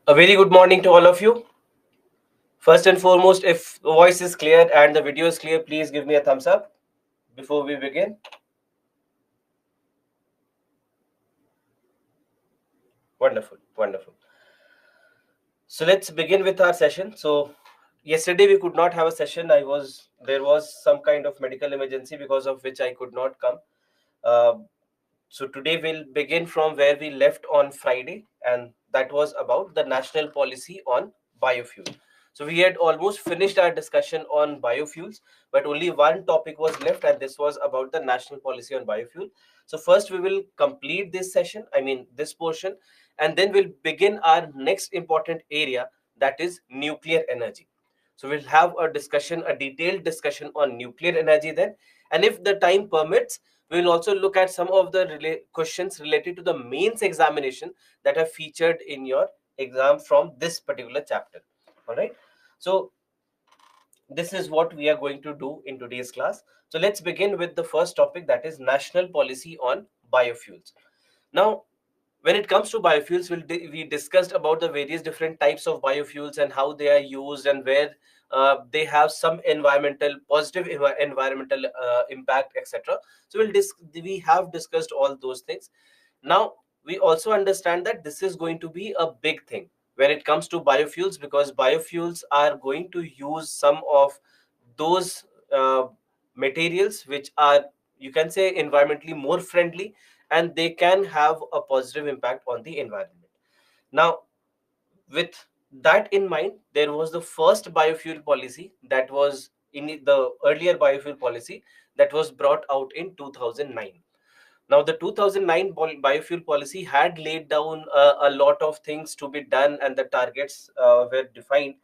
A very good morning to all of you. First and foremost, if the voice is clear and the video is clear, please give me a thumbs up before we begin. Wonderful, wonderful. So let's begin with our session. So yesterday we could not have a session. There was some kind of medical emergency because of which I could not come. Uh, so today we'll begin from where we left on Friday, and that was about the national policy on biofuel. So we had almost finished our discussion on biofuels, but only one topic was left, and this was about the national policy on biofuel. So first we will complete this session, I mean this portion, and then we'll begin our next important area, that is nuclear energy. So we'll have a discussion, a detailed discussion on nuclear energy then, and if the time permits, we will also look at some of the questions related to the mains examination that are featured in your exam from this particular chapter. All right. So this is what we are going to do in today's class. So let's begin with the first topic, that is national policy on biofuels. Now, when it comes to biofuels, we discussed about the various different types of biofuels and how they are used and where they have some positive environmental impact, etc. So we have discussed all those things. Now we also understand that this is going to be a big thing when it comes to biofuels, because biofuels are going to use some of those materials which are, you can say, environmentally more friendly, and they can have a positive impact on the environment. Now, with that in mind, there was the first biofuel policy, that was in the earlier biofuel policy that was brought out in 2009. Now, the 2009 biofuel policy had laid down a lot of things to be done, and the targets were defined.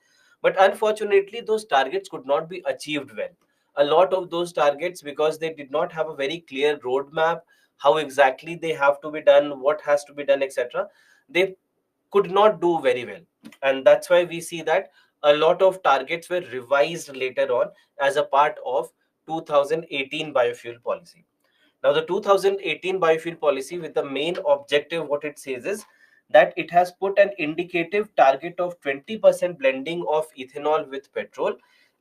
But unfortunately, those targets could not be achieved well. A lot of those targets, because they did not have a very clear roadmap, how exactly they have to be done, what has to be done, etc., they could not do very well. And that's why we see that a lot of targets were revised later on as a part of 2018 biofuel policy. Now, the 2018 biofuel policy, with the main objective, what it says is that it has put an indicative target of 20% blending of ethanol with petrol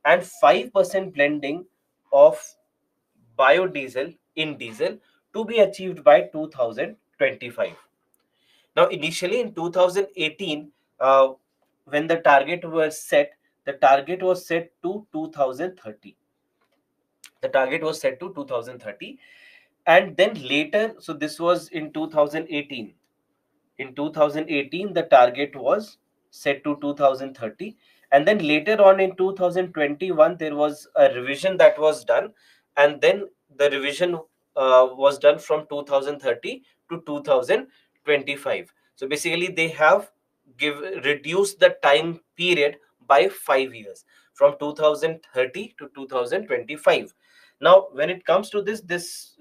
and 5% blending of biodiesel in diesel to be achieved by 2025. Now, initially in 2018, when the target was set, the target was set to 2030. The target was set to 2030, and then later, so this was in 2018. In 2018, the target was set to 2030, and then later on in 2021 there was a revision that was done, and then the revision was done from 2030 to 2025. So basically they have give reduced the time period by 5 years, from 2030 to 2025. Now, when it comes to this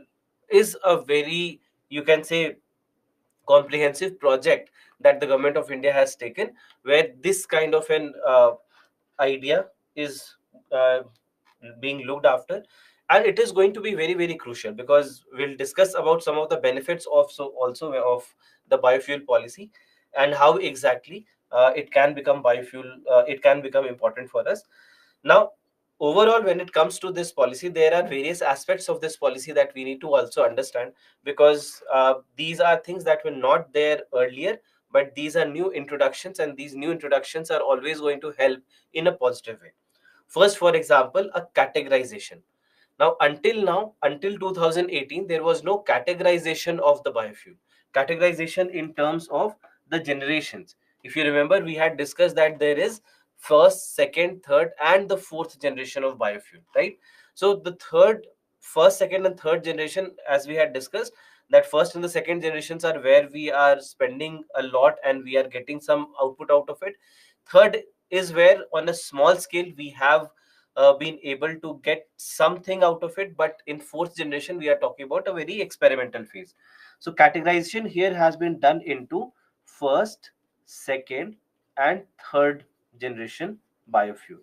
is a very, you can say, comprehensive project that the government of India has taken, where this kind of an idea is uh, being looked after, and it is going to be very very crucial, because we'll discuss about some of the benefits of so also of the biofuel policy, and how exactly it can become biofuel, it can become important for us. Now, overall, when it comes to this policy, there are various aspects of this policy that we need to also understand, because these are things that were not there earlier, but these are new introductions, and these new introductions are always going to help in a positive way. First, for example, a categorization. Now, until 2018, there was no categorization of the biofuel. Categorization in terms of the generations. If you remember, we had discussed that there is first, second, third, and the fourth generation of biofuel, right? So the first, second, and third generation, as we had discussed, that first and the second generations are where we are spending a lot and we are getting some output out of it. Third is where, on a small scale, we have been able to get something out of it, but in fourth generation we are talking about a very experimental phase. So categorization here has been done into first, second, and third generation biofuel.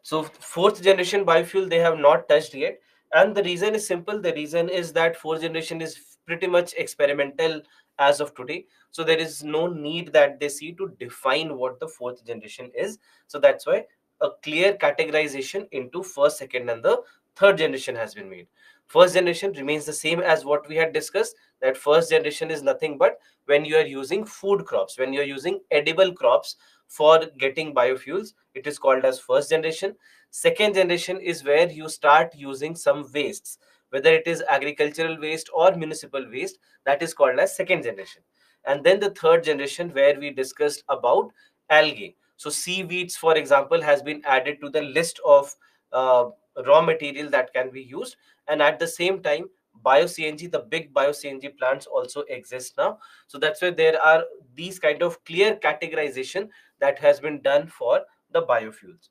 So fourth generation biofuel they have not touched yet, and the reason is simple. The reason is that fourth generation is pretty much experimental, as of today. So there is no need that they see to define what the fourth generation is. So that's why a clear categorization into first, second, and the third generation has been made. First generation remains the same as what we had discussed, that first generation is nothing but when you are using food crops, when you are using edible crops for getting biofuels, it is called as first generation. Second generation is where you start using some wastes, whether it is agricultural waste or municipal waste, that is called as second generation. And then the third generation, where we discussed about algae. So seaweeds, for example, has been added to the list of uh, raw material that can be used. And at the same time, bio-CNG, the big bio-CNG plants also exist now. So that's why there are these kind of clear categorization that has been done for the biofuels.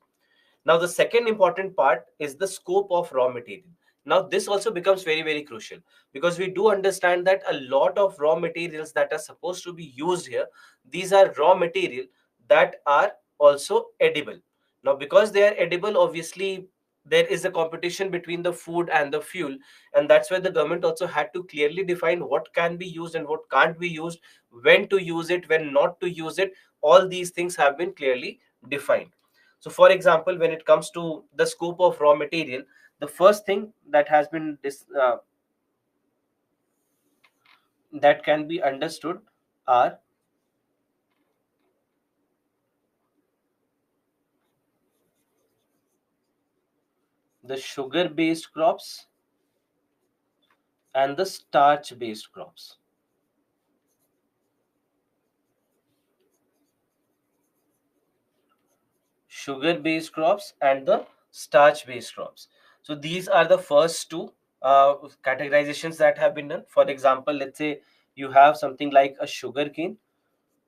Now, the second important part is the scope of raw material. Now, this also becomes very, very crucial, because we do understand that a lot of raw materials that are supposed to be used here, these are raw material that are also edible. Now, because they are edible, obviously there is a competition between the food and the fuel, and that's why the government also had to clearly define what can be used and what can't be used, when to use it, when not to use it. All these things have been clearly defined. So, for example, when it comes to the scope of raw material, the first thing that has been that can be understood are the sugar-based crops and the starch-based crops. Sugar-based crops and the starch-based crops. So these are the first two categorizations that have been done. For example, let's say you have something like a sugar cane.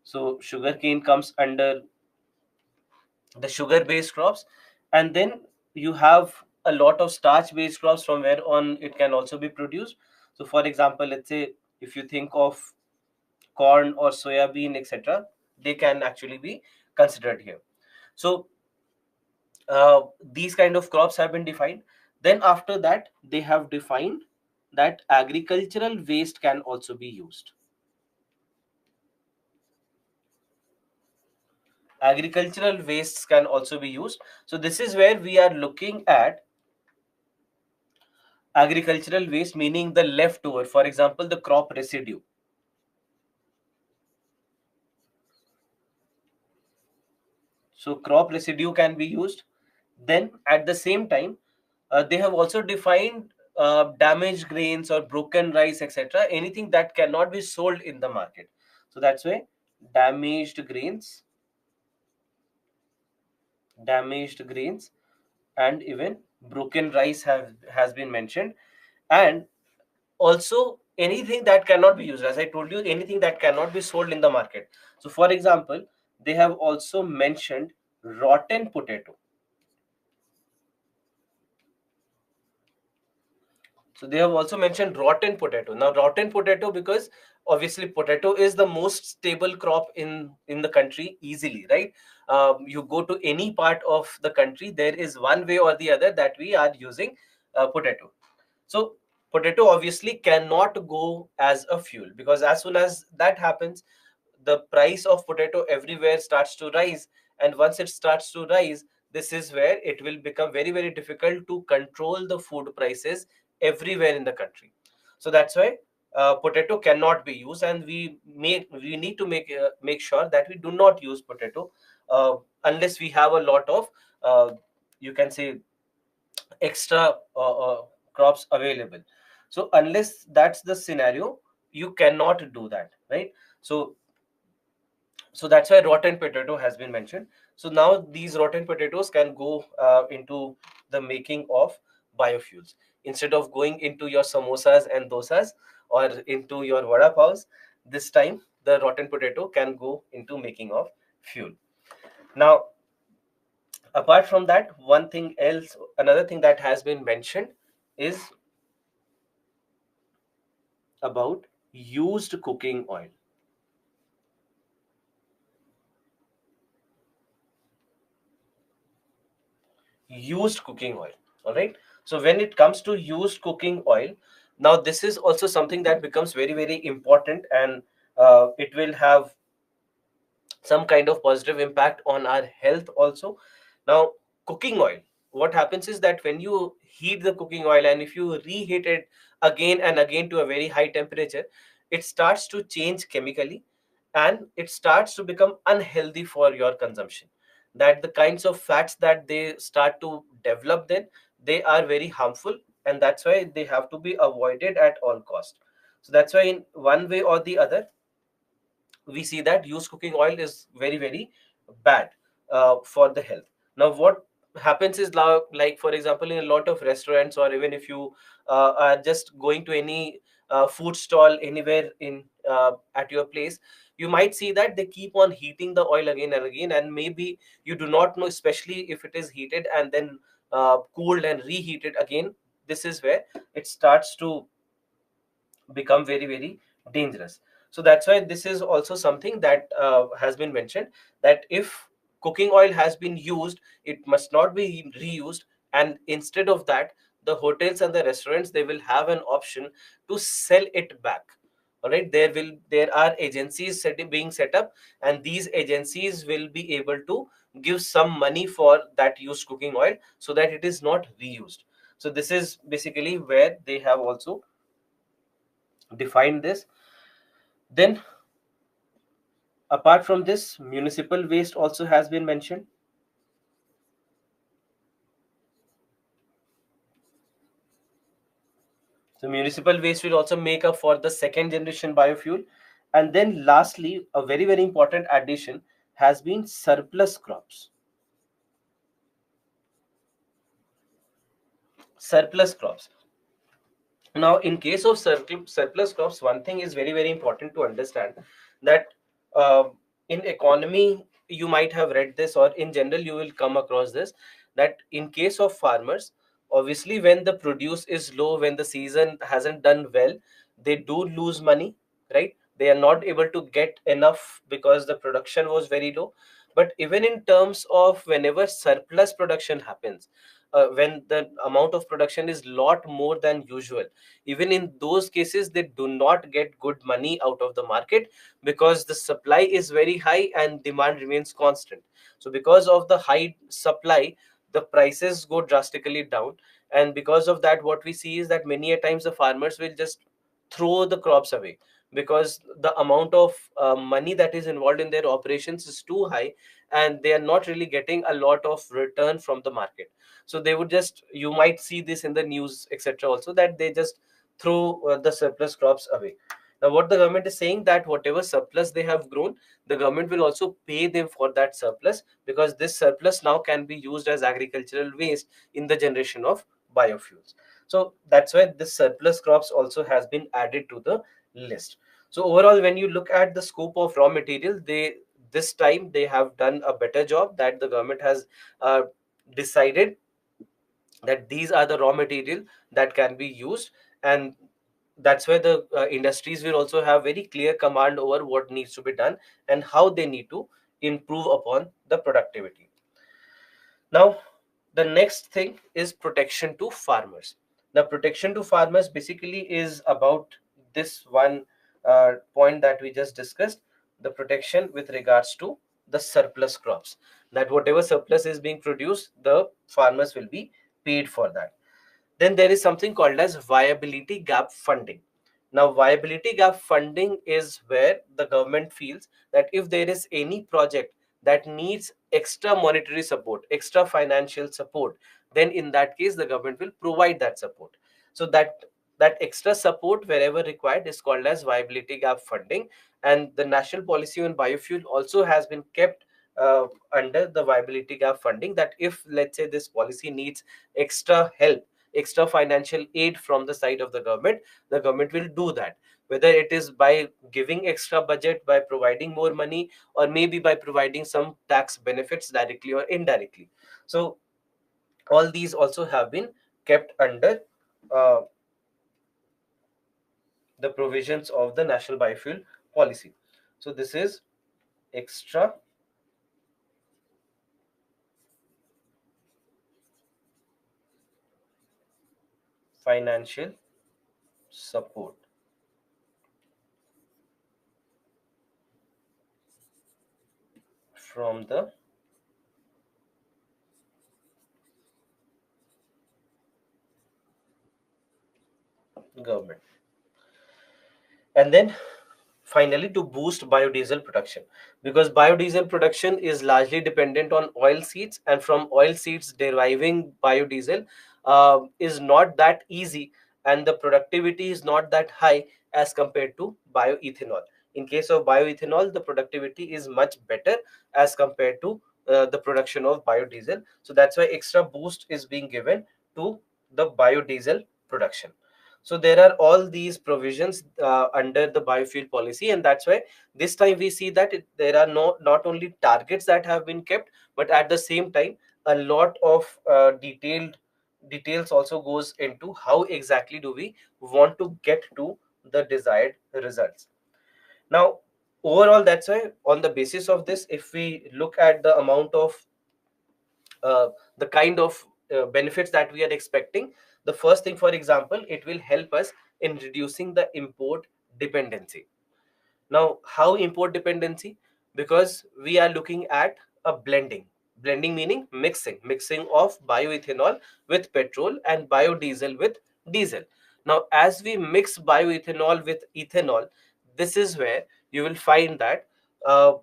So sugar cane comes under the sugar based crops, and then you have a lot of starch based crops from where on it can also be produced. So for example, let's say if you think of corn or soya bean, etc., they can actually be considered here. So these kind of crops have been defined. Then after that, they have defined that agricultural waste can also be used. Agricultural wastes can also be used. So this is where we are looking at agricultural waste, meaning the leftover, for example, the crop residue. So crop residue can be used. Then at the same time, they have also defined damaged grains or broken rice, etc., anything that cannot be sold in the market. So that's why damaged grains, damaged grains, and even broken rice have has been mentioned. And also anything that cannot be used, as I told you, anything that cannot be sold in the market. So for example, they have also mentioned rotten potato. So they have also mentioned rotten potato. Now rotten potato, because obviously potato is the most stable crop in the country easily, right? You go to any part of the country, there is one way or the other that we are using potato. So potato obviously cannot go as a fuel, because as soon as that happens, the price of potato everywhere starts to rise. And once it starts to rise, this is where it will become very, very difficult to control the food prices everywhere in the country. So that's why potato cannot be used, and we need to make sure that we do not use potato unless we have a lot of you can say extra crops available. So unless that's the scenario, you cannot do that, right? So that's why rotten potato has been mentioned. So now these rotten potatoes can go into the making of biofuels. Instead of going into your samosas and dosas or into your vada paos, this time the rotten potato can go into making of fuel. Now, apart from that, another thing that has been mentioned is about used cooking oil. Used cooking oil. All right. So when it comes to used cooking oil, now this is also something that becomes very, very important. And it will have some kind of positive impact on our health also. Now, cooking oil, what happens is that when you heat the cooking oil and if you reheat it again and again to a very high temperature, it starts to change chemically and it starts to become unhealthy for your consumption. That the kinds of fats that they start to develop, then they are very harmful, and that's why they have to be avoided at all cost. So that's why in one way or the other, we see that used cooking oil is very very bad for the health. Now what happens is now, like for example, in a lot of restaurants, or even if you are just going to any food stall anywhere in at your place, you might see that they keep on heating the oil again and again, and maybe you do not know, especially if it is heated and then cooled and reheated again. This is where it starts to become very very dangerous. So that's why this is also something that has been mentioned, that if cooking oil has been used, it must not be reused. And instead of that, the hotels and the restaurants, they will have an option to sell it back. All right, there are agencies being set up, and these agencies will be able to give some money for that used cooking oil so that it is not reused. So this is basically where they have also defined this. Then, apart from this, municipal waste also has been mentioned. So, municipal waste will also make up for the second generation biofuel. And then, lastly, a very, very important addition has been surplus crops. Surplus crops. Now, in case of surplus crops, one thing is very, very important to understand, that uh, in economy, you might have read this, or in general, you will come across this, that in case of farmers, obviously, when the produce is low, when the season hasn't done well, they do lose money, right? They are not able to get enough because the production was very low. But even in terms of whenever surplus production happens, when the amount of production is lot more than usual, even in those cases they do not get good money out of the market, because the supply is very high and demand remains constant. So because of the high supply, the prices go drastically down, and because of that, what we see is that many a times the farmers will just throw the crops away, because the amount of money that is involved in their operations is too high, and they are not really getting a lot of return from the market. So they would just, you might see this in the news etc also, that they just throw the surplus crops away. Now, what the government is saying, that whatever surplus they have grown, the government will also pay them for that surplus, because this surplus now can be used as agricultural waste in the generation of biofuels. So that's why this surplus crops also has been added to the list. So overall, when you look at the scope of raw material, they this time they have done a better job, that the government has decided that these are the raw material that can be used. And that's where the industries will also have very clear command over what needs to be done and how they need to improve upon the productivity. Now, the next thing is protection to farmers. The protection to farmers basically is about this one point that we just discussed, the protection with regards to the surplus crops. That whatever surplus is being produced, the farmers will be paid for that. Then there is something called as viability gap funding. Now, viability gap funding is where the government feels that if there is any project that needs extra monetary support, extra financial support, then in that case, the government will provide that support. So that extra support wherever required is called as viability gap funding. And the national policy on biofuel also has been kept under the viability gap funding, that if let's say this policy needs extra help, extra financial aid from the side of the government will do that, whether it is by giving extra budget, by providing more money, or maybe by providing some tax benefits directly or indirectly. So all these also have been kept under uh, the provisions of the national biofuel policy. So this is extra financial support. from the government. And then finally, to boost biodiesel production, because biodiesel production is largely dependent on oil seeds, and from oil seeds deriving biodiesel is not that easy, and the productivity is not that high as compared to bioethanol. In case of bioethanol, the productivity is much better as compared to the production of biodiesel. So that's why extra boost is being given to the biodiesel production. So there are all these provisions under the biofuel policy, and that's why this time we see that there are not only targets that have been kept, but at the same time a lot of details also goes into how exactly do we want to get to the desired results. Now, overall, that's why on the basis of this, if we look at the amount of uh, the kind of benefits that we are expecting, the first thing, for example, it will help us in reducing the import dependency. Now, how import dependency? Because we are looking at a blending meaning mixing of bioethanol with petrol and biodiesel with diesel. Now, as we mix bioethanol with ethanol, this is where you will find that uh,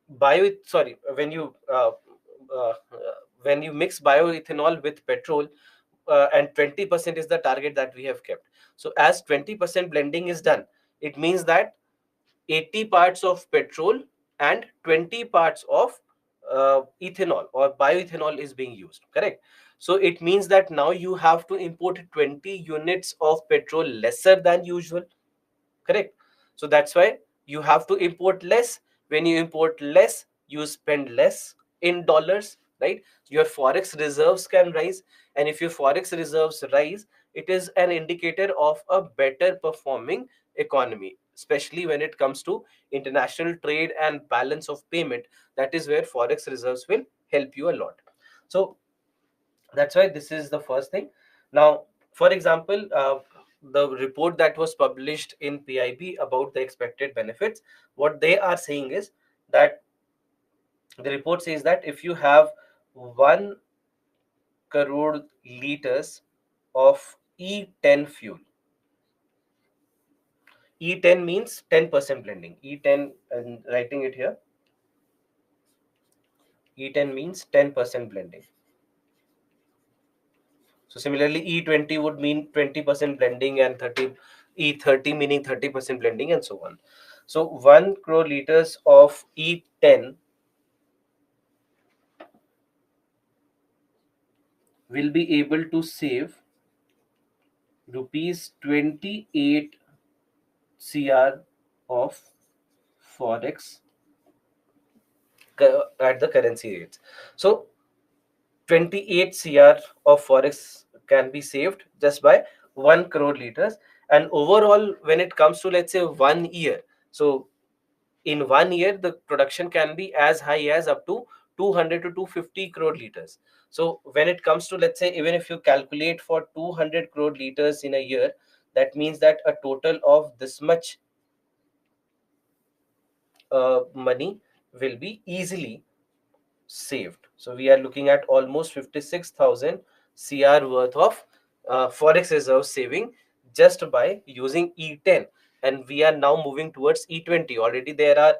bio sorry uh, when you mix bioethanol with petrol, and 20% is the target that we have kept. So as 20% blending is done, it means that 80 parts of petrol and 20 parts of ethanol or bioethanol is being used, correct? So it means that now you have to import 20 units of petrol lesser than usual, correct? So that's why you have to import less. When you import less, you spend less in dollars, right? Your forex reserves can rise, and if your forex reserves rise, it is an indicator of a better performing economy, especially when it comes to international trade and balance of payment. That is where forex reserves will help you a lot. So that's why this is the first thing. Now, for example, the report that was published in PIB about the expected benefits, what they are saying is that the report says that if you have 1 crore liters of E10 fuel, E10 means 10% blending. E10, and writing it here, E10 means 10% blending. So similarly, E20 would mean 20% blending, and E30 meaning 30% blending, and so on. So 1 crore liters of E10 will be able to save rupees 28 CR of forex at the currency rates. So 28 CR of forex can be saved just by 1 crore liters. And overall, when it comes to, let's say, 1 year, so in 1 year the production can be as high as up to 200 to 250 crore liters. So when it comes to, let's say, even if you calculate for 200 crore liters in a year, that means that a total of this much money will be easily saved. So we are looking at almost 56,000 CR worth of forex reserve saving just by using E10. And we are now moving towards E20. Already there are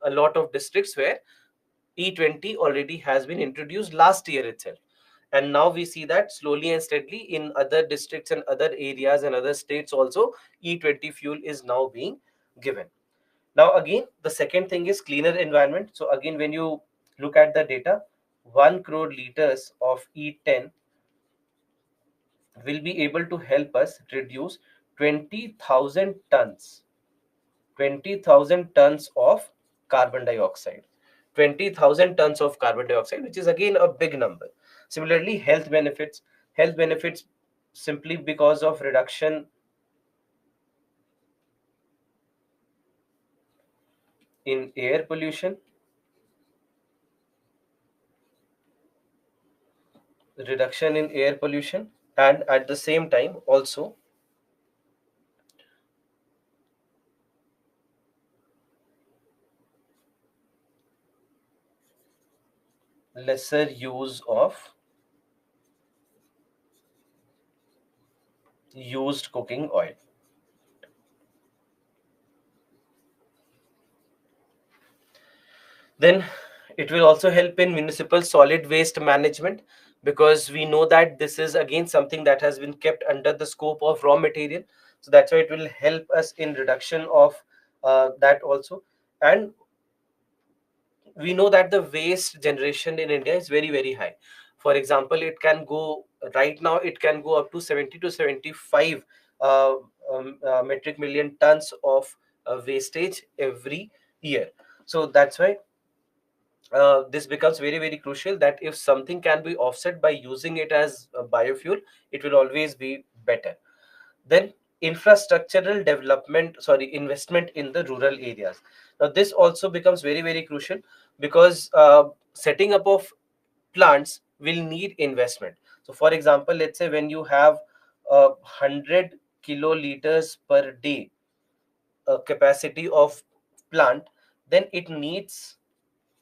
a lot of districts where E20 already has been introduced last year itself. And now we see that slowly and steadily in other districts and other areas and other states also, E20 fuel is now being given. Now, again, the second thing is cleaner environment. So again, when you look at the data, 1 crore liters of E10 will be able to help us reduce 20,000 tons, 20,000 tons of carbon dioxide. 20,000 tons of carbon dioxide, which is again a big number. Similarly, health benefits simply because of reduction in air pollution, and at the same time also lesser use of used cooking oil. Then it will also help in municipal solid waste management, because we know that this is again something that has been kept under the scope of raw material. So that's why it will help us in reduction of that also. And we know that the waste generation in India is very, very high. For example, it can go right now, it can go up to 70 to 75 uh, metric million tons of wastage every year. So that's why this becomes very, very crucial, that if something can be offset by using it as a biofuel, it will always be better. Then infrastructural development, sorry, investment in the rural areas. Now this also becomes very, very crucial, because setting up of plants will need investment. So for example, let's say when you have 100 kiloliters per day capacity of plant, then it needs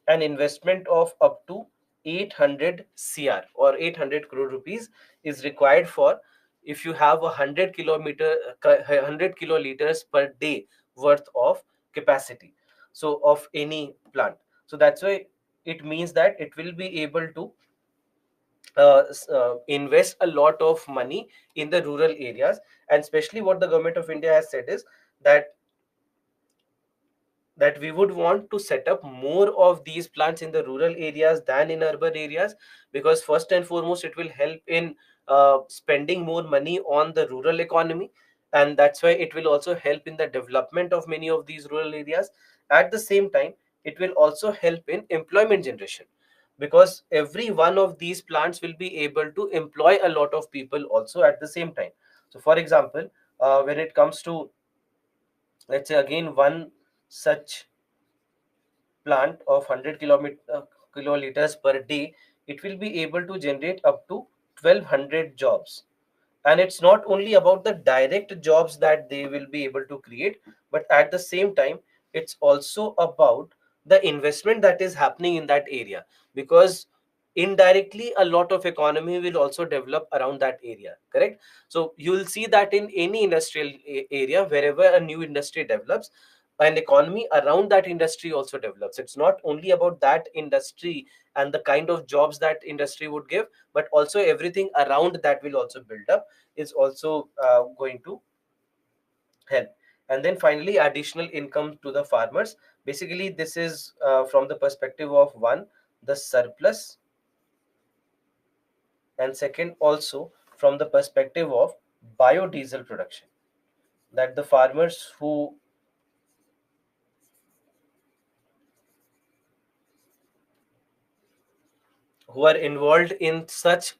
an investment of up to 800 cr or 800 crore rupees is required for, if you have 100 kiloliters per day worth of capacity, so of any plant. So that's why it means that it will be able to invest a lot of money in the rural areas. And especially what the government of India has said is that we would want to set up more of these plants in the rural areas than in urban areas, because first and foremost it will help in spending more money on the rural economy, and that's why it will also help in the development of many of these rural areas. At the same time, it will also help in employment generation, because every one of these plants will be able to employ a lot of people also at the same time. So for example, when it comes to, let's say again, one such plant of 100 kiloliters per day, it will be able to generate up to 1200 jobs. And it's not only about the direct jobs that they will be able to create, but at the same time, it's also about the investment that is happening in that area, because indirectly a lot of economy will also develop around that area, correct? So you will see that in any industrial area, wherever a new industry develops, an economy around that industry also develops. It's not only about that industry and the kind of jobs that industry would give, but also everything around that will also build up, is also going to help. And then finally, additional income to the farmers. Basically this is from the perspective of, one, the surplus, and second also from the perspective of biodiesel production, that the farmers who are involved in such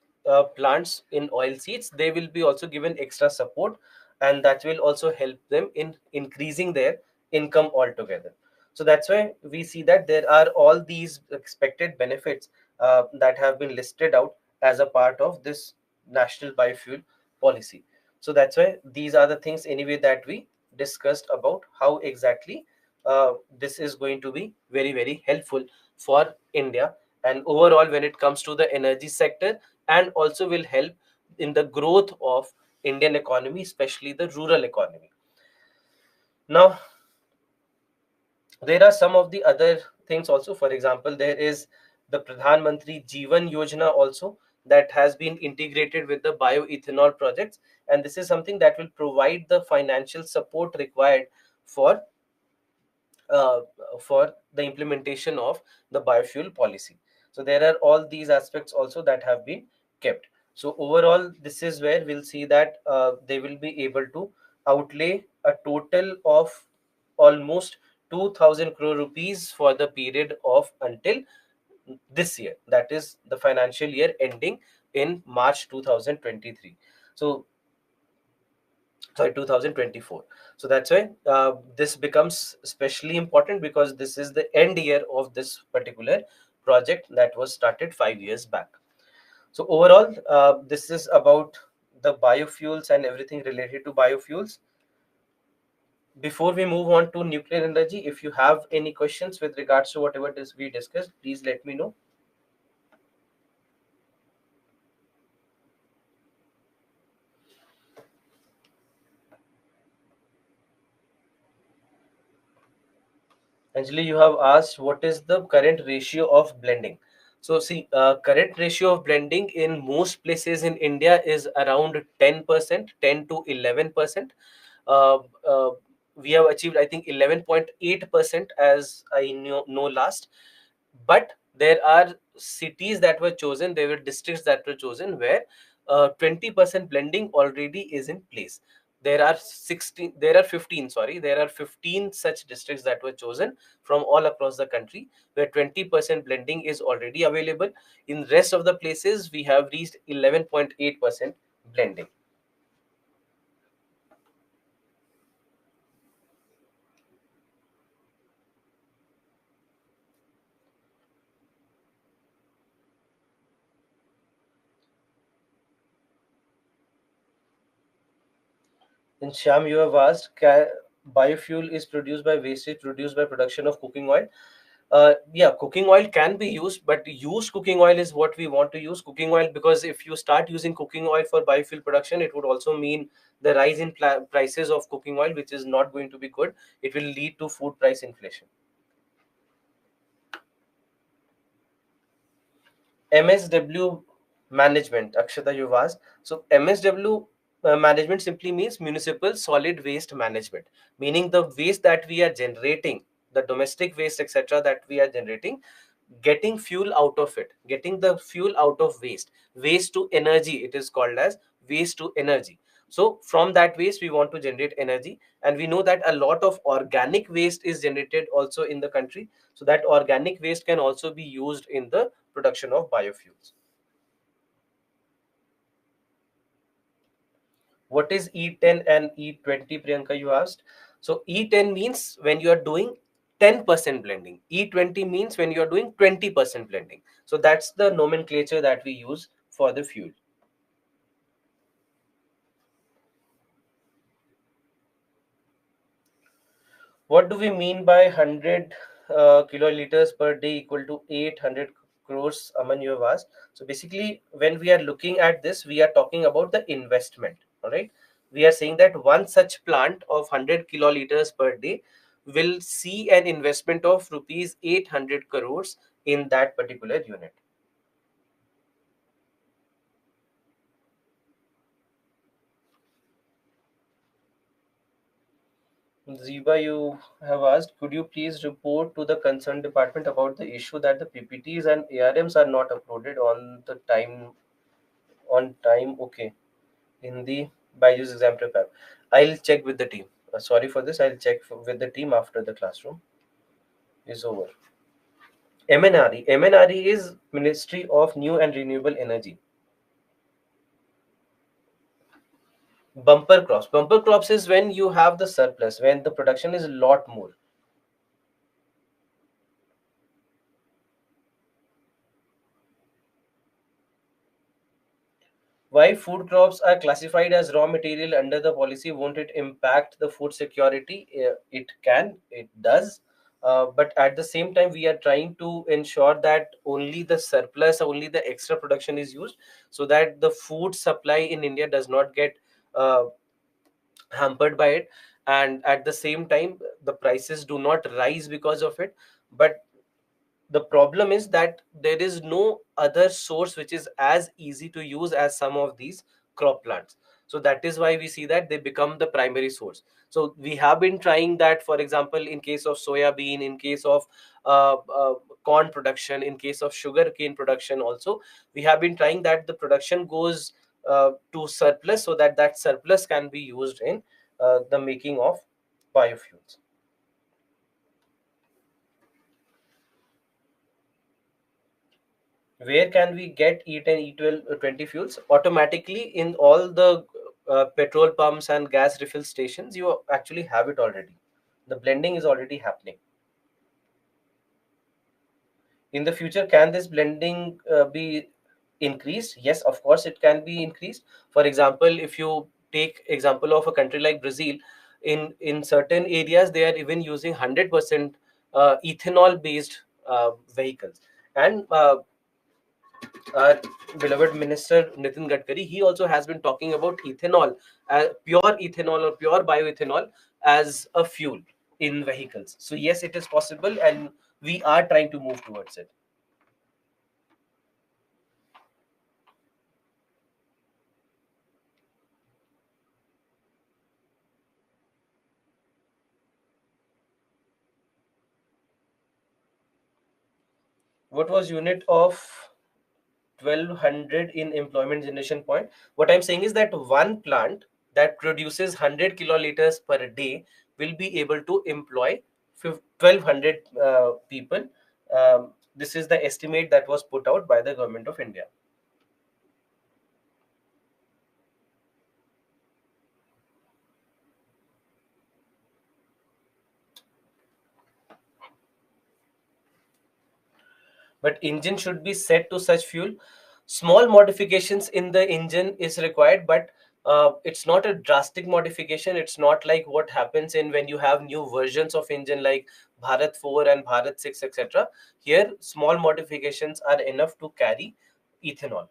plants in oil seeds, they will be also given extra support, and that will also help them in increasing their income altogether. So that's why we see that there are all these expected benefits that have been listed out as a part of this national biofuel policy. So that's why these are the things anyway that we discussed about how exactly this is going to be very, very helpful for India, and overall when it comes to the energy sector, and also will help in the growth of Indian economy, especially the rural economy. Now there are some of the other things also. For example, there is the Pradhan Mantri Jeevan Yojana also, that has been integrated with the bioethanol projects, and this is something that will provide the financial support required for uh, for the implementation of the biofuel policy. So there are all these aspects also that have been kept. So overall, this is where we'll see that they will be able to outlay a total of almost 2000 crore rupees for the period of until this year, that is the financial year ending in March 2023. So sorry, 2024. So that's why this becomes especially important, because this is the end year of this particular project that was started 5 years back. So overall, this is about the biofuels and everything related to biofuels. Before we move on to nuclear energy, if you have any questions with regards to whatever we discussed, please let me know. Anjali, you have asked what is the current ratio of blending. So, see, current ratio of blending in most places in India is around 10%, 10 to 11%. Uh, uh, we have achieved, I think, 11.8% as I know last. But there are cities that were chosen, there were districts that were chosen where 20% blending already is in place. There are 16, there are 15, sorry, there are 15 such districts that were chosen from all across the country where 20% blending is already available. In rest of the places, we have reached 11.8% blending. In Sham, you have asked, biofuel is produced by wastage produced by production of cooking oil. Yeah, cooking oil can be used, but used cooking oil is what we want to use. Cooking oil, because if you start using cooking oil for biofuel production, it would also mean the rise in prices of cooking oil, which is not going to be good. It will lead to food price inflation. MSW management, Akshata, you've asked. So MSW management simply means municipal solid waste management, meaning the waste that we are generating, the domestic waste, etc., that we are generating, getting fuel out of it, getting the fuel out of waste, waste to energy. It is called as waste to energy. So from that waste, we want to generate energy, and we know that a lot of organic waste is generated also in the country. So that organic waste can also be used in the production of biofuels. What is E10 and E20, Priyanka, you asked? So E10 means when you are doing 10% blending. E20 means when you are doing 20% blending. So that's the nomenclature that we use for the fuel. What do we mean by 100 kiloliters per day equal to 800 crores, Aman, you have asked? So basically, when we are looking at this, we are talking about the investment. All right. We are saying that one such plant of 100 kiloliters per day will see an investment of rupees 800 crores in that particular unit. Ziba, you have asked, could you please report to the concerned department about the issue that the PPTs and ARMs are not uploaded on time? Okay, in the Byju's exam prep app. I'll check with the team. Sorry for this. I'll check with the team after the classroom is over. MNRE is Ministry of New and Renewable Energy. Bumper crops is when you have the surplus, when the production is a lot more. Why food crops are classified as raw material under the policy? Won't it impact the food security? It can, it does. But at the same time, we are trying to ensure that only the surplus, only the extra production is used, so that the food supply in India does not get uh, hampered by it. And at the same time, the prices do not rise because of it. But the problem is that there is no other source which is as easy to use as some of these crop plants. So that is why we see that they become the primary source. So we have been trying that, for example, in case of soya bean, in case of uh, uh, corn production, in case of sugar cane production also, we have been trying that the production goes to surplus, so that that surplus can be used in the making of biofuels. Where can we get E10, E12, 20 fuels? Automatically in all the petrol pumps and gas refill stations, you actually have it already. The blending is already happening. In the future, can this blending be increased? Yes, of course it can be increased. For example, if you take example of a country like Brazil, in certain areas they are even using 100% ethanol based vehicles. And our beloved minister Nitin Gadkari, he also has been talking about ethanol, pure ethanol or pure bioethanol as a fuel. in vehicles. So yes, it is possible, and we are trying to move towards it. What was unit of 1200 in employment generation point? What I'm saying is that one plant that produces 100 kiloliters per day will be able to employ 1200 people. This is the estimate that was put out by the government of India. But engine should be set to such fuel. Small modifications in the engine is required, but it's not a drastic modification. It's not like what happens in when you have new versions of engine like Bharat 4 and Bharat 6, etc. Here small modifications are enough to carry ethanol.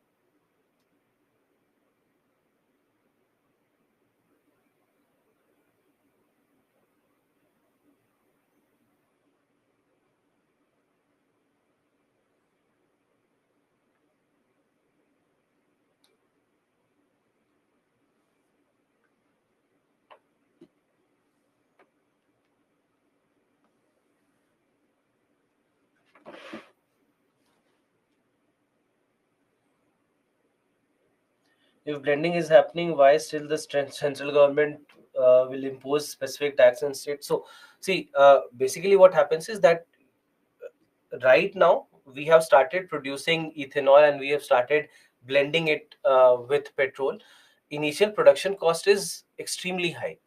If blending is happening, why still the central government will impose specific tax on states? So see, basically what happens is that right now we have started producing ethanol and we have started blending it with petrol. Initial production cost is extremely high.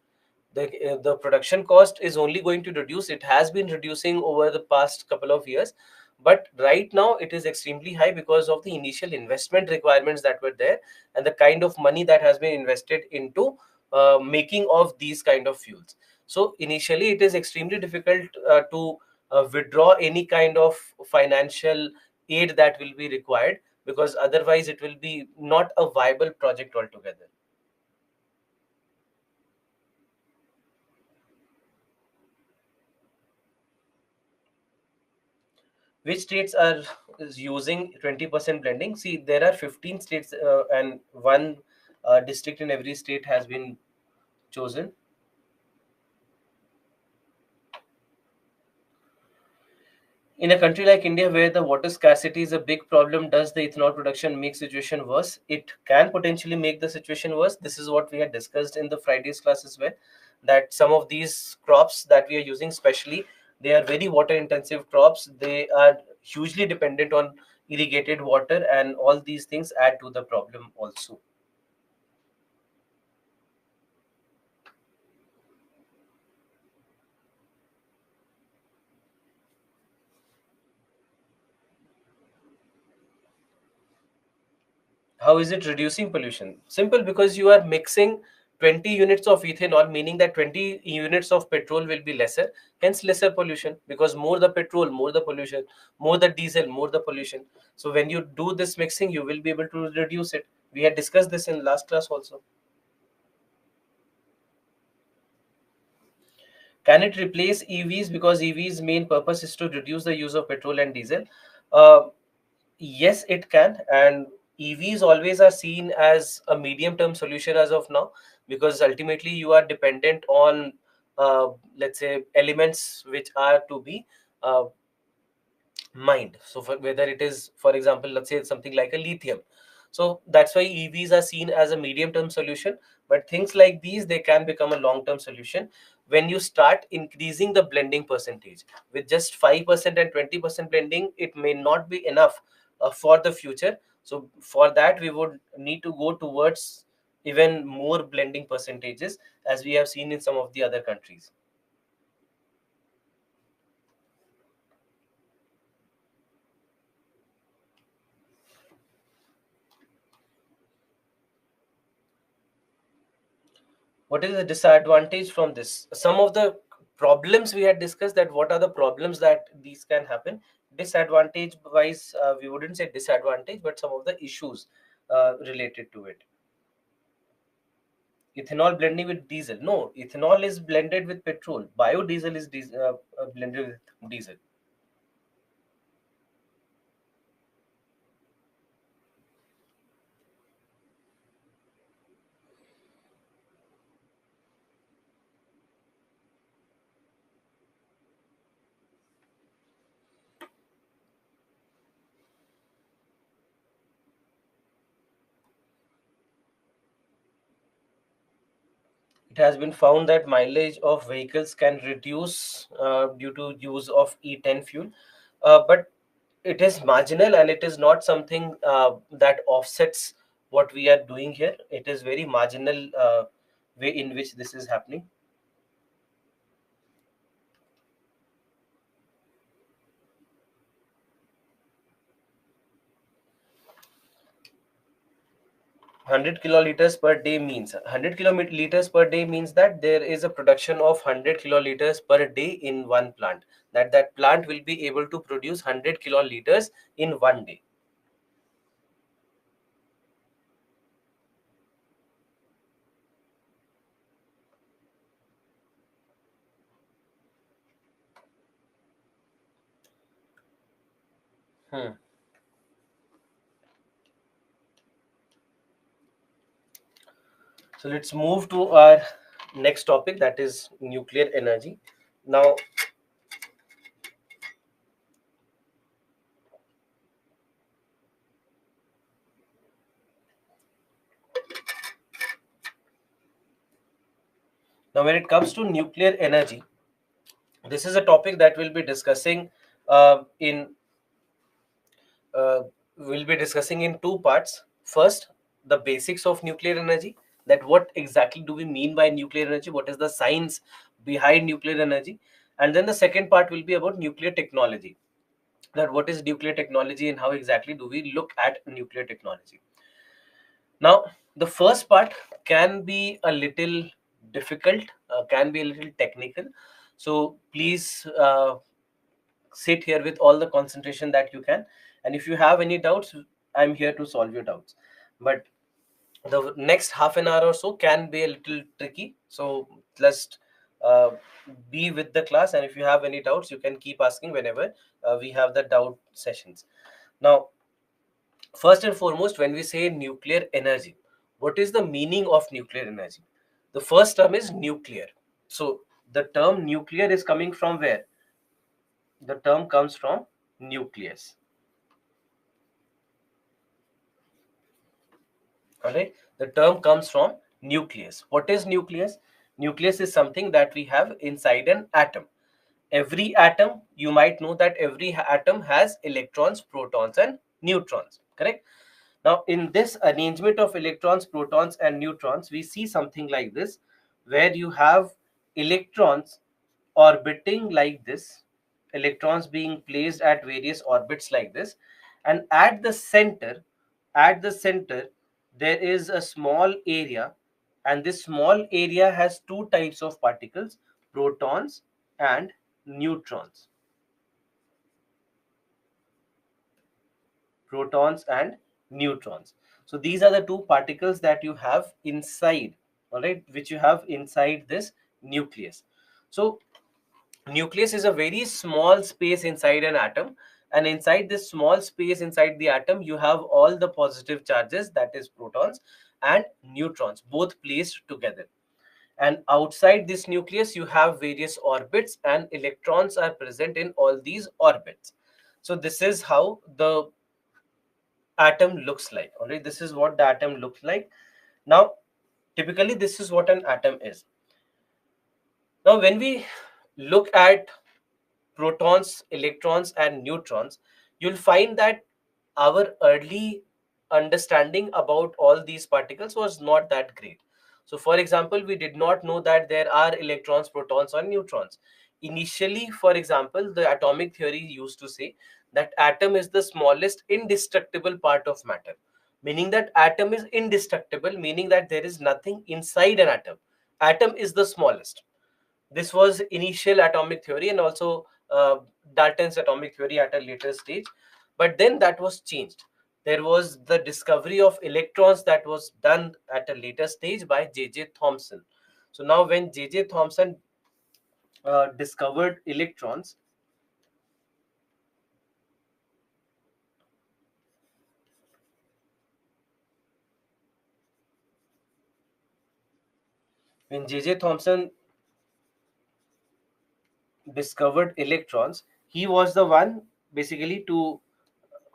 The production cost is only going to reduce. It has been reducing over the past couple of years, but right now it is extremely high because of the initial investment requirements that were there and the kind of money that has been invested into making of these kind of fuels. So initially it is extremely difficult to withdraw any kind of financial aid that will be required, because otherwise it will be not a viable project altogether. Which states are is using 20% blending? See, there are 15 states and one district in every state has been chosen. In a country like India, where the water scarcity is a big problem, does the ethanol production make situation worse? It can potentially make the situation worse. This is what we had discussed in the Friday's class as well, that some of these crops that we are using, especially, they are very water intensive crops. They are hugely dependent on irrigated water, and all these things add to the problem also. How is it reducing pollution? Simple, because you are mixing 20 units of ethanol, meaning that 20 units of petrol will be lesser, hence lesser pollution, because more the petrol, more the pollution, more the diesel, more the pollution. So when you do this mixing, you will be able to reduce it. We had discussed this in last class also. Can it replace EVs? Because EVs' main purpose is to reduce the use of petrol and diesel. Uh, Yes, it can, and EVs always are seen as a medium-term solution as of now, because ultimately you are dependent on, let's say, elements which are to be uh, mined. So, for, whether it is, for example, let's say something like a lithium. So that's why EVs are seen as a medium-term solution. But things like these, they can become a long-term solution when you start increasing the blending percentage. With just 5% and 20% blending, it may not be enough for the future. So for that, we would need to go towards even more blending percentages, as we have seen in some of the other countries. What is the disadvantage from this? Some of the problems we had discussed, that what are the problems that these can happen. Disadvantage wise, we wouldn't say disadvantage, but some of the issues related to it. Ethanol blending with diesel? No, ethanol is blended with petrol. Biodiesel is blended with diesel. It has been found that mileage of vehicles can reduce due to use of E10 fuel, but it is marginal and it is not something that offsets what we are doing here. It is very marginal way in which this is happening. 100 kiloliters per day means 100 kiloliters per day means that there is a production of 100 kiloliters per day in one plant. That plant will be able to produce 100 kiloliters in one day. Hmm. So let's move to our next topic, that is nuclear energy. Now, when it comes to nuclear energy, this is a topic that we'll be discussing in we'll be discussing in two parts. First, the basics of nuclear energy, that what exactly do we mean by nuclear energy, what is the science behind nuclear energy, and then the second part will be about nuclear technology, that what is nuclear technology and how exactly do we look at nuclear technology. Now, the first part can be a little difficult, can be a little technical. So please sit here with all the concentration that you can. And if you have any doubts, I'm here to solve your doubts. But the next half an hour or so can be a little tricky. So just uh, be with the class. And if you have any doubts, you can keep asking whenever we have the doubt sessions. Now, first and foremost, when we say nuclear energy, what is the meaning of nuclear energy? The first term is nuclear. So the term nuclear is coming from where? The term comes from nucleus. All right. The term comes from nucleus. What is nucleus? Nucleus is something that we have inside an atom. Every atom, you might know that every atom has electrons, protons, and neutrons. Correct? Now, in this arrangement of electrons, protons, and neutrons, we see something like this, where you have electrons orbiting like this, electrons being placed at various orbits like this, and at the center, there is a small area, and this small area has two types of particles, protons and neutrons. Protons and neutrons. So these are the two particles that you have inside, all right, which you have inside this nucleus. So nucleus is a very small space inside an atom, and inside this small space inside the atom you have all the positive charges, that is protons and neutrons, both placed together. And outside this nucleus you have various orbits, and electrons are present in all these orbits. So this is how the atom looks like. All right, this is what the atom looks like. Now, typically this is what an atom is. Now, when we look at protons, electrons, and neutrons, you'll find that our early understanding about all these particles was not that great. So, for example, we did not know that there are electrons, protons, or neutrons. Initially, for example, the atomic theory used to say that atom is the smallest indestructible part of matter, meaning that atom is indestructible, meaning that there is nothing inside an atom. Atom is the smallest. This was initial atomic theory, and also Dalton's atomic theory at a later stage. But then that was changed. there was the discovery of electrons that was done at a later stage by J.J. Thomson. So now when J.J. Thomson discovered electrons, when J.J. Thomson discovered electrons, he was the one basically to,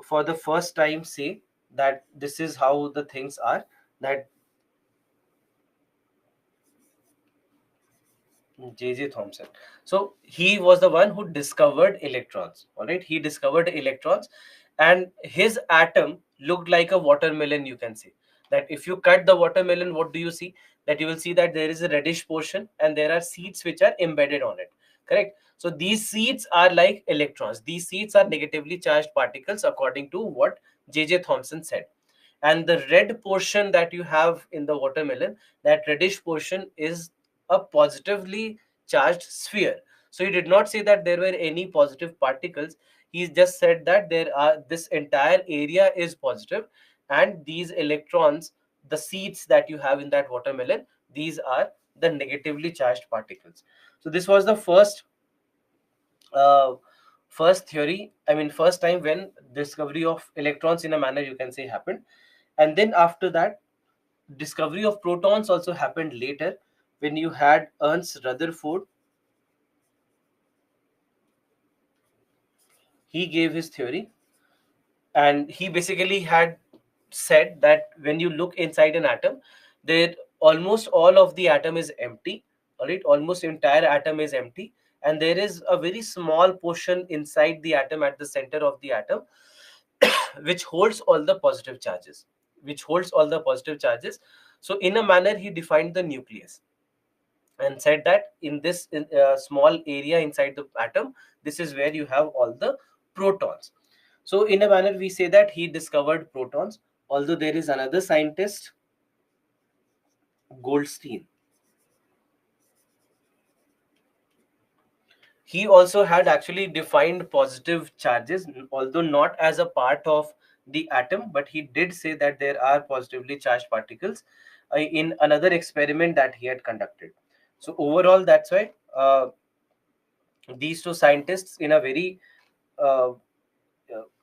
for the first time, say that this is how the things are, that J.J. Thomson. So he was the one who discovered electrons. All right, he discovered electrons, and his atom looked like a watermelon. You can say that if you cut the watermelon, what do you see? That you will see that there is a reddish portion and there are seeds which are embedded on it. Correct. So these seeds are like electrons. These seeds are negatively charged particles, according to what J.J. Thomson said. And the red portion that you have in the watermelon, that reddish portion is a positively charged sphere. So he did not say that there were any positive particles. He just said that there are, this entire area is positive, and these electrons, the seeds that you have in that watermelon, these are the negatively charged particles. So this was the uh, first theory, I mean first time when discovery of electrons, in a manner you can say, happened. And then after that, discovery of protons also happened later, when you had Ernst Rutherford. He gave his theory, and he basically had said that when you look inside an atom, there almost all of the atom is empty. All right, almost entire atom is empty, and there is a very small portion inside the atom, at the center of the atom, which holds all the positive charges, so in a manner he defined the nucleus, and said that in this small area inside the atom, this is where you have all the protons. So in a manner we say that he discovered protons. Although there is another scientist, Goldstein, he also had actually defined positive charges, although not as a part of the atom, but he did say that there are positively charged particles in another experiment that he had conducted. So overall, that's why these two scientists, in a very uh,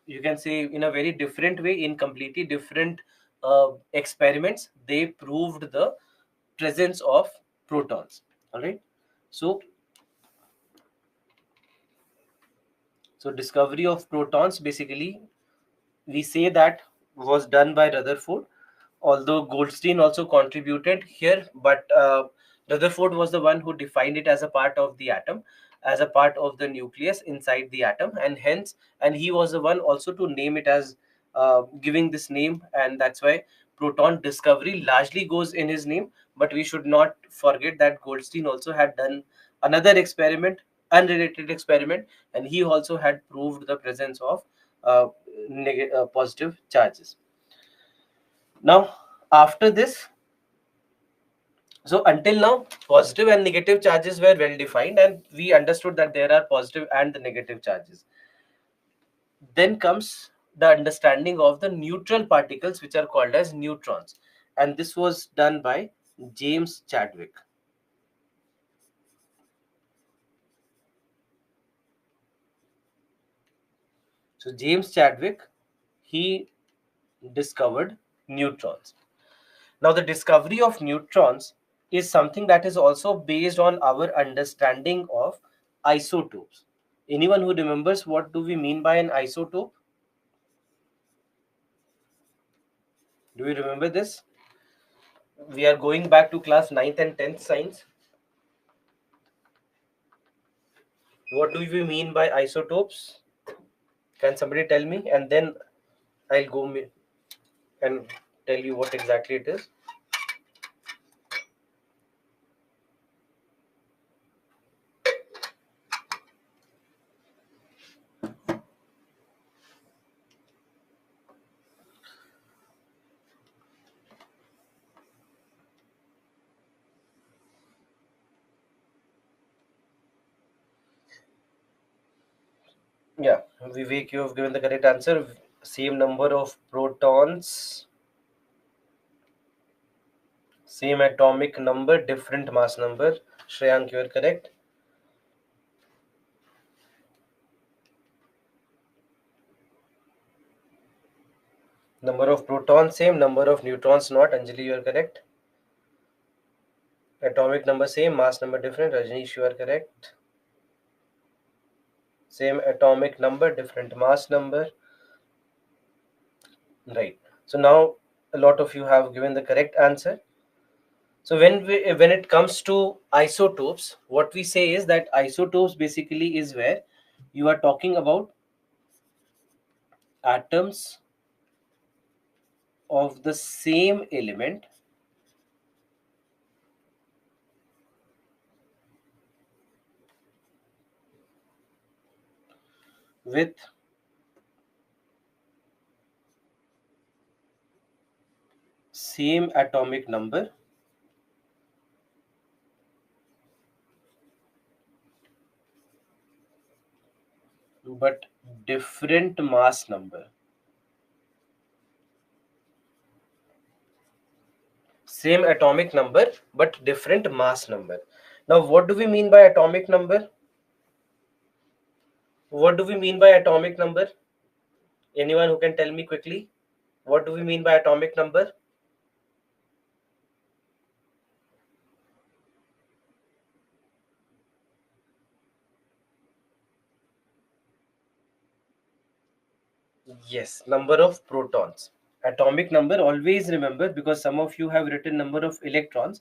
you can say, in a very different way, in completely different experiments, they proved the presence of protons. All right. So discovery of protons, basically we say that was done by Rutherford, although Goldstein also contributed here, but Rutherford was the one who defined it as a part of the atom, as a part of the nucleus inside the atom, and hence, and he was the one also to name it as giving this name, and that's why proton discovery largely goes in his name. But we should not forget that Goldstein also had done another experiment, unrelated experiment, and he also had proved the presence of uh, positive charges. Now, after this, so until now, positive and negative charges were well defined, and we understood that there are positive and the negative charges. Then comes the understanding of the neutral particles, which are called as neutrons, and this was done by James Chadwick. So James Chadwick, he discovered neutrons. Now, the discovery of neutrons is something that is also based on our understanding of isotopes. Anyone who remembers what do we mean by an isotope? Do you remember this? We are going back to class 9th and 10th science. What do we mean by isotopes? Can somebody tell me? And then I'll go and tell you what exactly it is. Yeah, Vivek, you have given the correct answer. same number of protons, same atomic number, different mass number. Shreyank, you are correct. Number of protons same, number of neutrons not. Anjali, you are correct. Atomic number same, mass number different. Rajneesh, you are correct. Same atomic number, different mass number. Right. So now a lot of you have given the correct answer. So when it comes to isotopes, what we say is that isotopes basically is where you are talking about atoms of the same element with same atomic number but different mass number. Same atomic number but different mass number. Now what do we mean by atomic number? What do we mean by atomic number? Anyone who can tell me quickly? What do we mean by atomic number? Yes, number of protons. Atomic number, always remember, because some of you have written number of electrons.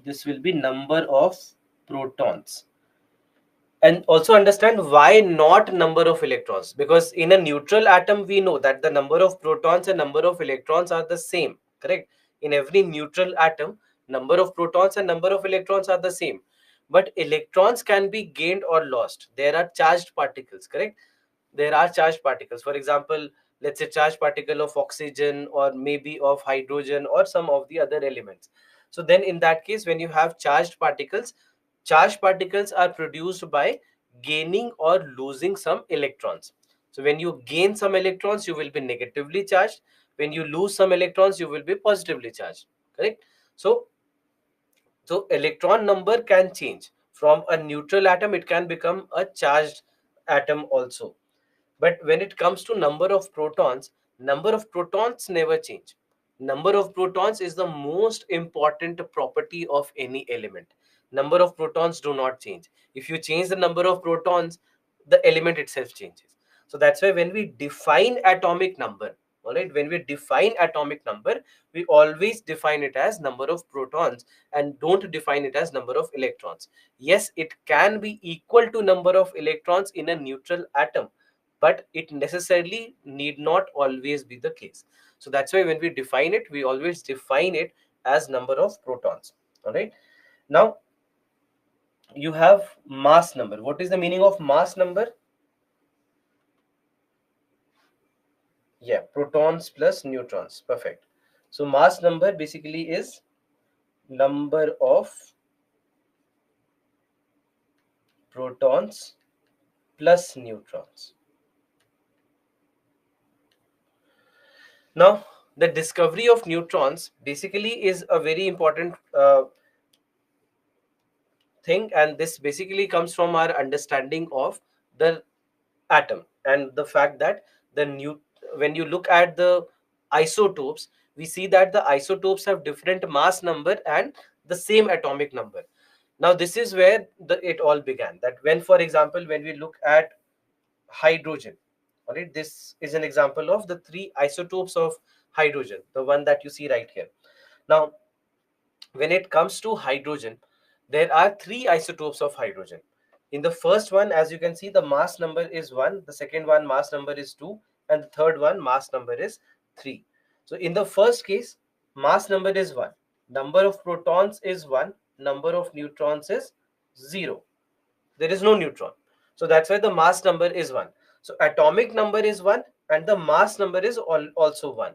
This will be number of protons. And also understand why not number of electrons, because in a neutral atom we know that the number of protons and number of electrons are the same, correct? In every neutral atom, number of protons and number of electrons are the same, but electrons can be gained or lost. There are charged particles, correct? There are charged particles. For example, let's say charged particle of oxygen or maybe of hydrogen or some of the other elements. So then in that case, when you have charged particles are produced by gaining or losing some electrons. So when you gain some electrons, you will be negatively charged. When you lose some electrons, you will be positively charged, correct? So electron number can change. From a neutral atom, it can become a charged atom also. But when it comes to number of protons never change. Number of protons is the most important property of any element. Number of protons do not change. If you change the number of protons, the element itself changes. So that's why when we define atomic number, all right, when we define atomic number, we always define it as number of protons and don't define it as number of electrons. Yes, it can be equal to number of electrons in a neutral atom, but it necessarily need not always be the case. So that's why when we define it, we always define it as number of protons. All right. Now you have mass number. What is the meaning of mass number? Yeah, protons plus neutrons. Perfect. So mass number basically is number of protons plus neutrons. Now, the discovery of neutrons basically is a very important thing, and this basically comes from our understanding of the atom and the fact that when you look at the isotopes, we see that the isotopes have different mass number and the same atomic number. Now this is where it all began, that when, for example, when we look at hydrogen, all right, this is an example of the three isotopes of hydrogen, the one that you see right here. Now when it comes to hydrogen, there are three isotopes of hydrogen. In the first one, as you can see, the mass number is 1, the second one mass number is 2, and the third one mass number is 3. So in the first case, mass number is 1, number of protons is 1, number of neutrons is 0. There is no neutron. So that's why the mass number is 1. So atomic number is 1 and the mass number is also 1.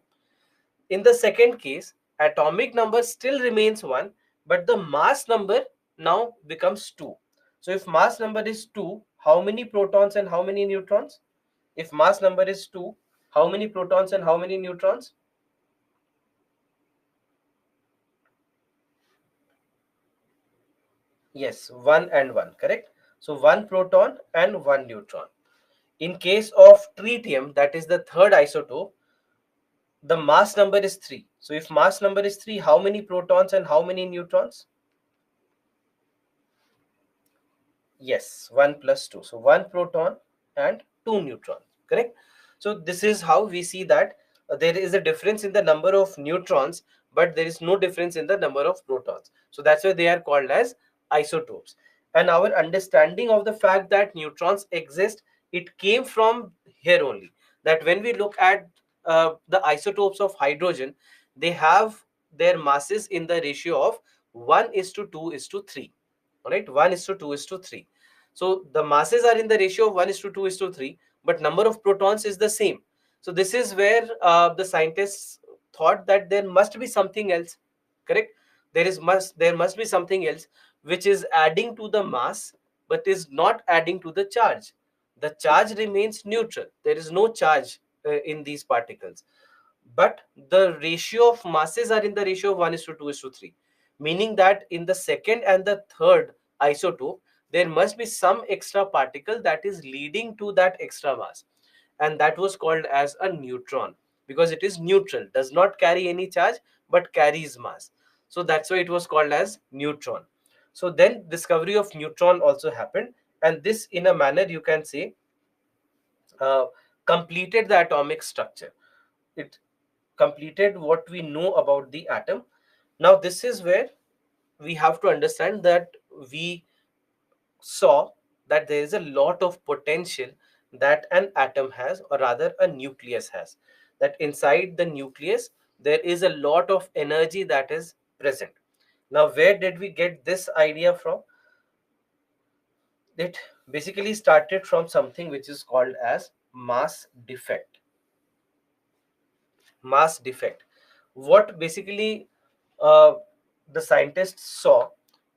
In the second case, atomic number still remains 1, but the mass number now becomes 2. So if mass number is 2, how many protons and how many neutrons? if mass number is 2, how many protons and how many neutrons? Yes, 1 and 1, correct? So 1 proton and 1 neutron. In case of tritium, that is the third isotope, the mass number is 3. So if mass number is 3, how many protons and how many neutrons? Yes, 1 plus 2. So 1 proton and 2 neutrons, correct? So this is how we see that there is a difference in the number of neutrons, but there is no difference in the number of protons. So that's why they are called as isotopes. And our understanding of the fact that neutrons exist, it came from here only. That when we look at the isotopes of hydrogen, they have their masses in the ratio of 1 is to 2 is to 3. All right, 1 is to 2 is to 3. So the masses are in the ratio of 1 is to 2 is to 3, but number of protons is the same. So this is where the scientists thought that there must be something else, correct? There must be something else which is adding to the mass but is not adding to the charge. The charge remains neutral. There is no charge in these particles, but the ratio of masses are in the ratio of 1 is to 2 is to 3, meaning that in the second and the third isotope there must be some extra particle that is leading to that extra mass, and that was called as a neutron, because it is neutral, does not carry any charge but carries mass. So that's why it was called as neutron. So then discovery of neutron also happened, and this in a manner you can say uh, completed the atomic structure. It completed what we know about the atom. Now this is where we have to understand that we saw that there is a lot of potential that an atom has, or rather a nucleus has. That inside the nucleus there is a lot of energy that is present. Now where did we get this idea from? It basically started from something which is called as mass defect. Mass defect, what basically uh, the scientists saw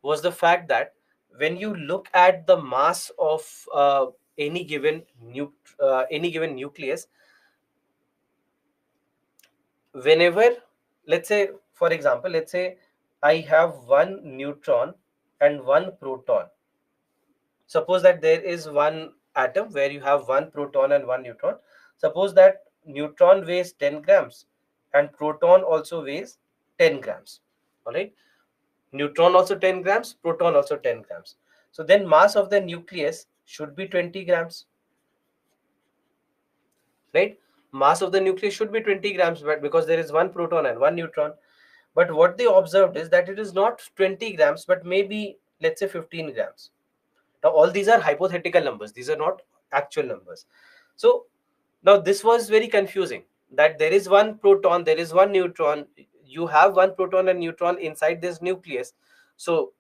was the fact that when you look at the mass of any given any given nucleus, whenever, let's say, for example, let's say I have one neutron and one proton. Suppose that there is one atom where you have one proton and one neutron. Suppose that neutron weighs 10 grams and proton also weighs 10 grams. All right. Neutron also 10 grams, proton also 10 grams. So then mass of the nucleus should be 20 grams, right? Mass of the nucleus should be 20 grams, but because there is one proton and one neutron. But what they observed is that it is not 20 grams, but maybe, let's say, 15 grams. Now, all these are hypothetical numbers. These are not actual numbers. So now this was very confusing, that there is one proton, there is one neutron. You have one proton and neutron inside this nucleus. So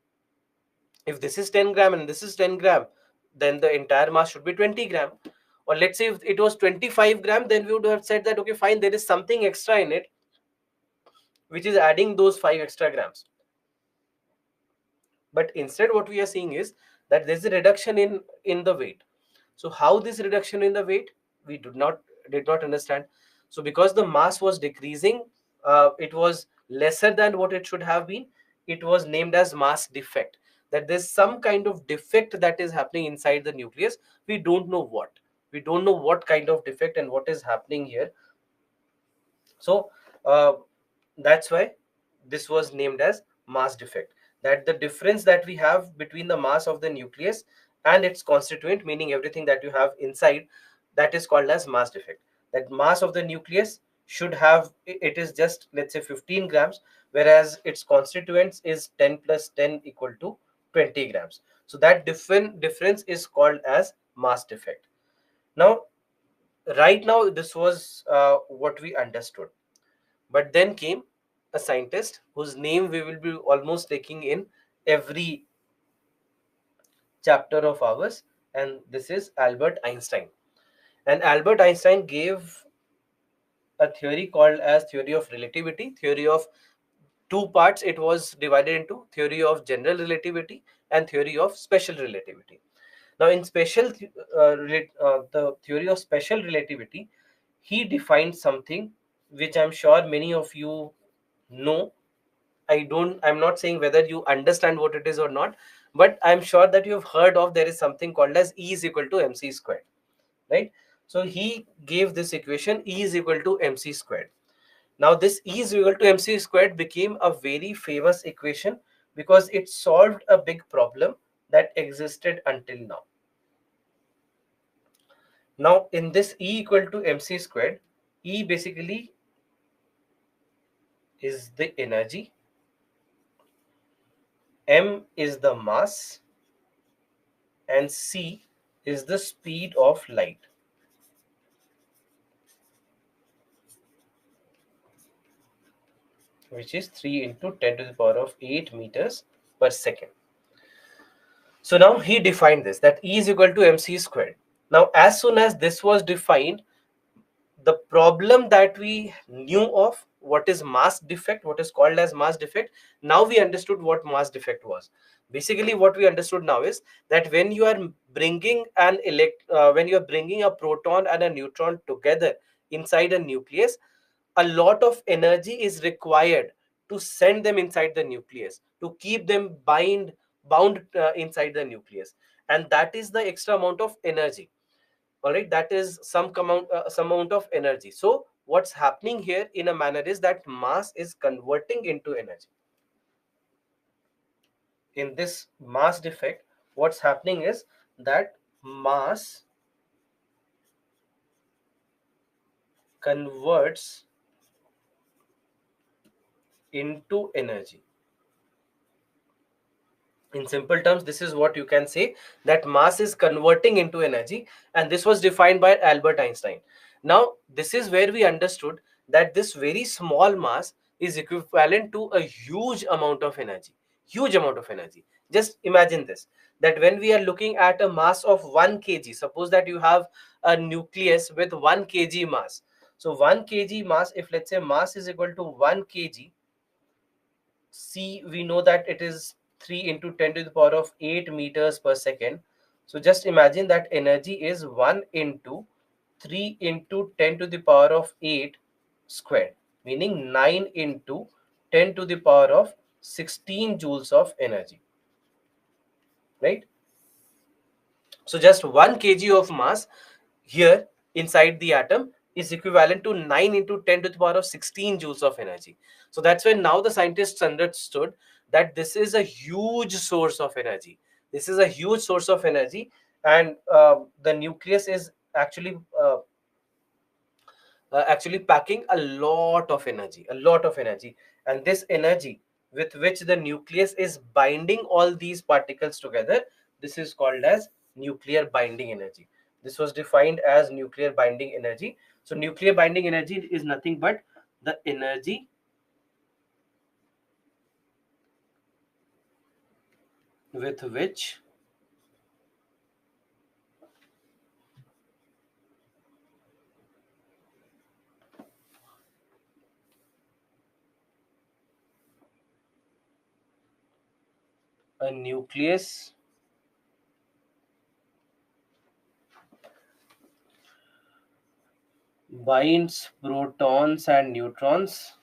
if this is 10 gram and this is 10 gram, then the entire mass should be 20 gram. Or let's say if it was 25 gram, then we would have said that, okay, fine, there is something extra in it which is adding those 5 extra grams. But instead what we are seeing is that there's a reduction in the weight. So how this reduction in the weight, we did not understand. So because the mass was decreasing, it was lesser than what it should have been. It was named as mass defect, that there's some kind of defect that is happening inside the nucleus. We don't know what kind of defect and what is happening here. So uh, that's why this was named as mass defect, that the difference that we have between the mass of the nucleus and its constituent, meaning everything that you have inside, that is called as mass defect. That mass of the nucleus should have, it is just, let's say, 15 grams, whereas its constituents is 10 plus 10 equal to 20 grams. So that difference is called as mass defect. Now, right now, this was what we understood. But then came a scientist whose name we will be almost taking in every chapter of ours, and this is Albert Einstein. And Albert Einstein gave a theory called as theory of relativity. Theory of two parts, it was divided into theory of general relativity and theory of special relativity. Now, in the theory of special relativity, he defined something which I'm sure many of you know. I'm not saying whether you understand what it is or not, but I'm sure that you've heard of there is something called as E is equal to mc squared, right? So he gave this equation E is equal to mc squared. Now this E is equal to mc squared became a very famous equation because it solved a big problem that existed until now. Now in this E equal to mc squared, E basically is the energy, m is the mass, and c is the speed of light, which is 3 into 10 to the power of 8 meters per second. So now he defined this, that E is equal to mc squared. Now as soon as this was defined, the problem that we knew of, what is mass defect, what is called as mass defect, now we understood what mass defect was. Basically what we understood now is that when you are bringing when you are bringing a proton and a neutron together inside a nucleus, a lot of energy is required to send them inside the nucleus, to keep them bound inside the nucleus, and that is the extra amount of energy. All right, that is some amount of energy. So what's happening here in a manner is that mass is converting into energy. In this mass defect, what's happening is that mass converts into energy. In simple terms, this is what you can say, that mass is converting into energy, and this was defined by Albert Einstein. Now this is where we understood that this very small mass is equivalent to a huge amount of energy. Huge amount of energy. Just imagine this, that when we are looking at a mass of 1 kg, suppose that you have a nucleus with 1 kg mass. So 1 kg mass, if let's say mass is equal to 1 kg, C, we know that it is 3 into 10 to the power of 8 meters per second. So just imagine that energy is 1 into 3 into 10 to the power of 8 squared, meaning 9 into 10 to the power of 16 joules of energy, right? So just 1 kg of mass here inside the atom is equivalent to 9 into 10 to the power of 16 joules of energy. So that's when now the scientists understood that this is a huge source of energy. This is a huge source of energy, and the nucleus is actually packing a lot of energy, and this energy with which the nucleus is binding all these particles together, this is called as nuclear binding energy. This was defined as nuclear binding energy. So nuclear binding energy is nothing but the energy with which a nucleus binds protons and neutrons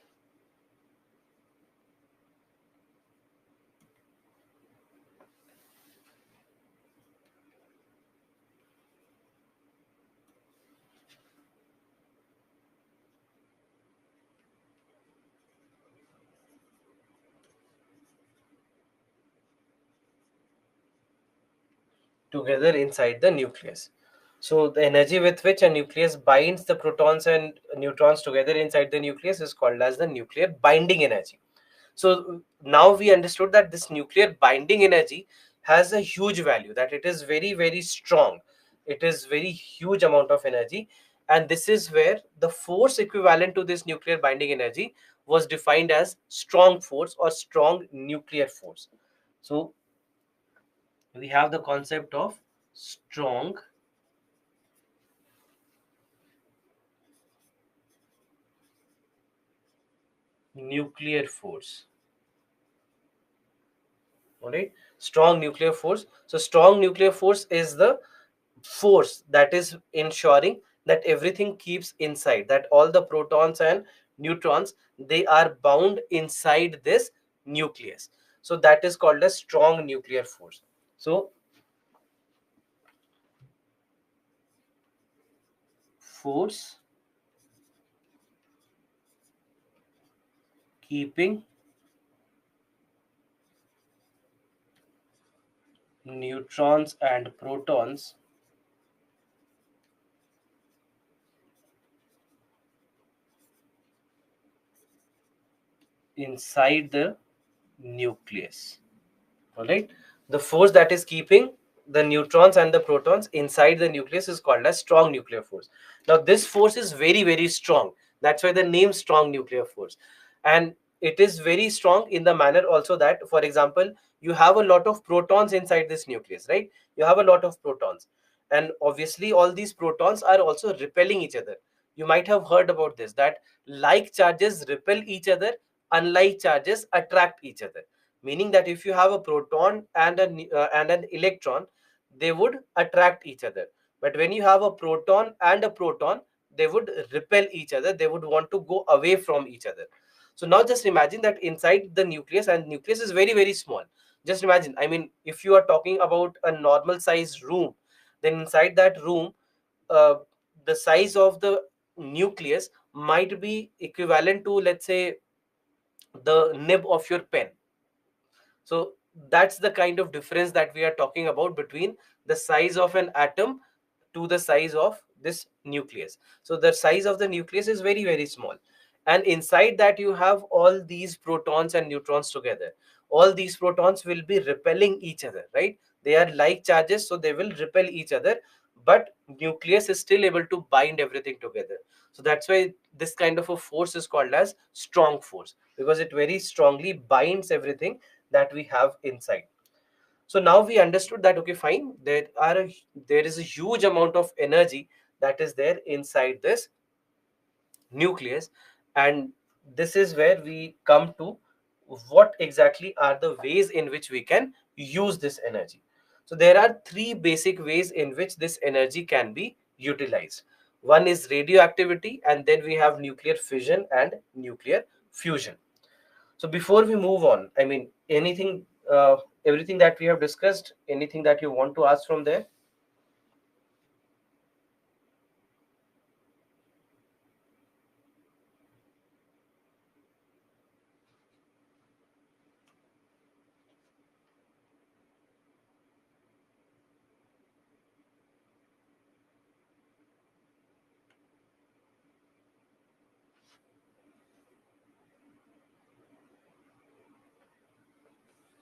together inside the nucleus. So the energy with which a nucleus binds the protons and neutrons together inside the nucleus is called as the nuclear binding energy. So now we understood that this nuclear binding energy has a huge value, that it is very, very strong. It is very huge amount of energy. And this is where the force equivalent to this nuclear binding energy was defined as strong force or strong nuclear force. So we have the concept of strong nuclear force. All right. Strong nuclear force. So strong nuclear force is the force that is ensuring that everything keeps inside, that all the protons and neutrons, they are bound inside this nucleus. So that is called a strong nuclear force. So force keeping neutrons and protons inside the nucleus. All right, the force that is keeping the neutrons and the protons inside the nucleus is called as strong nuclear force. Now this force is very, very strong. That's why the name strong nuclear force. And it is very strong in the manner also that, for example, you have a lot of protons inside this nucleus, right? You have a lot of protons, and obviously all these protons are also repelling each other. You might have heard about this, that like charges repel each other, unlike charges attract each other. Meaning that if you have a proton and and an electron, they would attract each other. But when you have a proton and a proton, they would repel each other, they would want to go away from each other. So now just imagine that inside the nucleus, and nucleus is very, very small. Just imagine, I mean, if you are talking about a normal size room, then inside that room, uh, the size of the nucleus might be equivalent to, let's say, the nib of your pen. So that's the kind of difference that we are talking about between the size of an atom to the size of this nucleus. So the size of the nucleus is very, very small. And inside that you have all these protons and neutrons together. All these protons will be repelling each other, right? They are like charges, so they will repel each other. But nucleus is still able to bind everything together. So that's why this kind of a force is called as strong force, because it very strongly binds everything that we have inside. So now we understood that, okay, fine, there is a huge amount of energy that is there inside this nucleus. And this is where we come to what exactly are the ways in which we can use this energy. So there are three basic ways in which this energy can be utilized. One is radioactivity, and then we have nuclear fission and nuclear fusion. So before we move on, I mean, everything that we have discussed, anything that you want to ask from there?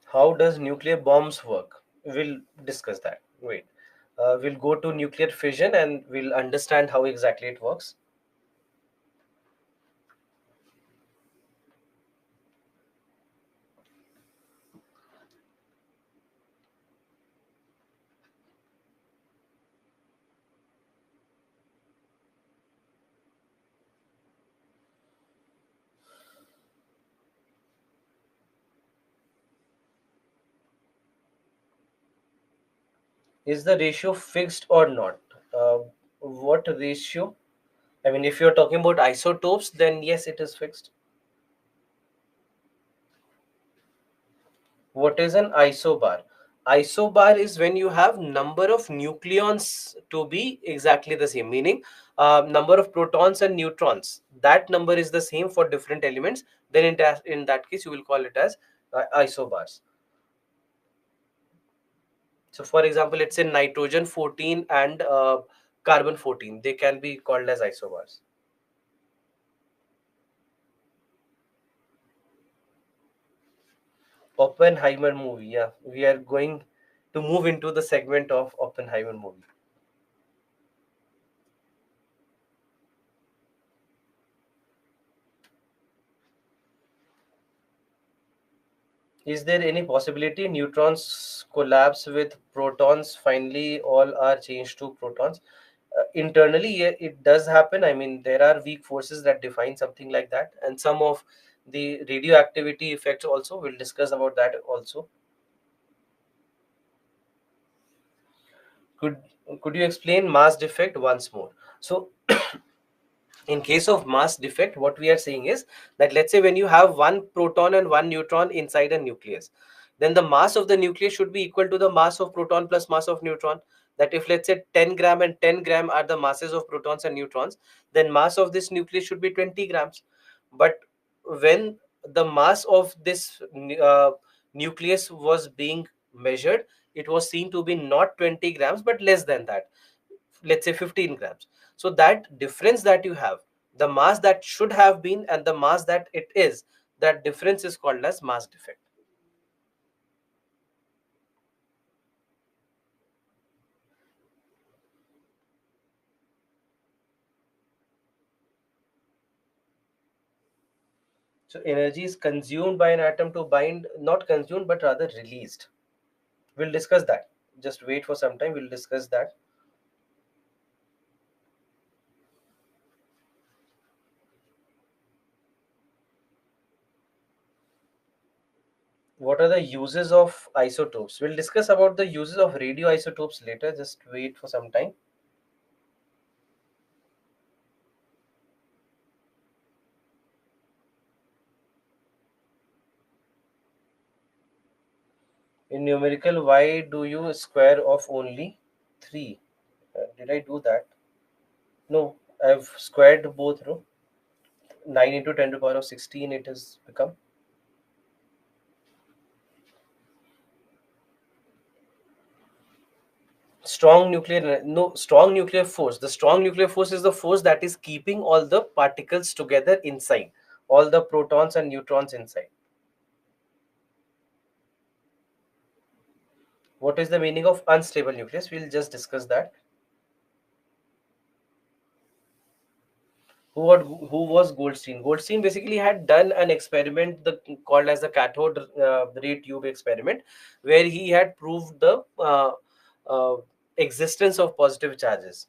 How does nuclear bombs work? We'll discuss that. Wait. We'll go to nuclear fission and we'll understand how exactly it works. Is the ratio fixed or not? Uh, what ratio? I mean, if you're talking about isotopes, then yes, it is fixed. What is an isobar? Isobar is when you have number of nucleons to be exactly the same, meaning number of protons and neutrons. That number is the same for different elements. Then in that case, you will call it as isobars. So, for example, let's say nitrogen 14 and carbon 14. They can be called as isobars. Oppenheimer movie. Yeah, we are going to move into the segment of Oppenheimer movie. Is there any possibility neutrons collapse with protons? Finally, all are changed to protons. Internally, yeah, it does happen. I mean, there are weak forces that define something like that, and some of the radioactivity effects also. We'll discuss about that also. Could could you explain mass defect once more? So in case of mass defect, what we are saying is that, let's say when you have one proton and one neutron inside a nucleus, then the mass of the nucleus should be equal to the mass of proton plus mass of neutron. That if, let's say, 10 gram and 10 gram are the masses of protons and neutrons, then mass of this nucleus should be 20 grams. But when the mass of this nucleus was being measured, it was seen to be not 20 grams but less than that, let's say 15 grams. So that difference that you have, the mass that should have been and the mass that it is, that difference is called as mass defect. So energy is consumed by an atom to bind, not consumed but rather released. We'll discuss that. Just wait for some time, we'll discuss that. What are the uses of isotopes? We'll discuss about the uses of radioisotopes later. Just wait for some time. In numerical, why do you square of only 3? Did I do that? No, I've squared both, no? 9 into 10 to the power of 16 it has become. Strong nuclear, no, strong nuclear force. The strong nuclear force is the force that is keeping all the particles together inside, all the protons and neutrons inside. What is the meaning of unstable nucleus? We'll just discuss that. Who was Goldstein? Goldstein basically had done an experiment called as the cathode ray tube experiment, where he had proved the uh, existence of positive charges.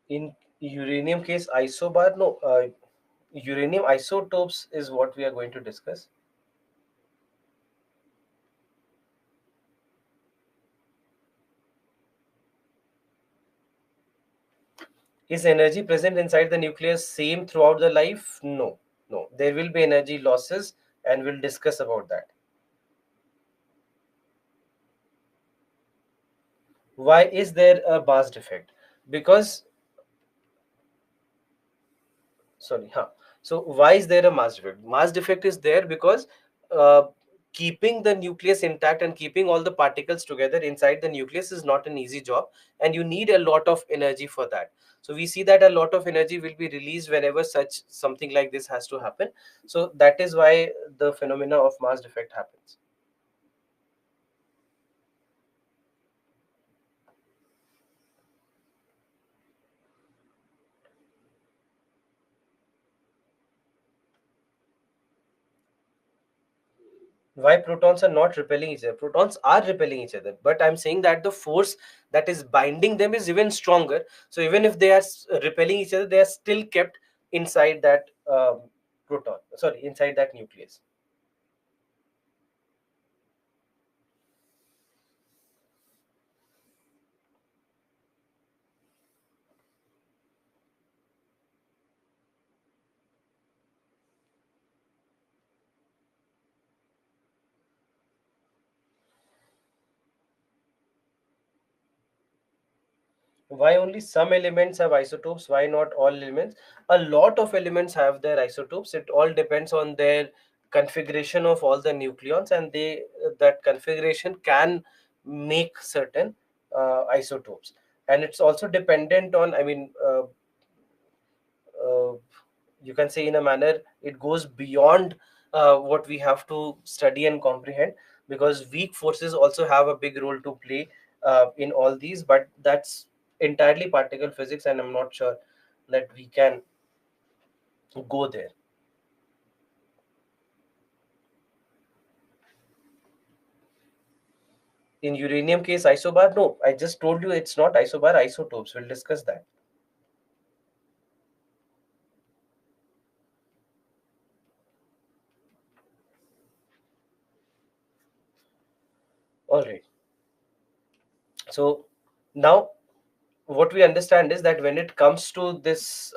In uranium case, isobar, no, uranium isotopes is what we are going to discuss. Is energy present inside the nucleus same throughout the life? No, no. There will be energy losses, and we'll discuss about that. Why is there a mass defect? Because, sorry, huh. So why is there a mass defect? Mass defect is there because uh, keeping the nucleus intact and keeping all the particles together inside the nucleus is not an easy job, and you need a lot of energy for that. So we see that a lot of energy will be released whenever such something like this has to happen. So that is why the phenomena of mass defect happens. Why protons are not repelling each other? Protons are repelling each other, but I'm saying that the force that is binding them is even stronger. So even if they are repelling each other, they are still kept inside that proton, sorry, inside that nucleus. Why only some elements have isotopes? Why not all elements? A lot of elements have their isotopes. It all depends on their configuration of all the nucleons, and they that configuration can make certain isotopes. And it's also dependent on, I mean, uh, you can say, in a manner, it goes beyond what we have to study and comprehend, because weak forces also have a big role to play in all these, but that's entirely particle physics, and I'm not sure that we can go there. In uranium case, isobar, no, I just told you it's not isobar, isotopes. We'll discuss that. All right. So now what we understand is that when it comes to this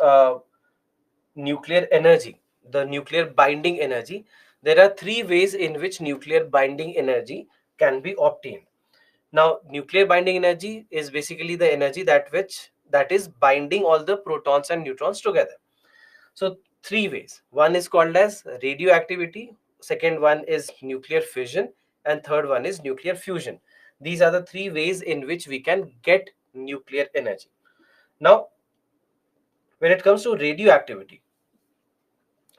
nuclear energy, the nuclear binding energy, there are three ways in which nuclear binding energy can be obtained. Now, nuclear binding energy is basically the energy that is binding all the protons and neutrons together. So three ways. One is called as radioactivity, second one is nuclear fission, and third one is nuclear fusion. These are the three ways in which we can get nuclear energy. Now, when it comes to radioactivity,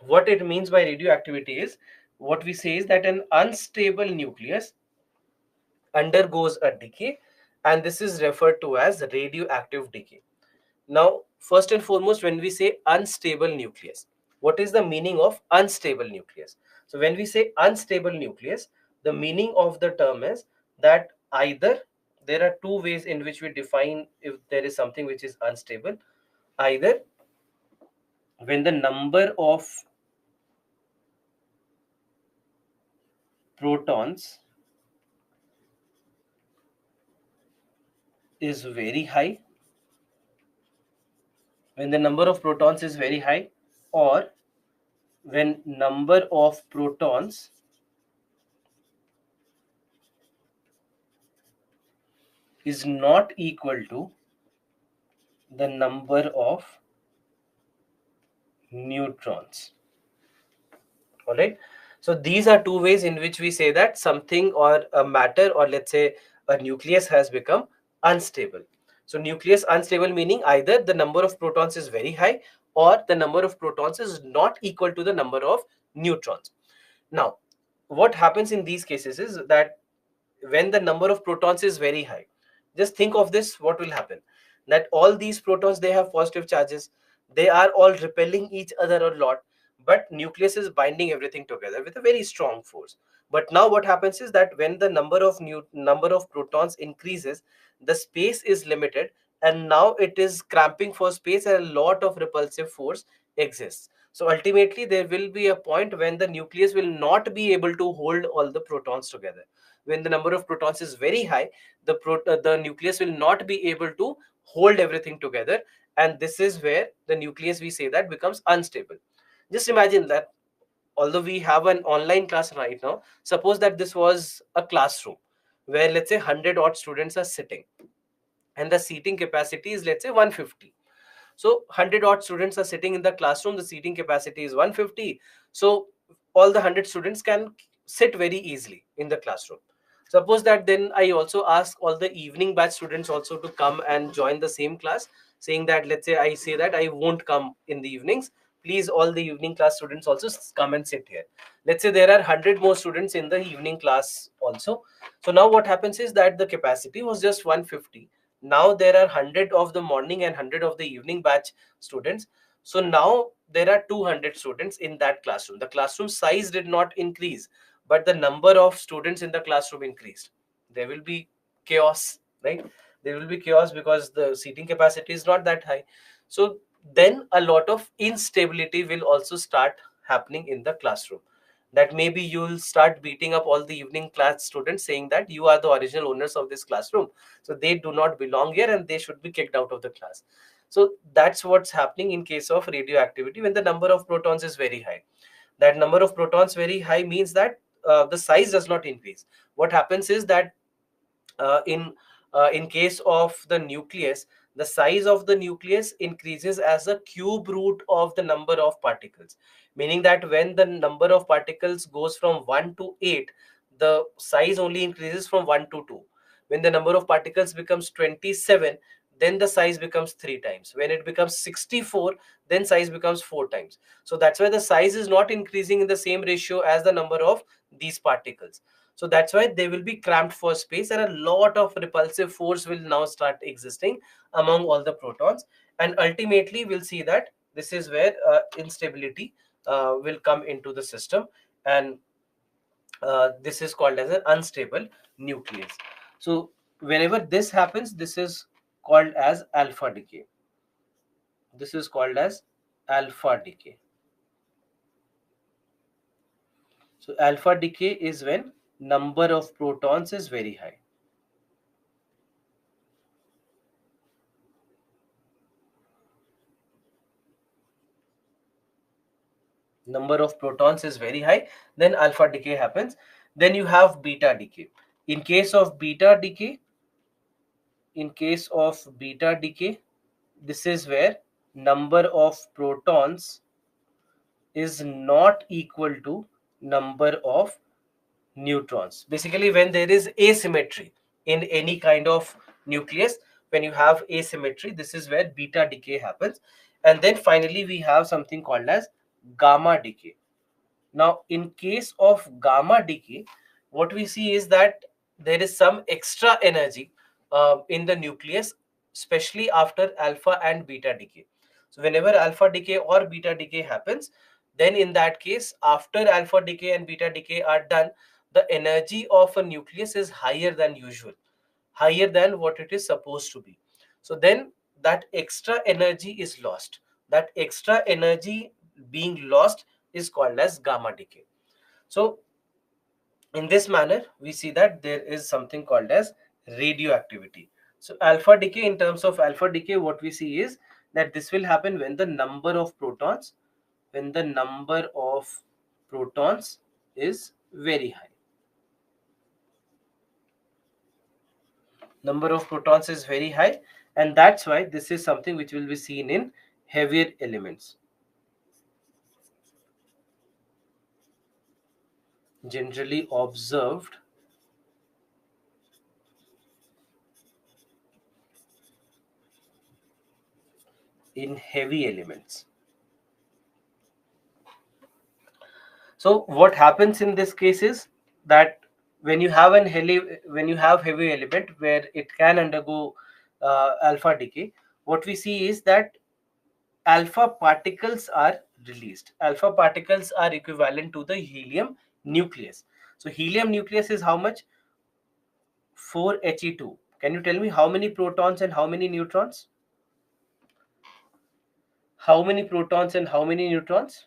what it means by radioactivity is, what we say is that an unstable nucleus undergoes a decay, and this is referred to as radioactive decay. Now, first and foremost, when we say unstable nucleus, what is the meaning of unstable nucleus? So when we say unstable nucleus, the meaning of the term is that either there are two ways in which we define if there is something which is unstable. Either when the number of protons is very high, when the number of protons is very high, or when number of protons is not equal to the number of neutrons. All right. So these are two ways in which we say that something or a matter, or let's say a nucleus, has become unstable. So nucleus unstable meaning either the number of protons is very high, or the number of protons is not equal to the number of neutrons. Now, what happens in these cases is that when the number of protons is very high, just think of this, what will happen, that all these protons, they have positive charges, they are all repelling each other a lot, but nucleus is binding everything together with a very strong force. But now what happens is that when the number of protons increases, the space is limited, and now it is cramping for space, and a lot of repulsive force exists. So ultimately there will be a point when the nucleus will not be able to hold all the protons together. When the number of protons is very high, the nucleus will not be able to hold everything together, and this is where the nucleus, we say, that becomes unstable. Just imagine that although we have an online class right now, suppose that this was a classroom where, let's say, 100 odd students are sitting, and the seating capacity is, let's say, 150. So 100 odd students are sitting in the classroom, the seating capacity is 150. So all the 100 students can sit very easily in the classroom. Suppose that then I also ask all the evening batch students also to come and join the same class, saying that, let's say I say that I won't come in the evenings, please all the evening class students also come and sit here. Let's say there are 100 more students in the evening class also. So now what happens is that the capacity was just 150. Now there are 100 of the morning and 100 of the evening batch students. So now there are 200 students in that classroom. The classroom size did not increase, but the number of students in the classroom increased. There will be chaos, right? There will be chaos because the seating capacity is not that high. So then a lot of instability will also start happening in the classroom. That maybe you'll start beating up all the evening class students, saying that you are the original owners of this classroom, so they do not belong here and they should be kicked out of the class. So that's what's happening in case of radioactivity when the number of protons is very high. That number of protons very high means that the size does not increase. What happens is that in case of the nucleus, the size of the nucleus increases as a cube root of the number of particles, meaning that when the number of particles goes from 1 to 8, the size only increases from 1 to 2. When the number of particles becomes 27, then the size becomes 3 times. When it becomes 64, then size becomes 4 times. So that's why the size is not increasing in the same ratio as the number of these particles. So that's why they will be cramped for space, and a lot of repulsive force will now start existing among all the protons. And ultimately we'll see that this is where instability will come into the system, and this is called as an unstable nucleus. So whenever this happens, this is called as alpha decay. This is called as alpha decay. So alpha decay is when number of protons is very high. Number of protons is very high, then alpha decay happens. Then you have beta decay. In case of beta decay, this is where number of protons is not equal to number of neutrons. Basically, when there is asymmetry in any kind of nucleus, when you have asymmetry, this is where beta decay happens. And then finally we have something called as gamma decay. Now in case of gamma decay, what we see is that there is some extra energy in the nucleus, especially after alpha and beta decay. So whenever alpha decay or beta decay happens, then in that case, after alpha decay and beta decay are done, the energy of a nucleus is higher than usual, higher than what it is supposed to be. So then that extra energy is lost. That extra energy being lost is called as gamma decay. So in this manner, we see that there is something called as radioactivity. So alpha decay, in terms of alpha decay, what we see is that this will happen when the number of protons, is very high. Number of protons is very high, and that's why this is something which will be seen in heavier elements. Generally observed in heavy elements. So what happens in this case is that when you have heavy element where it can undergo alpha decay, what we see is that alpha particles are released. Alpha particles are equivalent to the helium nucleus. So helium nucleus is how much? 4He2. Can you tell me how many protons and how many neutrons? How many protons and how many neutrons?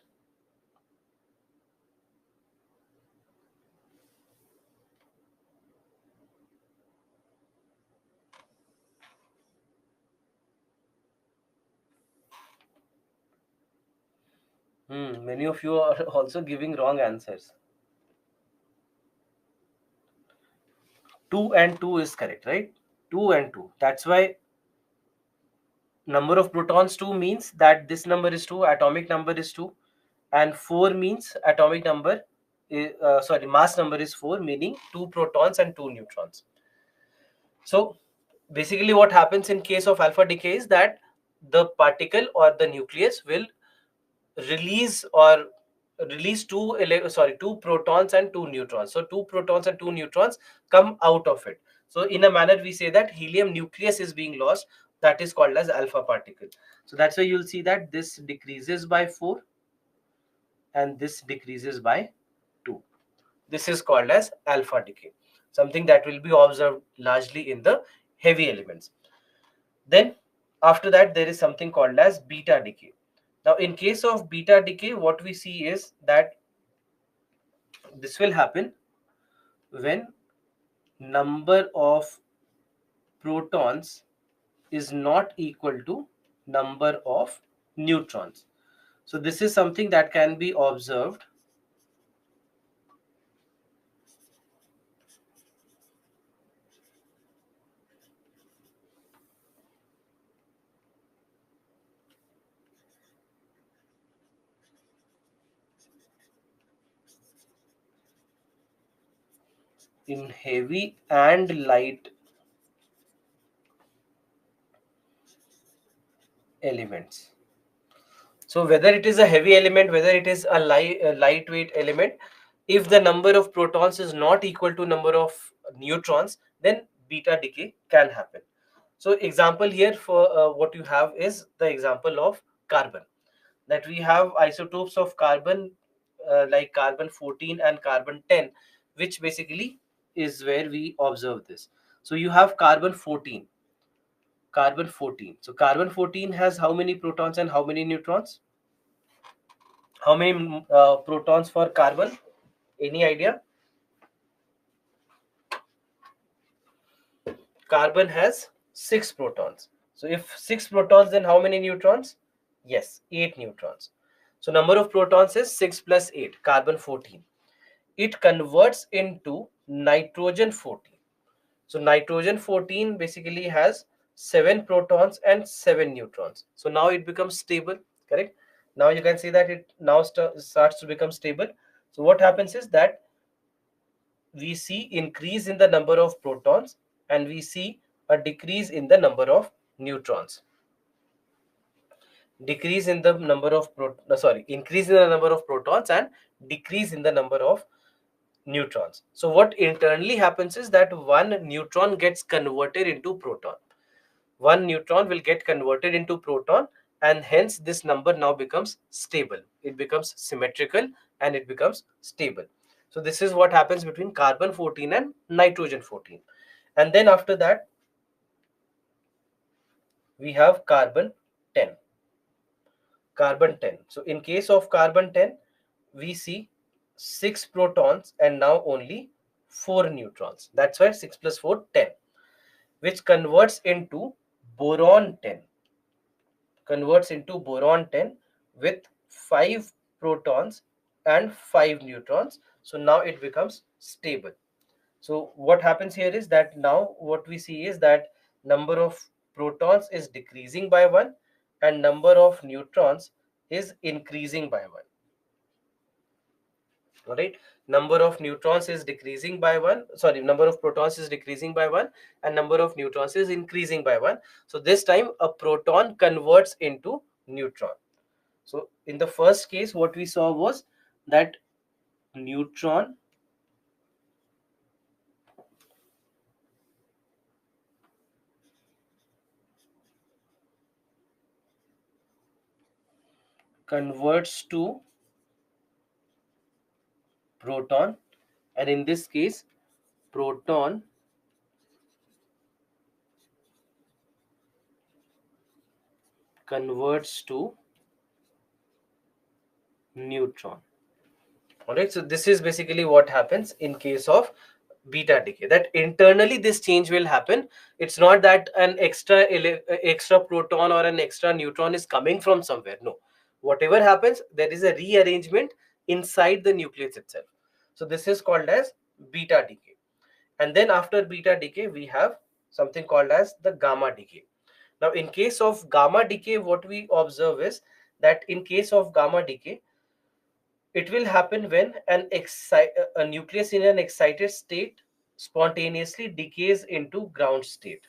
Many of you are also giving wrong answers. 2 and 2 is correct, right? 2 and 2. That's why number of protons 2 means that this number is 2, atomic number is 2, and 4 means atomic number mass number is 4, meaning 2 protons and 2 neutrons. So basically what happens in case of alpha decay is that the particle or the nucleus will release two protons and two neutrons. So two protons and two neutrons come out of it. So in a manner we say that helium nucleus is being lost. That is called as alpha particle. So that's why you'll see that this decreases by 4 and this decreases by 2. This is called as alpha decay, something that will be observed largely in the heavy elements. Then after that there is something called as beta decay. Now in case of beta decay, what we see is that this will happen when number of protons is not equal to number of neutrons. So this is something that can be observed in heavy and light elements. So whether it is a heavy element, whether it is a lightweight element, If the number of protons is not equal to number of neutrons, then beta decay can happen. So example here for what you have is the example of carbon, that we have isotopes of carbon like carbon 14 and carbon 10, which basically is where we observe this. So you have carbon 14. Carbon 14. So carbon 14 has how many protons and how many neutrons? How many protons for carbon? Any idea? Carbon has 6 protons. So if 6 protons, then how many neutrons? Yes, 8 neutrons. So number of protons is 6 plus 8, carbon 14. It converts into nitrogen 14. So nitrogen 14 basically has 7 protons and 7 neutrons. So now it becomes stable, correct? Now you can see that it now starts to become stable. So what happens is that we see increase in the number of protons and we see a decrease in the number of neutrons. Decrease in the number of increase in the number of protons and decrease in the number of neutrons. So what internally happens is that one neutron gets converted into proton. One neutron will get converted into proton, and hence this number now becomes stable. It becomes symmetrical and it becomes stable. So this is what happens between carbon 14 and nitrogen 14. And then after that, we have carbon 10. Carbon 10. So in case of carbon 10, we see 6 protons and now only 4 neutrons. That's why 6 plus 4, 10, which converts into boron 10. Converts into boron 10 with 5 protons and 5 neutrons. So now it becomes stable. So what happens here is that now what we see is that number of protons is decreasing by 1 and number of neutrons is increasing by 1. All right, number of neutrons is decreasing by 1, sorry, number of protons is decreasing by 1 and number of neutrons is increasing by 1. So this time a proton converts into neutron. So in the first case what we saw was that neutron converts to proton, and in this case proton converts to neutron. All right, so this is basically what happens in case of beta decay, that internally this change will happen. It's not that an extra proton or an extra neutron is coming from somewhere. No, whatever happens, there is a rearrangement inside the nucleus itself. So this is called as beta decay. And then after beta decay, we have something called as the gamma decay. Now in case of gamma decay, what we observe is that in case of gamma decay, it will happen when a nucleus in an excited state spontaneously decays into ground state,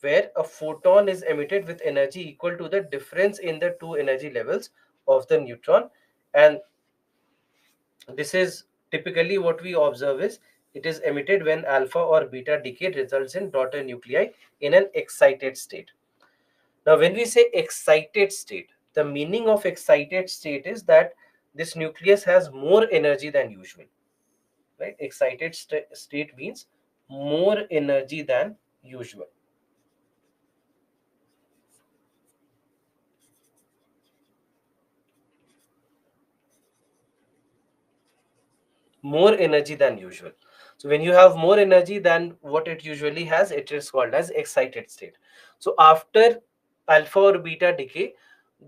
where a photon is emitted with energy equal to the difference in the two energy levels of the neutron. And this is typically what we observe is it is emitted when alpha or beta decay results in daughter nuclei in an excited state. Now, when we say excited state, the meaning of excited state is that this nucleus has more energy than usual, right? Excited state means more energy than usual. More energy than usual. So when you have more energy than what it usually has, it is called as excited state. So after alpha or beta decay,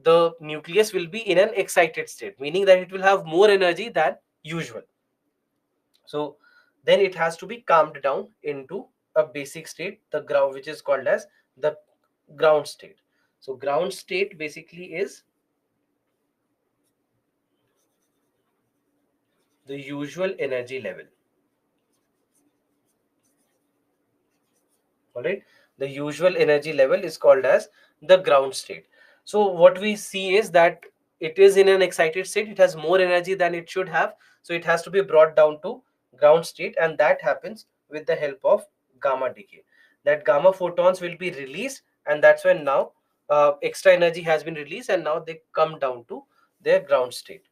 the nucleus will be in an excited state, meaning that it will have more energy than usual. So then it has to be calmed down into a basic state, the ground, which is called as the ground state. So ground state basically is the usual energy level. All right, the usual energy level is called as the ground state. So what we see is that it is in an excited state, it has more energy than it should have, so it has to be brought down to ground state, and that happens with the help of gamma decay. That gamma photons will be released, and that's when now extra energy has been released, and now they come down to their ground state.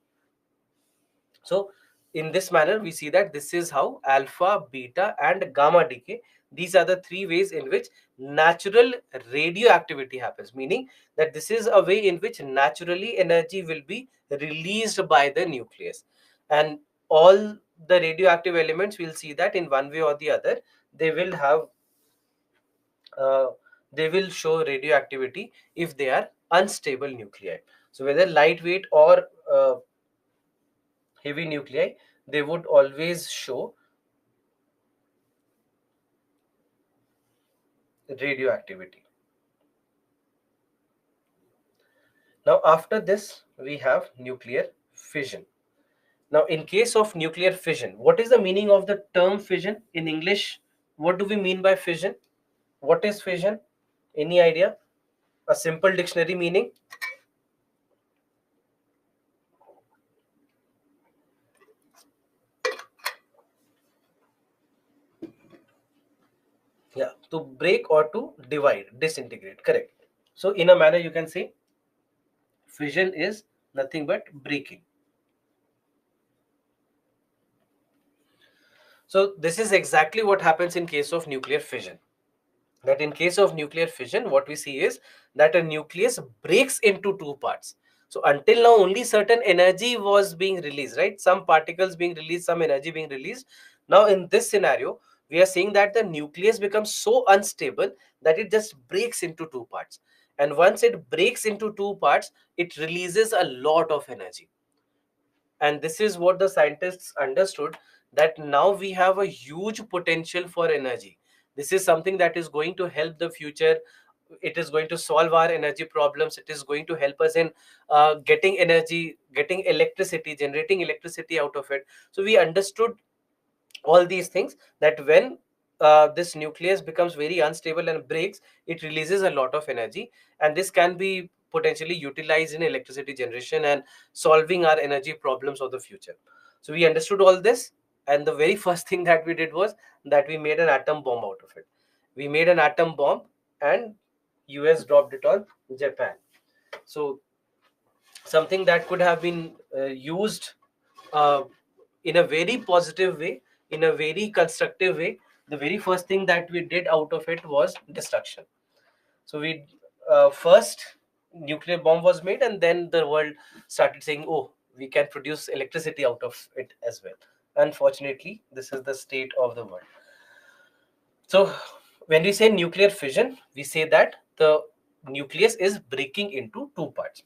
So in this manner, we see that this is how alpha, beta, and gamma decay. These are the three ways in which natural radioactivity happens, meaning that this is a way in which naturally energy will be released by the nucleus. And all the radioactive elements, we'll see that in one way or the other, they will have uh, they will show radioactivity if they are unstable nuclei. So whether lightweight or heavy nuclei, they would always show radioactivity. Now after this we have nuclear fission. Now in case of nuclear fission, what is the meaning of the term fission in English? What do we mean by fission? What is fission? Any idea? A simple dictionary meaning? Yeah, to break or to divide, disintegrate, correct. So in a manner you can say fission is nothing but breaking. So this is exactly what happens in case of nuclear fission. That in case of nuclear fission, what we see is that a nucleus breaks into two parts. So until now, only certain energy was being released, right? Some particles being released, some energy being released. Now in this scenario, we are seeing that the nucleus becomes so unstable that it just breaks into two parts. And once it breaks into two parts, it releases a lot of energy. And this is what the scientists understood, that now we have a huge potential for energy. This is something that is going to help the future. It is going to solve our energy problems. It is going to help us in getting energy, getting electricity, generating electricity out of it. So we understood all these things, that when this nucleus becomes very unstable and breaks, it releases a lot of energy, and this can be potentially utilized in electricity generation and solving our energy problems of the future. So we understood all this, and the very first thing that we did was that we made an atom bomb out of it. We made an atom bomb, and US dropped it on Japan. So something that could have been used uh, in a very positive way, in a very constructive way, the very first thing that we did out of it was destruction. So we first nuclear bomb was made, and then the world started saying, oh, we can produce electricity out of it as well. Unfortunately, this is the state of the world. So when we say nuclear fission, we say that the nucleus is breaking into two parts.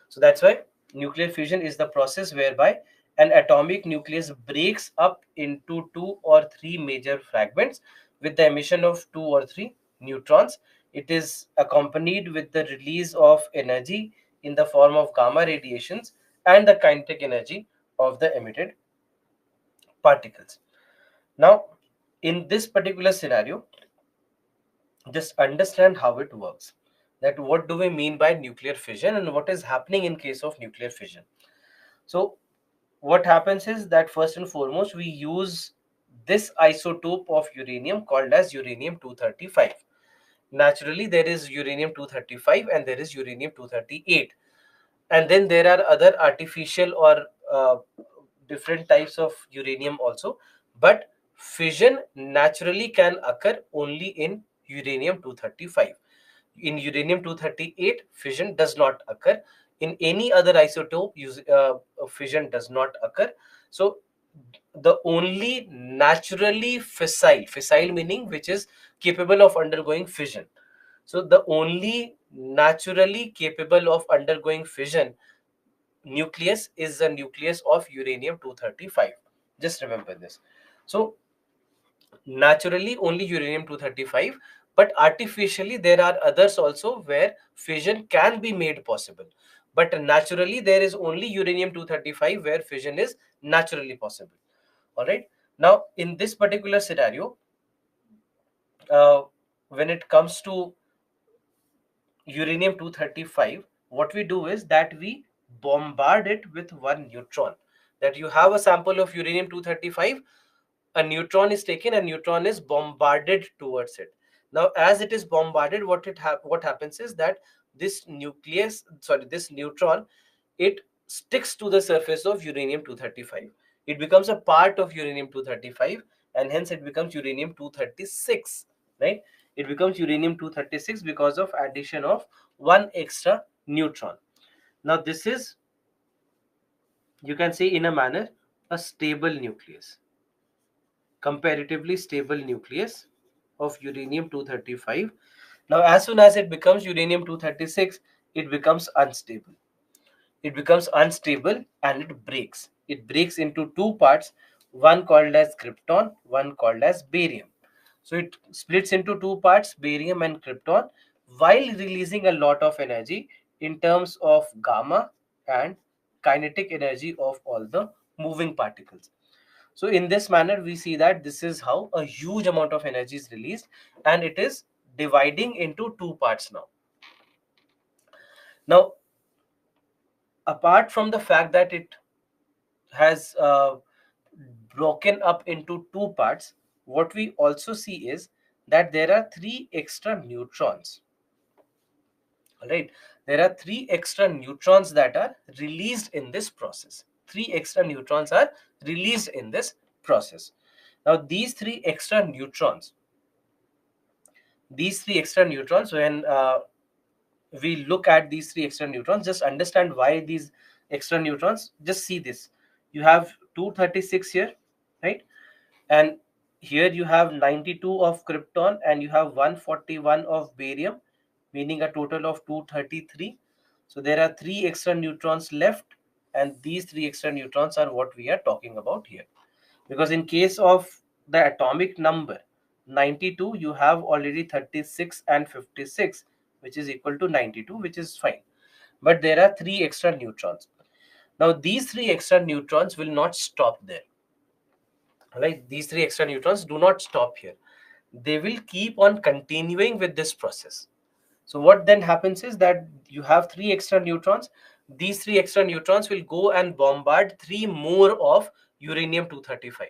So that's why nuclear fission is the process whereby an atomic nucleus breaks up into two or three major fragments with the emission of two or three neutrons. It is accompanied with the release of energy in the form of gamma radiations and the kinetic energy of the emitted particles. Now, in this particular scenario, just understand how it works. That what do we mean by nuclear fission and what is happening in case of nuclear fission. So what happens is that first and foremost we use this isotope of uranium called as uranium 235. Naturally there is uranium 235 and there is uranium 238, and then there are other artificial or different types of uranium also, but fission naturally can occur only in uranium 235. In uranium 238, fission does not occur. In any other isotope, fission does not occur. So the only naturally fissile meaning which is capable of undergoing fission. So the only naturally capable of undergoing fission nucleus is the nucleus of uranium 235. Just remember this. So naturally only uranium 235, but artificially there are others also where fission can be made possible, but naturally there is only uranium 235 where fission is naturally possible. All right, now in this particular scenario, uh, when it comes to uranium 235, what we do is that we bombard it with one neutron. That you have a sample of uranium 235, a neutron is taken, a neutron is bombarded towards it. Now as it is bombarded, what happens is that this neutron, it sticks to the surface of uranium 235. It becomes a part of uranium 235, and hence it becomes uranium 236, right? It becomes uranium 236 because of addition of one extra neutron. Now this is, you can say in a manner, a stable nucleus, comparatively stable nucleus of uranium 235. Now as soon as it becomes uranium 236, it becomes unstable. It becomes unstable and it breaks. It breaks into two parts, one called as krypton, one called as barium. So it splits into two parts, barium and krypton, while releasing a lot of energy in terms of gamma and kinetic energy of all the moving particles. So in this manner, we see that this is how a huge amount of energy is released, and it is dividing into two parts now. Now, apart from the fact that it has broken up into two parts, what we also see is that there are three extra neutrons. All right, there are three extra neutrons that are released in this process. Three extra neutrons are released in this process. Now, these three extra neutrons, when we look at these three extra neutrons, just understand why these extra neutrons. Just see this. You have 236 here, right? And here you have 92 of krypton and you have 141 of barium, meaning a total of 233. So there are three extra neutrons left, and these three extra neutrons are what we are talking about here. Because in case of the atomic number 92, you have already 36 and 56, which is equal to 92, which is fine. But there are three extra neutrons. Now these three extra neutrons will not stop there. Right? These three extra neutrons do not stop here. They will keep on continuing with this process. So what then happens is that you have three extra neutrons. These three extra neutrons will go and bombard three more of uranium 235.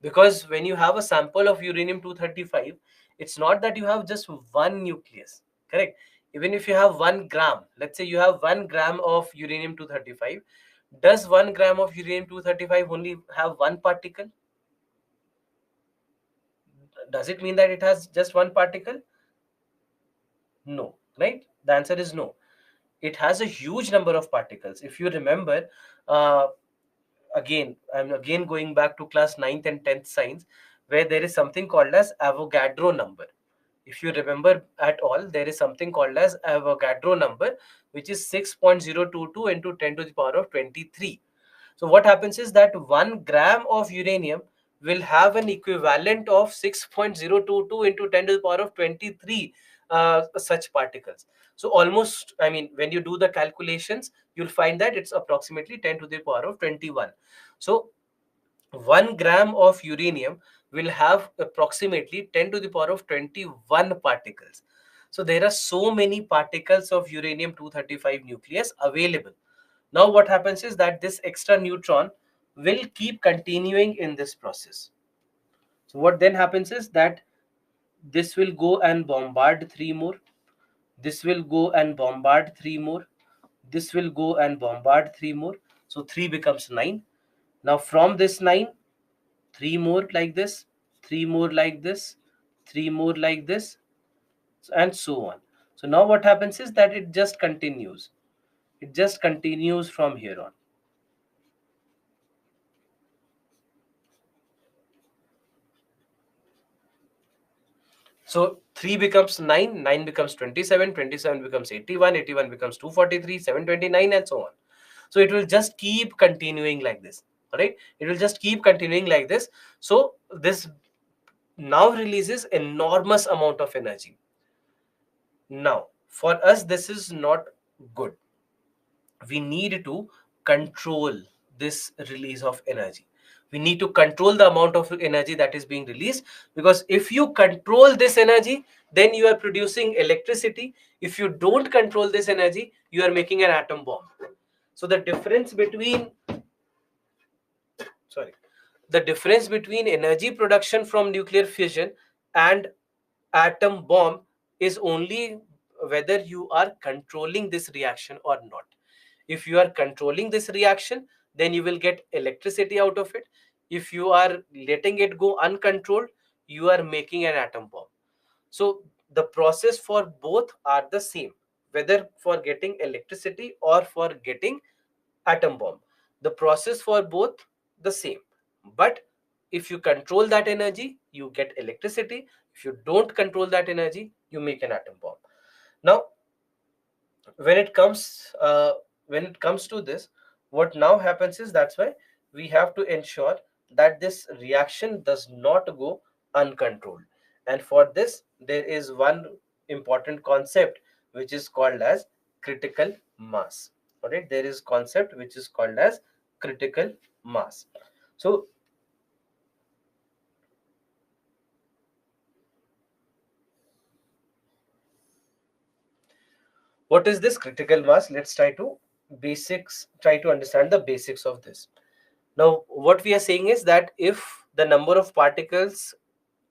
Because when you have a sample of uranium 235, it's not that you have just one nucleus, correct? Even if you have 1 gram, let's say you have 1 gram of uranium 235, does 1 gram of uranium 235 only have one particle? Does it mean that it has just one particle? No, right? The answer is no. It has a huge number of particles. If you remember, I'm again going back to class 9th and 10th science, where there is something called as Avogadro number. If you remember at all, there is something called as Avogadro number, which is 6.022 into 10 to the power of 23. So what happens is that 1 gram of uranium will have an equivalent of 6.022 into 10 to the power of 23 such particles. So almost, I mean, when you do the calculations, you'll find that it's approximately 10 to the power of 21. So 1 gram of uranium will have approximately 10 to the power of 21 particles. So there are so many particles of uranium 235 nucleus available. Now what happens is that this extra neutron will keep continuing in this process. So what then happens is that this will go and bombard three more. This will go and bombard three more. This will go and bombard three more. So 3 becomes 9. Now from this 9, 3 more like this, 3 more like this, 3 more like this, and so on. So now what happens is that it just continues. It just continues from here on. So 3 becomes 9, 9 becomes 27, 27 becomes 81, 81 becomes 243, 729, and so on. So it will just keep continuing like this. All right, it will just keep continuing like this. So this now releases enormous amount of energy. Now for us, this is not good. We need to control this release of energy. We need to control the amount of energy that is being released, because if you control this energy, then you are producing electricity. If you don't control this energy, you are making an atom bomb. So the difference between sorry the difference between energy production from nuclear fission and atom bomb is only whether you are controlling this reaction or not. If you are controlling this reaction, then you will get electricity out of it. If you are letting it go uncontrolled, you are making an atom bomb. So the process for both are the same, whether for getting electricity or for getting atom bomb. The process for both the same. But if you control that energy, you get electricity. If you don't control that energy, you make an atom bomb. Now, when it comes to this, what now happens is, that's why we have to ensure that this reaction does not go uncontrolled. And for this, there is one important concept which is called as critical mass. All right, there is concept which is called as critical mass. So what is this critical mass? Let's try to understand the basics of this. Now, what we are saying is that if the number of particles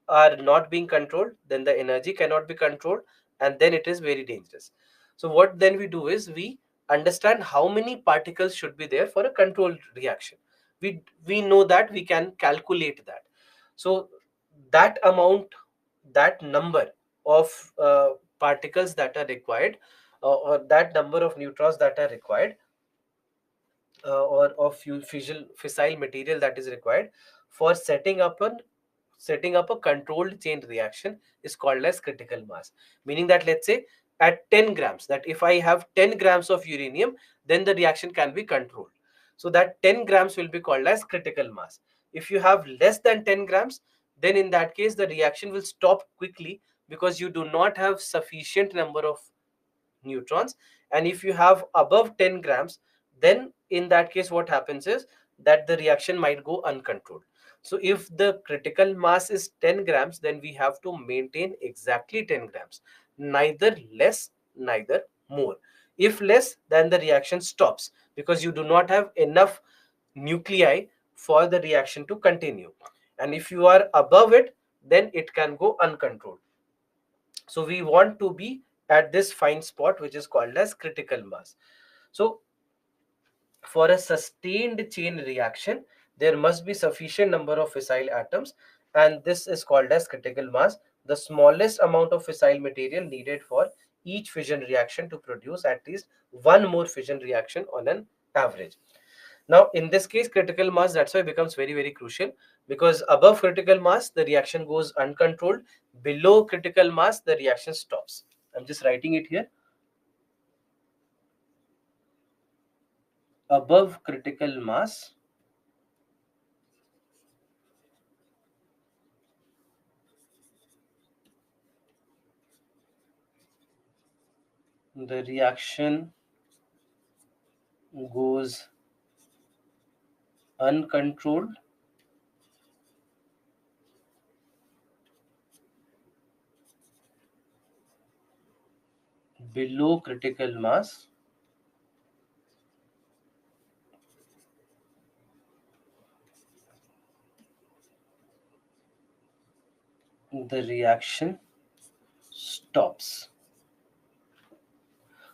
are not being controlled, then the energy cannot be controlled, and then it is very dangerous. So what then we do is we understand how many particles should be there for a controlled reaction. We know that, we can calculate that. So that amount, that number of particles that are required, or that number of neutrons that are required, or of fissile material that is required for setting up a controlled chain reaction is called as critical mass. Meaning that, let's say at 10 grams, that if I have 10 grams of uranium, then the reaction can be controlled. So that 10 grams will be called as critical mass. If you have less than 10 grams, then in that case the reaction will stop quickly, because you do not have sufficient number of neutrons. And if you have above 10 grams, then in that case what happens is that the reaction might go uncontrolled. So if the critical mass is 10 grams, then we have to maintain exactly 10 grams, neither less, neither more. If less, then the reaction stops, because you do not have enough nuclei for the reaction to continue. And if you are above it, then it can go uncontrolled. So we want to be at this fine spot which is called as critical mass. So for a sustained chain reaction, there must be sufficient number of fissile atoms, and this is called as critical mass, the smallest amount of fissile material needed for each fission reaction to produce at least one more fission reaction on an average. Now, in this case, critical mass, that's why it becomes very, very crucial, because above critical mass, the reaction goes uncontrolled. Below critical mass, the reaction stops. I'm just writing it here. Above critical mass, the reaction goes uncontrolled. Below critical mass, the reaction stops.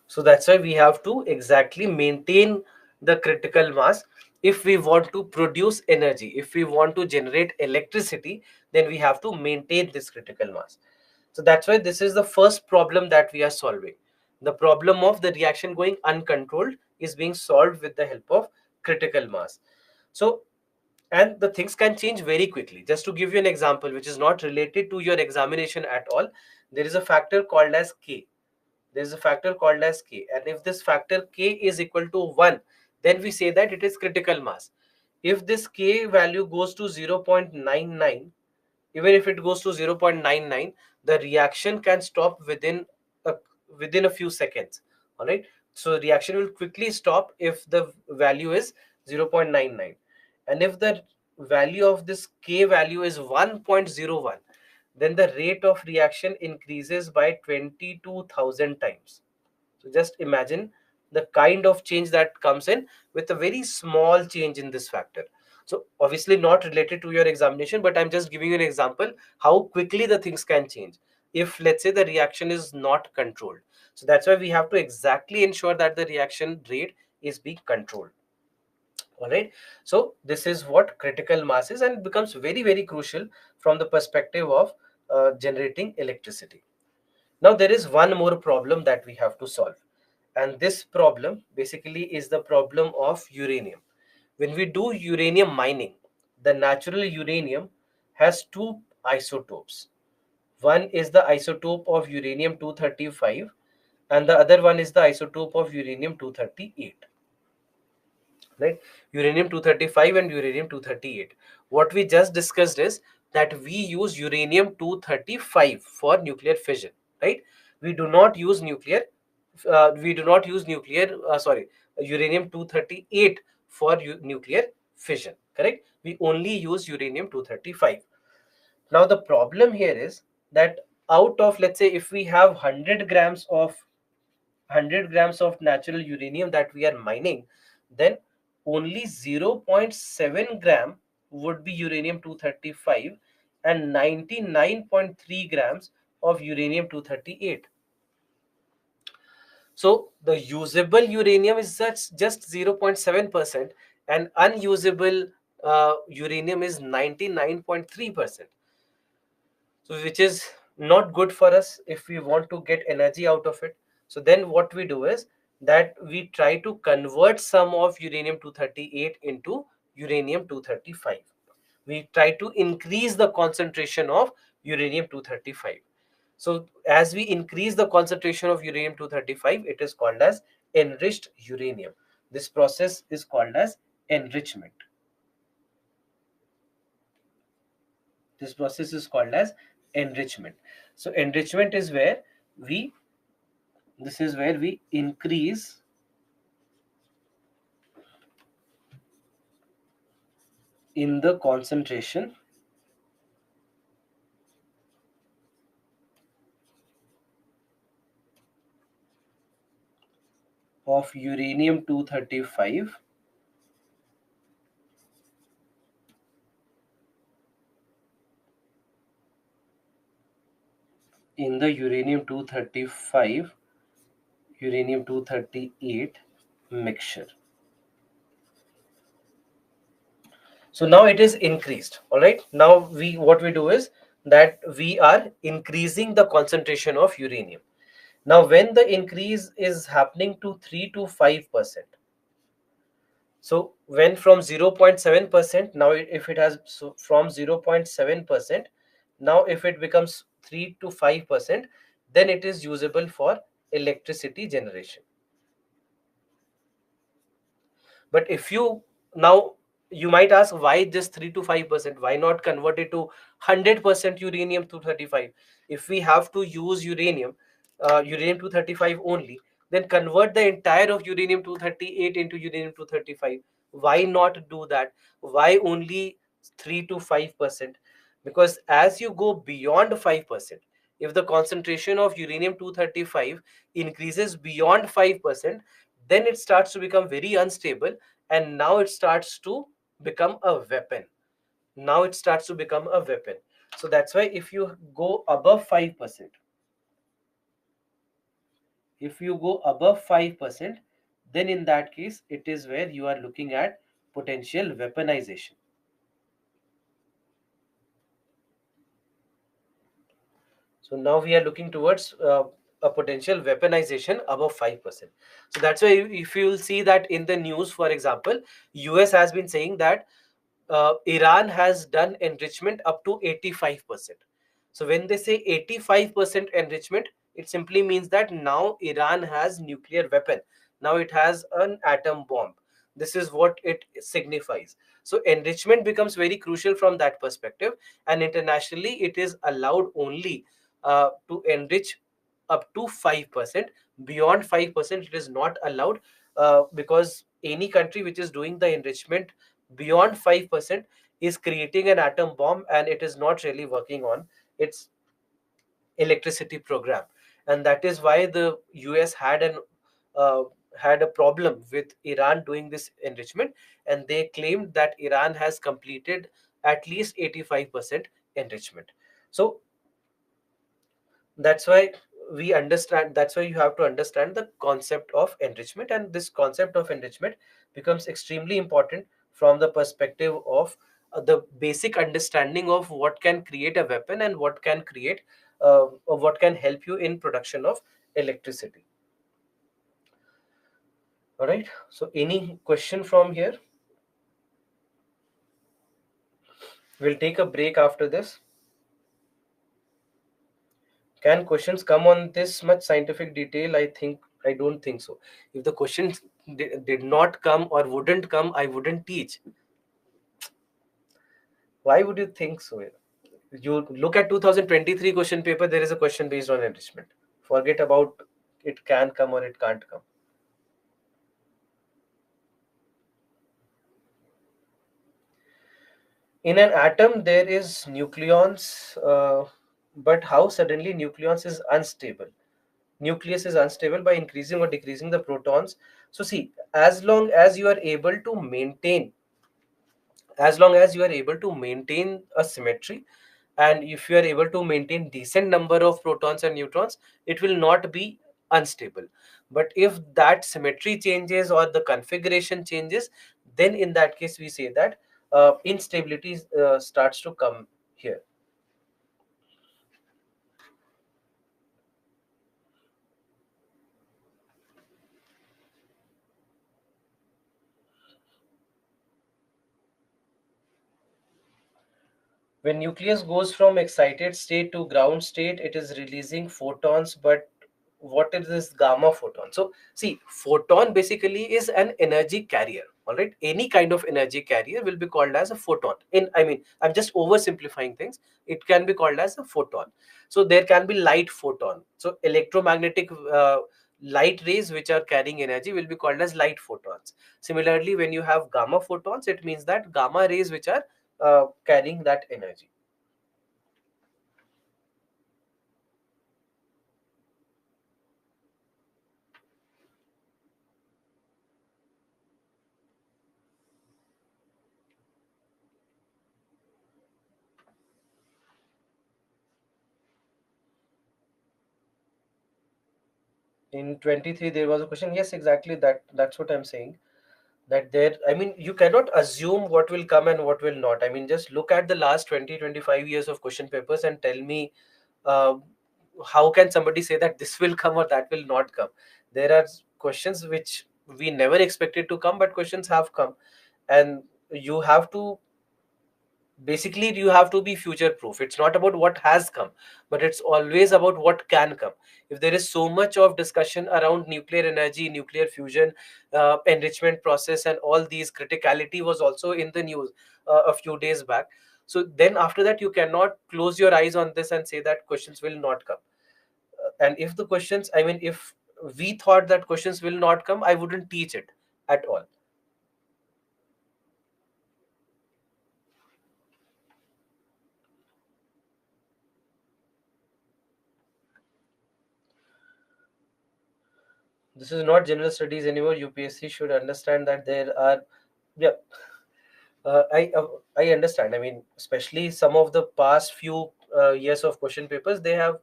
So that's why we have to exactly maintain the critical mass. If we want to produce energy, if we want to generate electricity, then we have to maintain this critical mass. So that's why this is the first problem that we are solving. The problem of the reaction going uncontrolled is being solved with the help of critical mass. So, and the things can change very quickly. Just to give you an example which is not related to your examination at all, there is a factor called as K. There is a factor called as K, and if this factor K is equal to 1, then we say that it is critical mass. If this K value goes to 0.99, even if it goes to 0.99, the reaction can stop a, within a few seconds. All right, so reaction will quickly stop if the value is 0.99, and if the value of this K value is 1.01, then the rate of reaction increases by 22,000 times. So just imagine the kind of change that comes in with a very small change in this factor. So obviously not related to your examination, but I'm just giving you an example how quickly the things can change if, let's say, the reaction is not controlled. So that's why we have to exactly ensure that the reaction rate is being controlled. All right. So this is what critical mass is, and becomes very, very crucial from the perspective of generating electricity. Now there is one more problem that we have to solve, and this problem basically is the problem of uranium. When we do uranium mining, the natural uranium has two isotopes. One is the isotope of uranium 235, and the other one is the isotope of uranium 238. Right, uranium 235 and uranium 238. What we just discussed is that we use uranium 235 for nuclear fission, right? We do not use uranium 238 for nuclear fission, correct? We only use uranium 235. Now the problem here is that out of, let's say, if we have 100 grams of natural uranium that we are mining, then only 0.7 gram would be uranium 235 and 99.3 grams of uranium 238. So the usable uranium is just 0.7%, and unusable uranium is 99.3%. So which is not good for us if we want to get energy out of it. So then what we do is that we try to convert some of uranium 238 into uranium 235. We try to increase the concentration of uranium 235. So as we increase the concentration of uranium 235, it is called as enriched uranium. This process is called as enrichment. This process is called as enrichment. So enrichment is where we this is where we increase in the concentration of uranium 235 in the uranium 238 mixture. So now it is increased. All right, now what we do is that we are increasing the concentration of uranium. Now when the increase is happening to 3 to 5%, so when from 0.7%, now if it has, so from 0.7%, now if it becomes 3 to 5%, then it is usable for electricity generation. But if you, now you might ask, why just 3 to 5%? Why not convert it to 100% uranium 235? If we have to use uranium 235 only, then convert the entire of uranium 238 into uranium 235. Why not do that? Why only 3 to 5%? Because as you go beyond 5%, if the concentration of uranium 235 increases beyond 5%, then it starts to become very unstable, and now it starts to become a weapon. Now it starts to become a weapon. So that's why if you go above 5%, then in that case it is where you are looking at potential weaponization. So now we are looking towards a potential weaponization above 5%. So that's why if you will see that in the news, for example, US has been saying that Iran has done enrichment up to 85%. So when they say 85% enrichment, it simply means that now Iran has nuclear weapon. Now it has an atom bomb. This is what it signifies. So enrichment becomes very crucial from that perspective, and internationally it is allowed only to enrich up to 5%. Beyond 5%, it is not allowed, because any country which is doing the enrichment beyond 5% is creating an atom bomb, and it is not really working on its electricity program. And that is why the US had an had a problem with Iran doing this enrichment, and they claimed that Iran has completed at least 85% enrichment. So that's why we understand, that's why you have to understand the concept of enrichment, and this concept of enrichment becomes extremely important from the perspective of the basic understanding of what can create a weapon and what can create or what can help you in production of electricity. All right, so any question from here? We'll take a break after this. Can questions come on this much scientific detail? I don't think so. If the questions did not come or wouldn't come, I wouldn't teach. Why would you think so? You look at 2023 question paper, there is a question based on enrichment. Forget about it can come or it can't come. In an atom, there is nucleons, but how suddenly nucleons is unstable? Nucleus is unstable by increasing or decreasing the protons. So see, as long as you are able to maintain a symmetry, and if you are able to maintain decent number of protons and neutrons, it will not be unstable. But if that symmetry changes or the configuration changes, then in that case we say that instability starts to come here. When nucleus goes from excited state to ground state, it is releasing photons. But what is this gamma photon? So see, photon basically is an energy carrier. All right, any kind of energy carrier will be called as a photon. I'm just oversimplifying things. It can be called as a photon. So there can be light photon. So electromagnetic light rays which are carrying energy will be called as light photons. Similarly, when you have gamma photons, it means that gamma rays which are carrying that energy. In 23, there was a question. Yes, exactly that's what I'm saying. That there, you cannot assume what will come and what will not. Just look at the last 20-25 years of question papers and tell me, uh, how can somebody say that this will come or that will not come? There are questions which we never expected to come, but questions have come. And you have to basically you have to be future proof. It's not about what has come, but it's always about what can come. If there is so much of discussion around nuclear energy, nuclear fusion, enrichment process, and all these, criticality was also in the news a few days back. So then after that, you cannot close your eyes on this and say that questions will not come. And if the questions, if we thought that questions will not come, I wouldn't teach it at all. This is not general studies anymore. UPSC should understand that there are, yeah, I understand. Especially some of the past few years of question papers, they have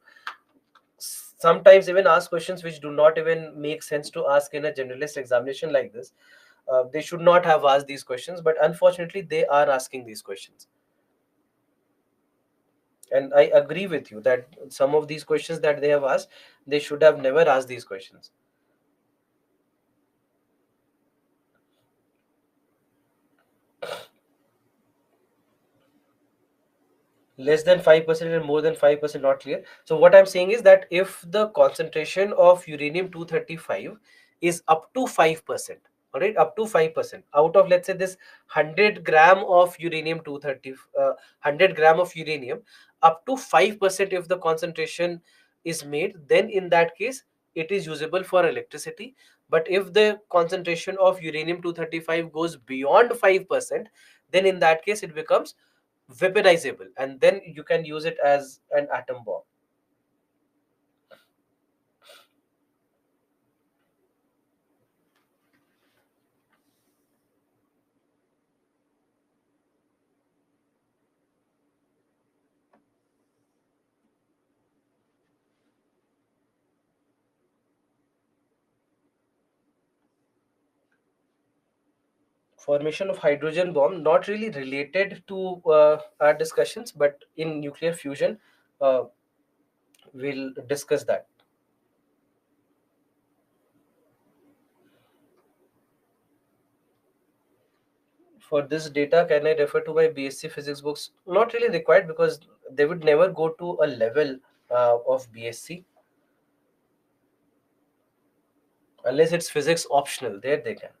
sometimes even asked questions which do not even make sense to ask in a generalist examination like this. They should not have asked these questions, but unfortunately, they are asking these questions. And I agree with you that some of these questions that they have asked, they should have never asked these questions. Less than 5% and more than 5% not clear. So what I'm saying is that if the concentration of uranium 235 is up to 5%, all right, up to 5% out of, let's say, this 100 gram of uranium 230, 100 gram of uranium, up to 5% if the concentration is made, then in that case it is usable for electricity. But if the concentration of uranium 235 goes beyond 5%, then in that case it becomes weaponizable, and then you can use it as an atom bomb. Formation of hydrogen bomb, not really related to our discussions, but in nuclear fusion, uh, we'll discuss that. For this data, can I refer to my BSc physics books? Not really required, because they would never go to a level of BSc unless it's physics optional. There they can.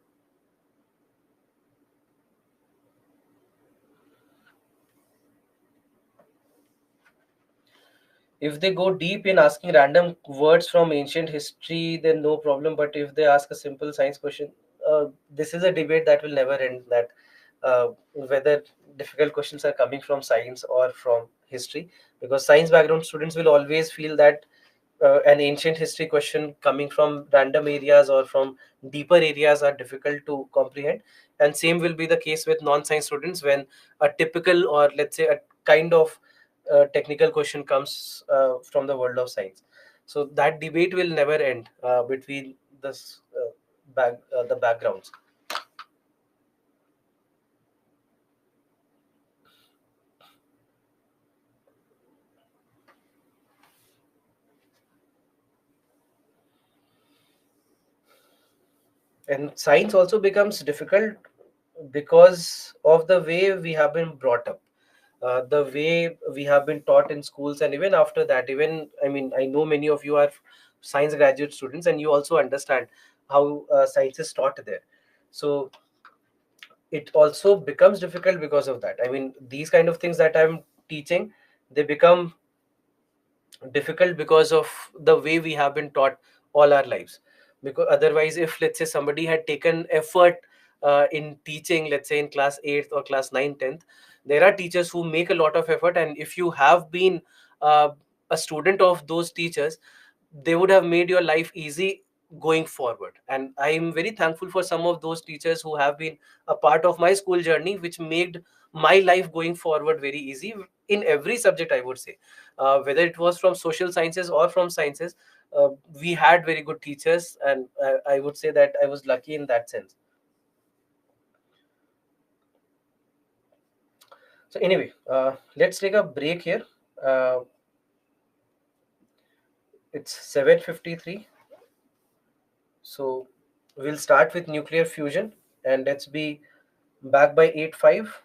If they go deep in asking random words from ancient history, then no problem. But if they ask a simple science question, this is a debate that will never end. That whether difficult questions are coming from science or from history, because science background students will always feel that an ancient history question coming from random areas or from deeper areas are difficult to comprehend. And same will be the case with non-science students when a typical, or let's say a kind of technical question comes from the world of science. So that debate will never end between this the backgrounds. And science also becomes difficult because of the way we have been brought up, the way we have been taught in schools. And even after that, even, I mean, I know many of you are science graduate students, and you also understand how science is taught there. So it also becomes difficult because of that. I mean, these kind of things that I'm teaching, they become difficult because of the way we have been taught all our lives. Because otherwise, if let's say somebody had taken effort in teaching, let's say in class 8th or class 9th, 10th, there are teachers who make a lot of effort. And if you have been uh, a student of those teachers, they would have made your life easy going forward. And I am very thankful for some of those teachers who have been a part of my school journey, which made my life going forward very easy in every subject, I would say. Whether it was from social sciences or from sciences, we had very good teachers, and I would say that I was lucky in that sense. So anyway, let's take a break here. It's 7:53. So we'll start with nuclear fusion, and let's be back by 8:05.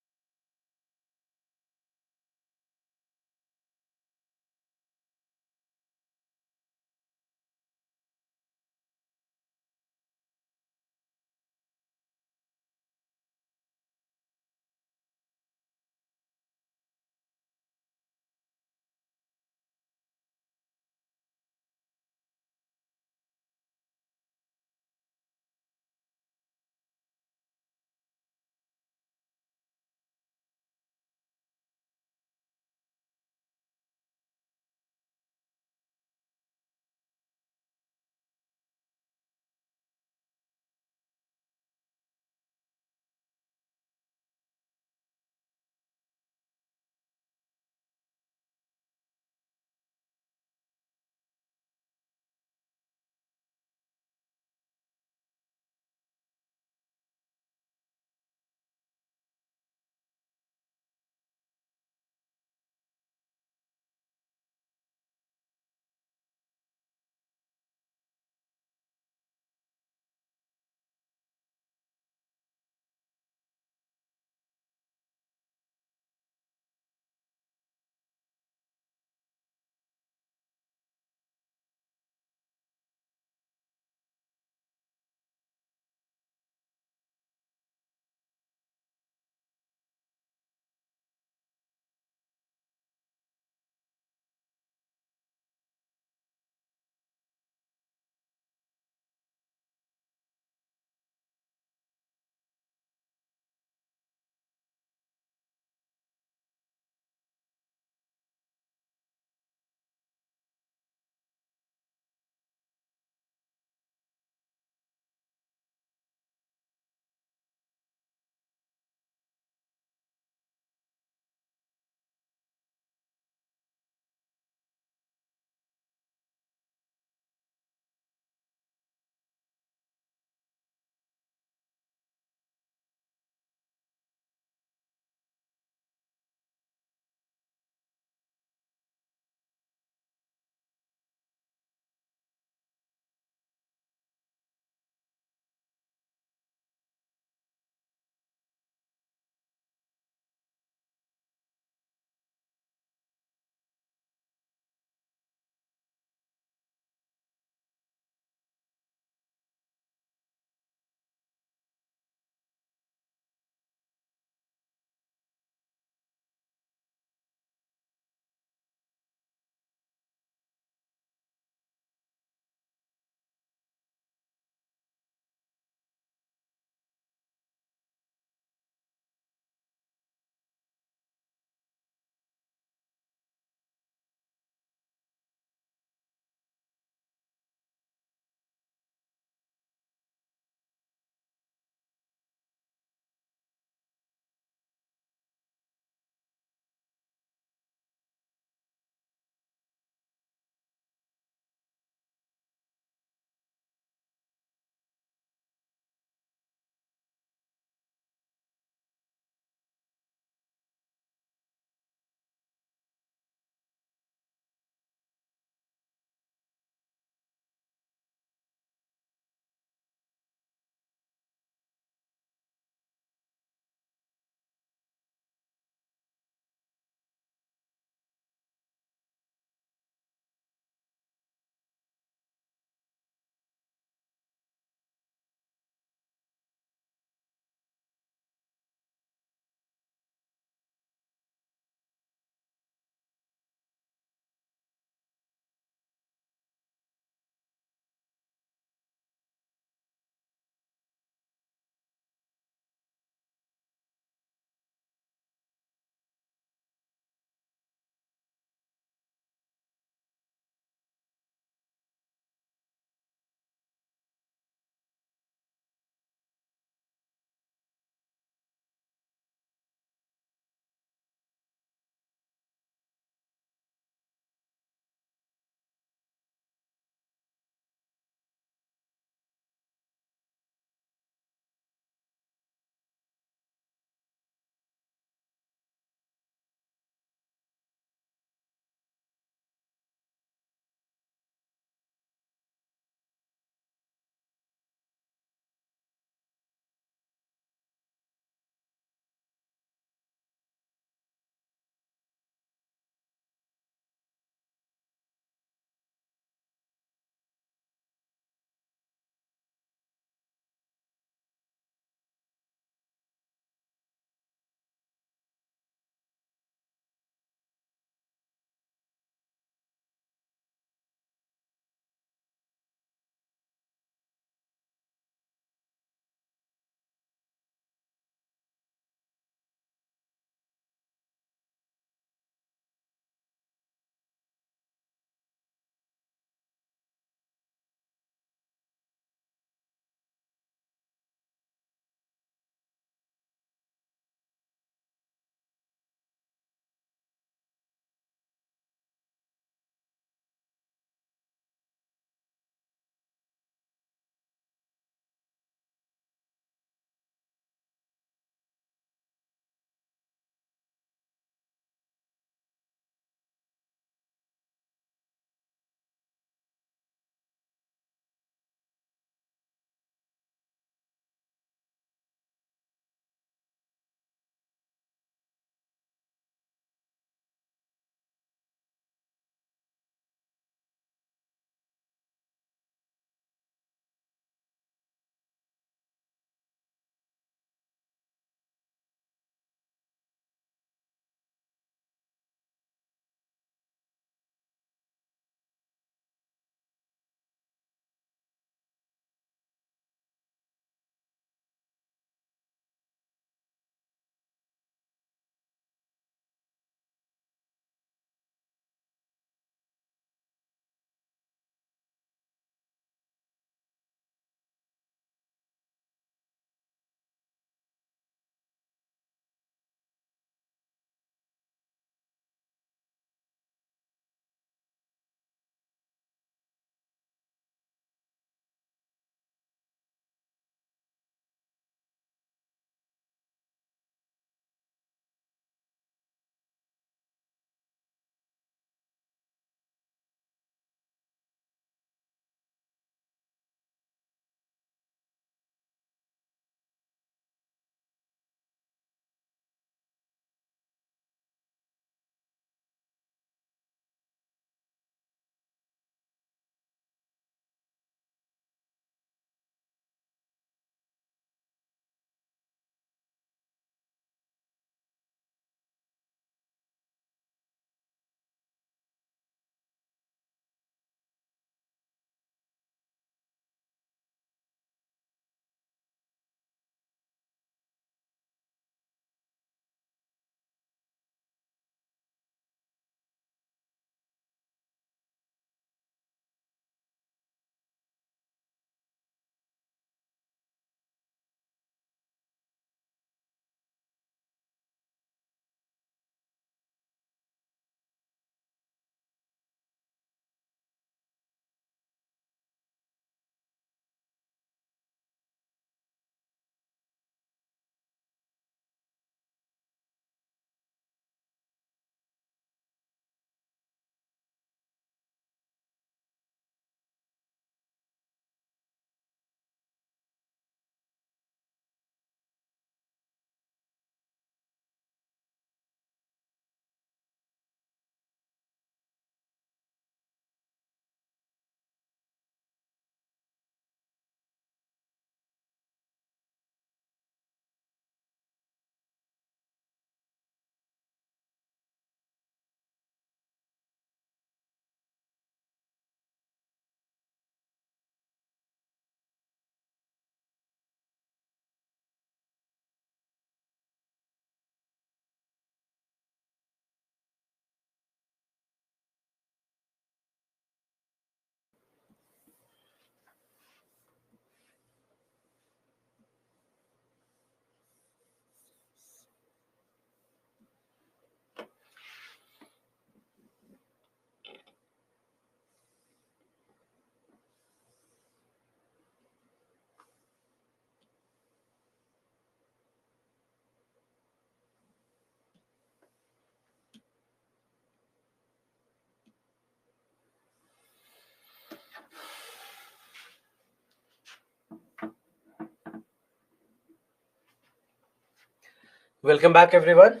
Welcome back, everyone.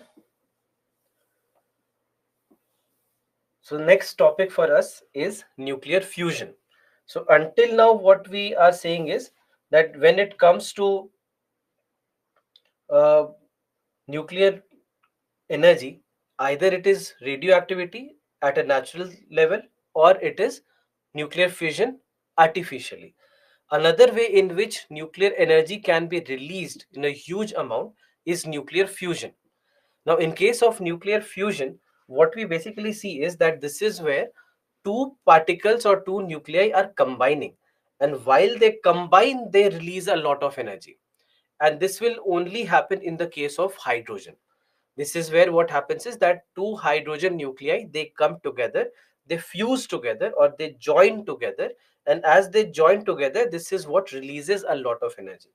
So next topic for us is nuclear fusion. So until now, what we are saying is that when it comes to uh, nuclear energy, either it is radioactivity at a natural level or it is nuclear fusion artificially. Another way in which nuclear energy can be released in a huge amount is nuclear fusion. Now, in case of nuclear fusion, what we basically see is that this is where two particles or two nuclei are combining. And while they combine, they release a lot of energy. And this will only happen in the case of hydrogen. This is where what happens is that two hydrogen nuclei, they come together, they fuse together or they join together. And as they join together, this is what releases a lot of energy.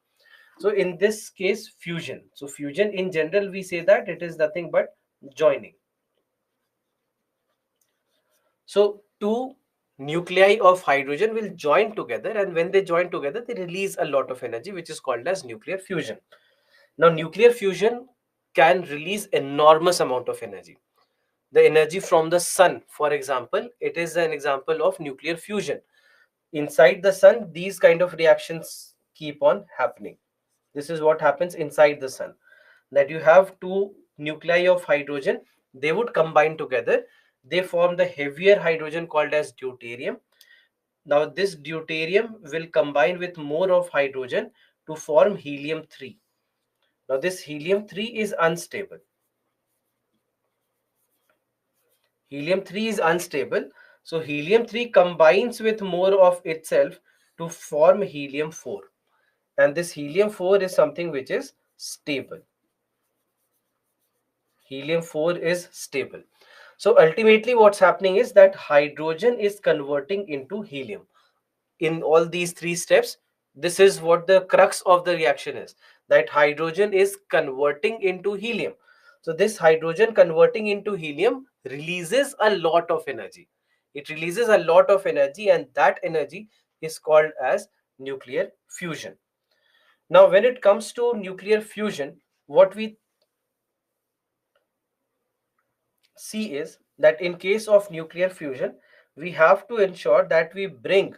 So in this case, fusion. So fusion in general, we say that it is nothing but joining. So two nuclei of hydrogen will join together, and when they join together, they release a lot of energy, which is called as nuclear fusion. Now, nuclear fusion can release enormous amount of energy. The energy from the sun, for example, it is an example of nuclear fusion. Inside the sun, these kind of reactions keep on happening. This is what happens inside the sun, that you have two nuclei of hydrogen, they would combine together, they form the heavier hydrogen called as deuterium. Now this deuterium will combine with more of hydrogen to form helium 3. Now this helium 3 is unstable. Helium 3 is unstable, so helium 3 combines with more of itself to form helium 4, and this helium 4 is something which is stable. Helium 4 is stable. So ultimately what's happening is that hydrogen is converting into helium. In all these three steps, this is what the crux of the reaction is, that hydrogen is converting into helium. So this hydrogen converting into helium releases a lot of energy. It releases a lot of energy, and that energy is called as nuclear fusion. Now when it comes to nuclear fusion, what we see is that in case of nuclear fusion, we have to ensure that we bring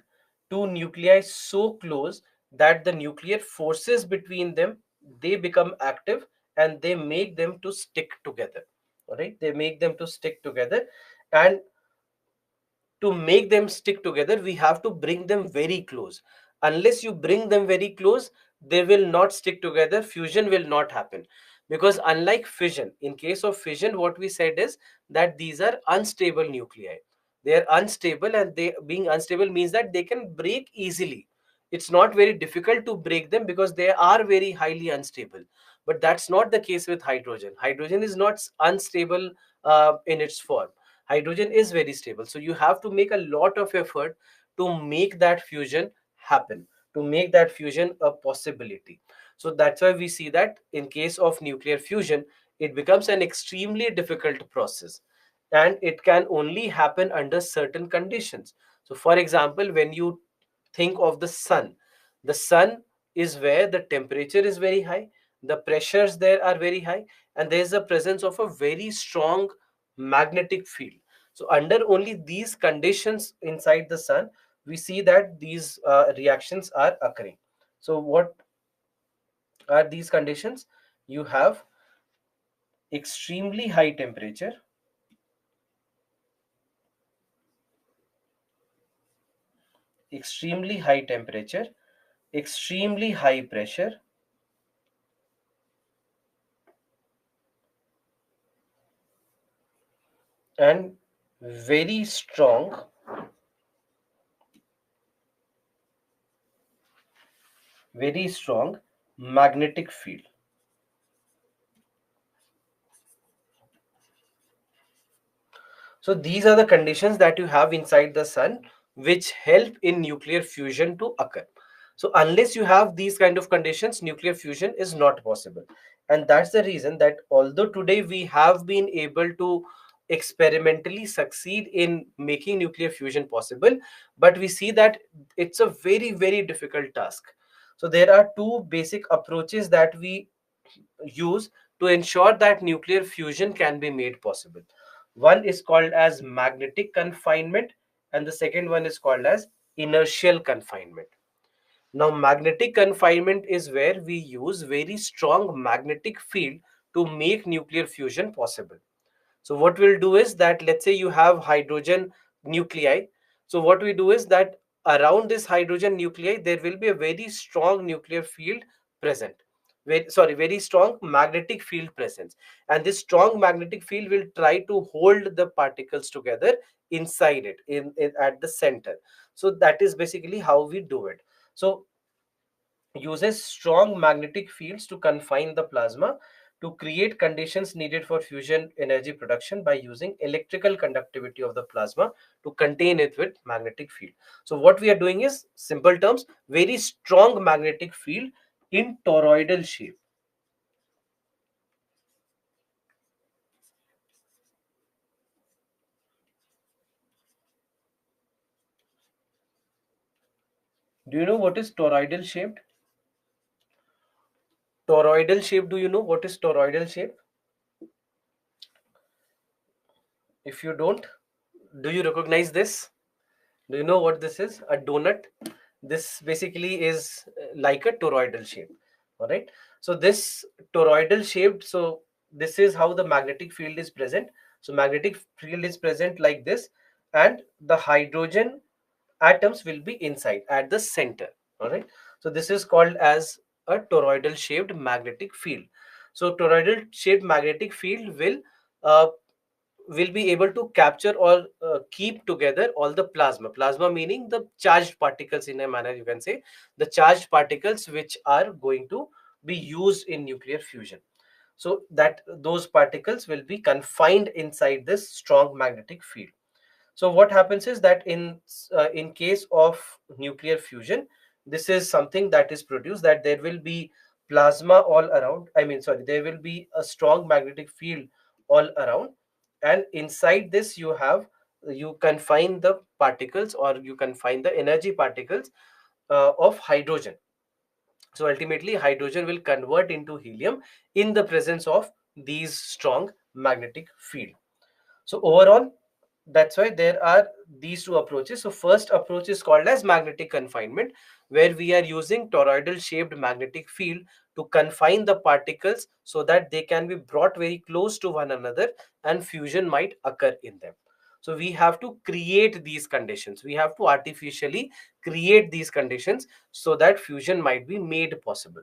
two nuclei so close that the nuclear forces between them, they become active and they make them to stick together. All right, they make them to stick together, and to make them stick together, we have to bring them very close. Unless you bring them very close, they will not stick together, fusion will not happen. Because unlike fission, in case of fission, what we said is that these are unstable nuclei. They are unstable, and they being unstable means that they can break easily. It's not very difficult to break them because they are very highly unstable. But that's not the case with hydrogen. Hydrogen is not unstable in its form. Hydrogen is very stable, so you have to make a lot of effort to make that fusion happen, to make that fusion a possibility. So that's why we see that in case of nuclear fusion, it becomes an extremely difficult process, and it can only happen under certain conditions. So for example, when you think of the sun is where the temperature is very high, the pressures there are very high, and there is a presence of a very strong magnetic field. So under only these conditions inside the sun, we see that these reactions are occurring. So what are these conditions? You have extremely high temperature, extremely high temperature, extremely high pressure, and very strong, very strong magnetic field. So these are the conditions that you have inside the sun which help in nuclear fusion to occur. So unless you have these kind of conditions, nuclear fusion is not possible. And that's the reason that although today we have been able to experimentally succeed in making nuclear fusion possible, but we see that it's a very, very difficult task. So there are two basic approaches that we use to ensure that nuclear fusion can be made possible. One is called as magnetic confinement, and the second one is called as inertial confinement. Now, magnetic confinement is where we use very strong magnetic field to make nuclear fusion possible. So what we'll do is that, let's say you have hydrogen nuclei. So what we do is that around this hydrogen nuclei, there will be a very strong nuclear field present. Very strong magnetic field presence. And this strong magnetic field will try to hold the particles together inside it, at the center. So that is basically how we do it. So uses strong magnetic fields to confine the plasma to create conditions needed for fusion energy production by using electrical conductivity of the plasma to contain it with magnetic field. So what we are doing is, simple terms, very strong magnetic field in toroidal shape. Do you know what is toroidal shaped? Toroidal shape, do you know what is toroidal shape? If you don't, do you recognize this? Do you know what this is? A donut. This basically is like a toroidal shape. All right. So this toroidal shaped. So this is how the magnetic field is present. So magnetic field is present like this, and the hydrogen atoms will be inside at the center. All right. So this is called as a toroidal shaped magnetic field. So toroidal shaped magnetic field uh, will be able to capture or keep together all the plasma meaning the charged particles, in a manner you can say, the charged particles which are going to be used in nuclear fusion. So that those particles will be confined inside this strong magnetic field. So what happens is that in case of nuclear fusion, this is something that is produced, that there will be plasma all around. I mean, sorry, there will be a strong magnetic field all around, and inside this you confine the particles, or you confine the energy particles of hydrogen. So ultimately, hydrogen will convert into helium in the presence of these strong magnetic field. So overall, that's why there are these two approaches. So first approach is called as magnetic confinement, where we are using toroidal shaped magnetic field to confine the particles so that they can be brought very close to one another and fusion might occur in them. So we have to create these conditions. We have to artificially create these conditions so that fusion might be made possible.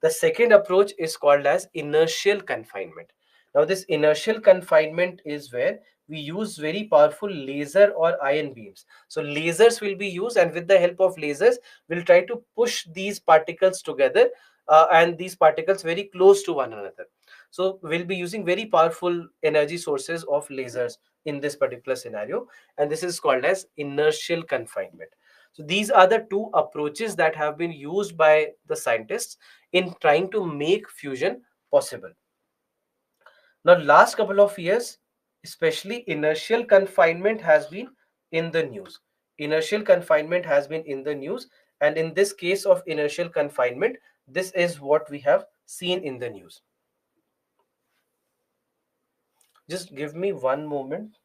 The second approach is called as inertial confinement. Now, this inertial confinement is where we use very powerful laser or ion beams. So, lasers will be used, and with the help of lasers, we'll try to push these particles together and these particles very close to one another. So, we'll be using very powerful energy sources of lasers in this particular scenario, and this is called as inertial confinement. So, these are the two approaches that have been used by the scientists in trying to make fusion possible. Now, last couple of years, especially inertial confinement has been in the news. Inertial confinement has been in the news, and in this case of inertial confinement, this is what we have seen in the news. Just give me one moment.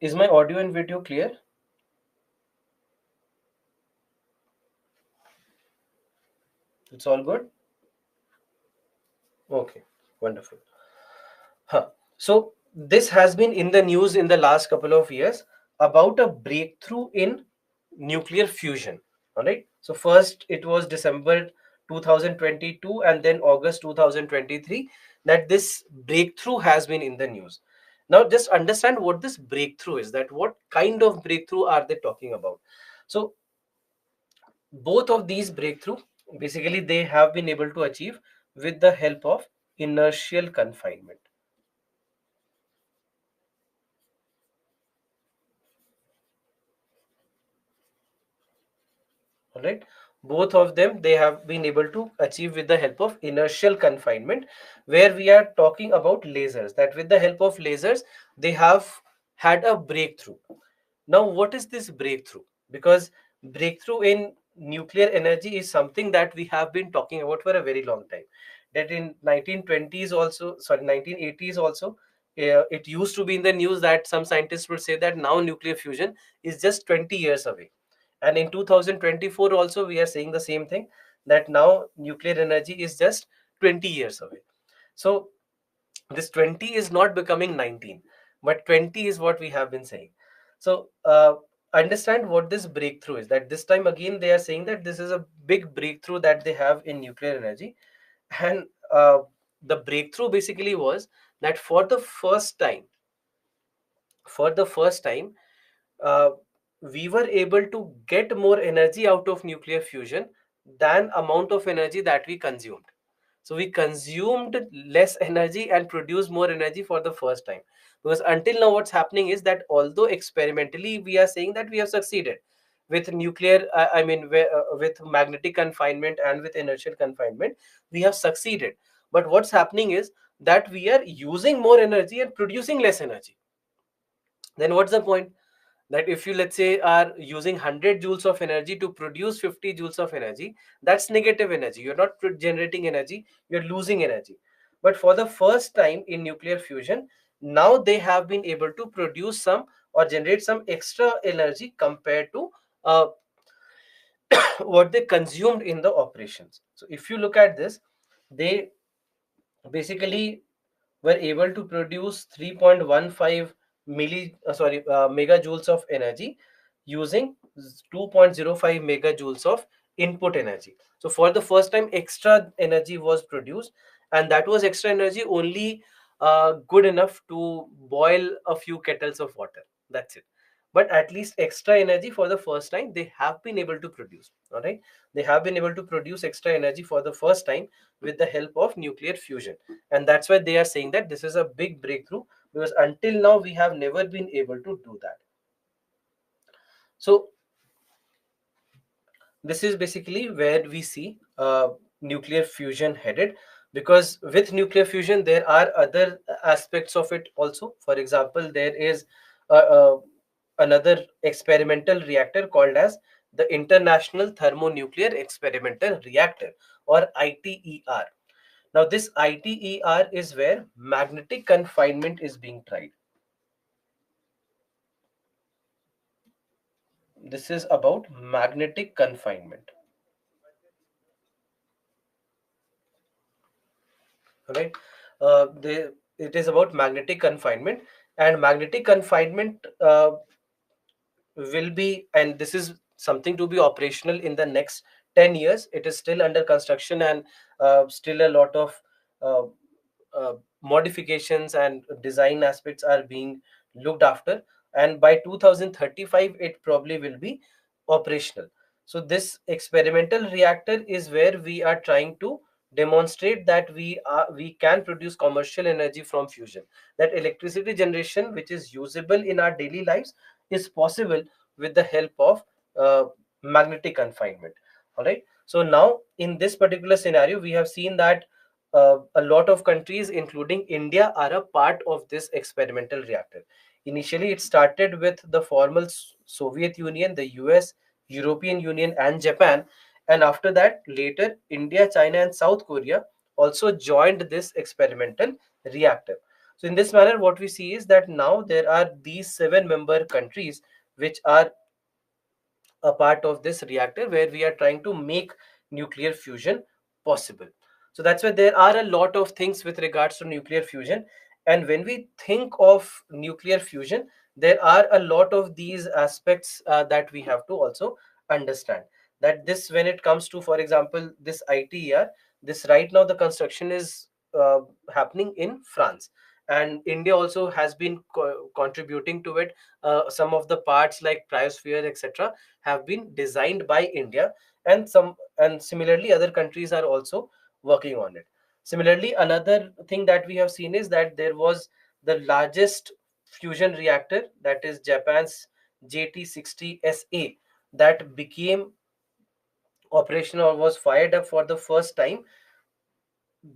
Is my audio and video clear? It's all good. Okay, wonderful. Huh. So this has been in the news in the last couple of years about a breakthrough in nuclear fusion. All right. So first it was December 2022 and then August 2023 that this breakthrough has been in the news. Now just understand what this breakthrough is. That what kind of breakthrough are they talking about? So both of these breakthrough basically they have been able to achieve with the help of inertial confinement. All right, both of them they have been able to achieve with the help of inertial confinement, where we are talking about lasers, that with the help of lasers they have had a breakthrough. Now what is this breakthrough? Because breakthrough in nuclear energy is something that we have been talking about for a very long time, that in 1920s also, sorry, 1980s also, it used to be in the news that some scientists would say that now nuclear fusion is just 20 years away, and in 2024 also we are saying the same thing, that now nuclear energy is just 20 years away. So this 20 is not becoming 19, but 20 is what we have been saying. So understand what this breakthrough is, that this time again they are saying that this is a big breakthrough that they have in nuclear energy. And the breakthrough basically was that for the first time uh, we were able to get more energy out of nuclear fusion than amount of energy that we consumed. So we consumed less energy and produced more energy for the first time. Because until now what's happening is that although experimentally we are saying that we have succeeded with nuclear with magnetic confinement and with inertial confinement, we have succeeded. But what's happening is that we are using more energy and producing less energy. Then what's the point? That if you, let's say, are using 100 joules of energy to produce 50 joules of energy, that's negative energy. You're not generating energy, you're losing energy. But for the first time in nuclear fusion, now they have been able to produce some or generate some extra energy compared to what they consumed in the operations. So if you look at this, they basically were able to produce 3.15 megajoules of energy using 2.05 megajoules of input energy. So for the first time extra energy was produced, and that was extra energy only good enough to boil a few kettles of water. That's it. But at least extra energy for the first time they have been able to produce. All right, they have been able to produce extra energy for the first time with the help of nuclear fusion. And that's why they are saying that this is a big breakthrough, because until now we have never been able to do that. So this is basically where we see nuclear fusion headed, because with nuclear fusion there are other aspects of it also. For example, there is another experimental reactor called as the International Thermonuclear Experimental Reactor, or ITER. Now this ITER is where magnetic confinement is being tried. This is about magnetic confinement. Right. It is about magnetic confinement, and magnetic confinement will be, and this is something to be operational in the next 10 years. It is still under construction, and still a lot of uh, modifications and design aspects are being looked after, and by 2035 it probably will be operational. So this experimental reactor is where we are trying to demonstrate that we can produce commercial energy from fusion, that electricity generation which is usable in our daily lives is possible with the help of uh, magnetic confinement. All right, so now in this particular scenario we have seen that a lot of countries including India are a part of this experimental reactor. Initially it started with the formal Soviet Union, the US, European Union and Japan, and after that later India, China and South Korea also joined this experimental reactor. So in this manner what we see is that now there are these 7 member countries which are a part of this reactor, where we are trying to make nuclear fusion possible. So that's why there are a lot of things with regards to nuclear fusion. And when we think of nuclear fusion, there are a lot of these aspects that we have to also understand. That this, when it comes to, for example, this ITER, this right now the construction is happening in France, and India also has been contributing to it. Some of the parts like cryosphere, etc., have been designed by India, and similarly other countries are also working on it. Similarly, another thing that we have seen is that there was the largest fusion reactor, that is Japan's JT60SA, that became operational or was fired up for the first time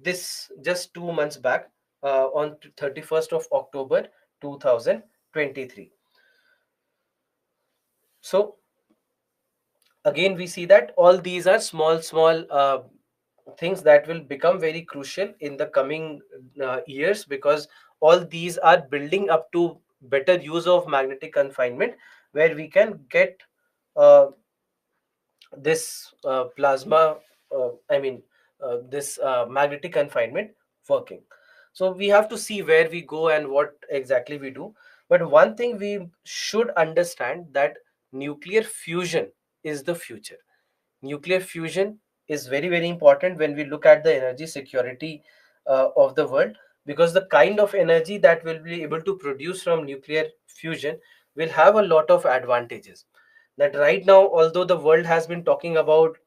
this just 2 months back, on 31st of October 2023. So again, we see that all these are small things that will become very crucial in the coming years, because all these are building up to better use of magnetic confinement, where we can get uh, this plasma, this magnetic confinement working. So we have to see where we go and what exactly we do. But one thing we should understand, that nuclear fusion is the future. Nuclear fusion is very, very important when we look at the energy security of the world, because the kind of energy that we'll be able to produce from nuclear fusion will have a lot of advantages. That right now, although the world has been talking about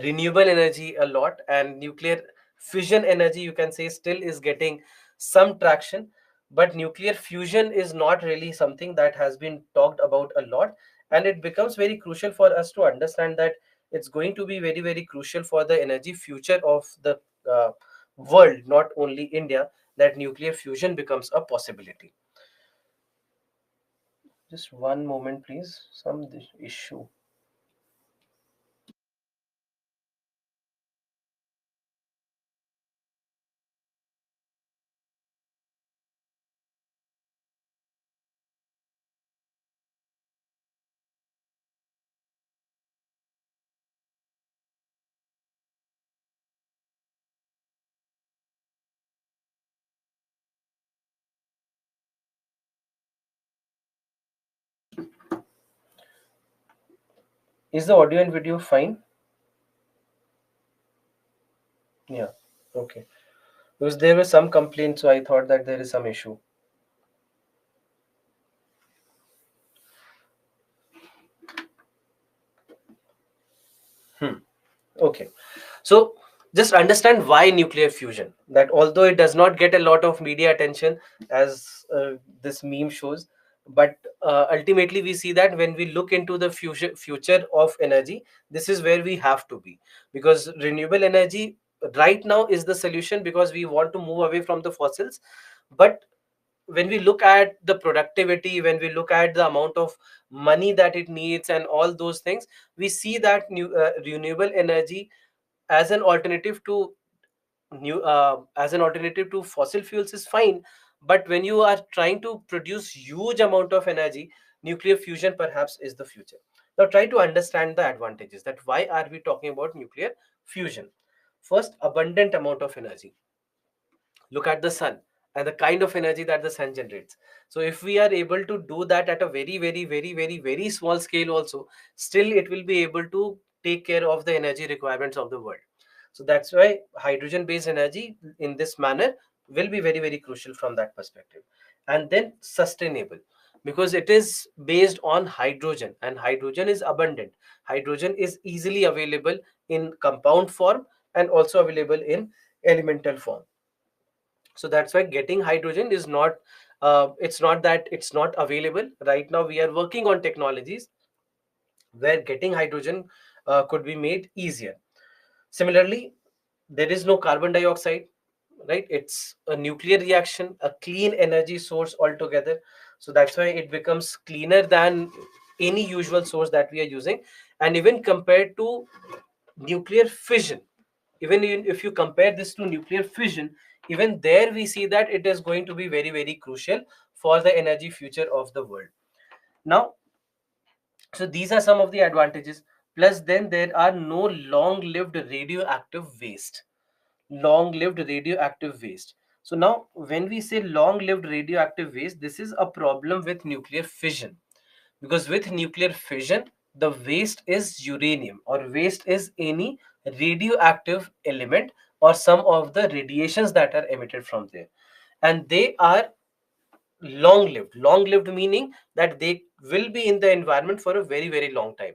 renewable energy a lot, and nuclear fission energy, you can say, still is getting some traction, but nuclear fusion is not really something that has been talked about a lot. And it becomes very crucial for us to understand that it's going to be very, very crucial for the energy future of the world, not only India, that nuclear fusion becomes a possibility. Just one moment, please. Some issue. Is the audio and video fine? Yeah. Okay. Because there were some complaints, so I thought that there is some issue. Hmm. Okay. So just understand why nuclear fusion. That although it does not get a lot of media attention, as this meme shows, but ultimately we see that when we look into the future of energy, this is where we have to be, because renewable energy right now is the solution, because we want to move away from the fossils. But when we look at the productivity, when we look at the amount of money that it needs and all those things, we see that renewable energy as an alternative to fossil fuels is fine. But when you are trying to produce huge amount of energy, nuclear fusion perhaps is the future. Now try to understand the advantages, that why are we talking about nuclear fusion. First, abundant amount of energy. Look at the sun and the kind of energy that the sun generates. So if we are able to do that at a very, very, very, very, very small scale also, still it will be able to take care of the energy requirements of the world. So that's why hydrogen based energy in this manner will be very, very crucial from that perspective. And then sustainable, because it is based on hydrogen, and hydrogen is abundant. Hydrogen is easily available in compound form and also available in elemental form. So that's why getting hydrogen is not, it's not that it's not available. Right now we are working on technologies where getting hydrogen could be made easier. Similarly, there is no carbon dioxide, right? It's a nuclear reaction, a clean energy source altogether. So that's why it becomes cleaner than any usual source that we are using. And even compared to nuclear fission, even if you compare this to nuclear fission, even there we see that it is going to be very, very crucial for the energy future of the world. Now, so these are some of the advantages. Plus then there are no long lived radioactive waste. long-lived radioactive waste. So now, when we say long-lived radioactive waste, this is a problem with nuclear fission, because with nuclear fission, the waste is uranium, or waste is any radioactive element or some of the radiations that are emitted from there, and they are long lived meaning that they will be in the environment for a very very long time.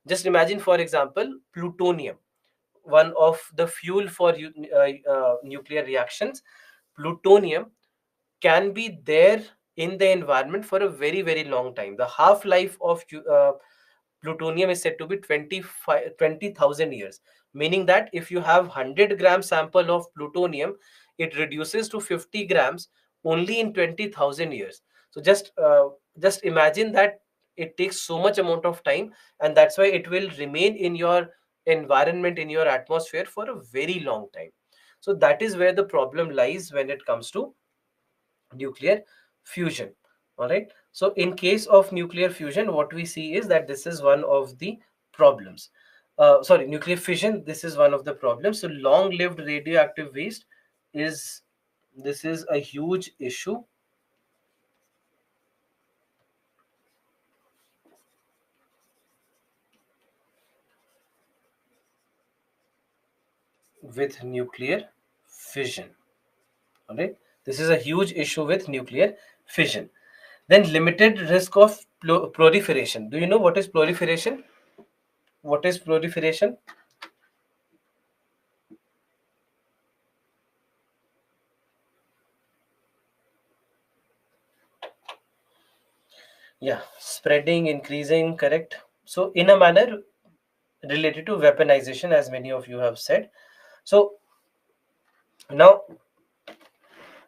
Just imagine, for example, plutonium, one of the fuel for nuclear reactions. Plutonium can be there in the environment for a very very long time. The half life of plutonium is said to be 20,000 years, meaning that if you have 100-gram sample of plutonium, it reduces to 50 grams only in 20,000 years. So just imagine that it takes so much amount of time, and that's why it will remain in your environment, in your atmosphere for a very long time. So that is where the problem lies when it comes to nuclear fusion. All right, so in case of nuclear fusion, what we see is that this is one of the problems. Sorry, nuclear fission, this is one of the problems. So long lived radioactive waste is, this is a huge issue with nuclear fission. All right, this is a huge issue with nuclear fission. Then limited risk of proliferation. Do you know what is proliferation? What is proliferation? Yeah, spreading, increasing, correct. So, in a manner related to weaponization, as many of you have said. So, now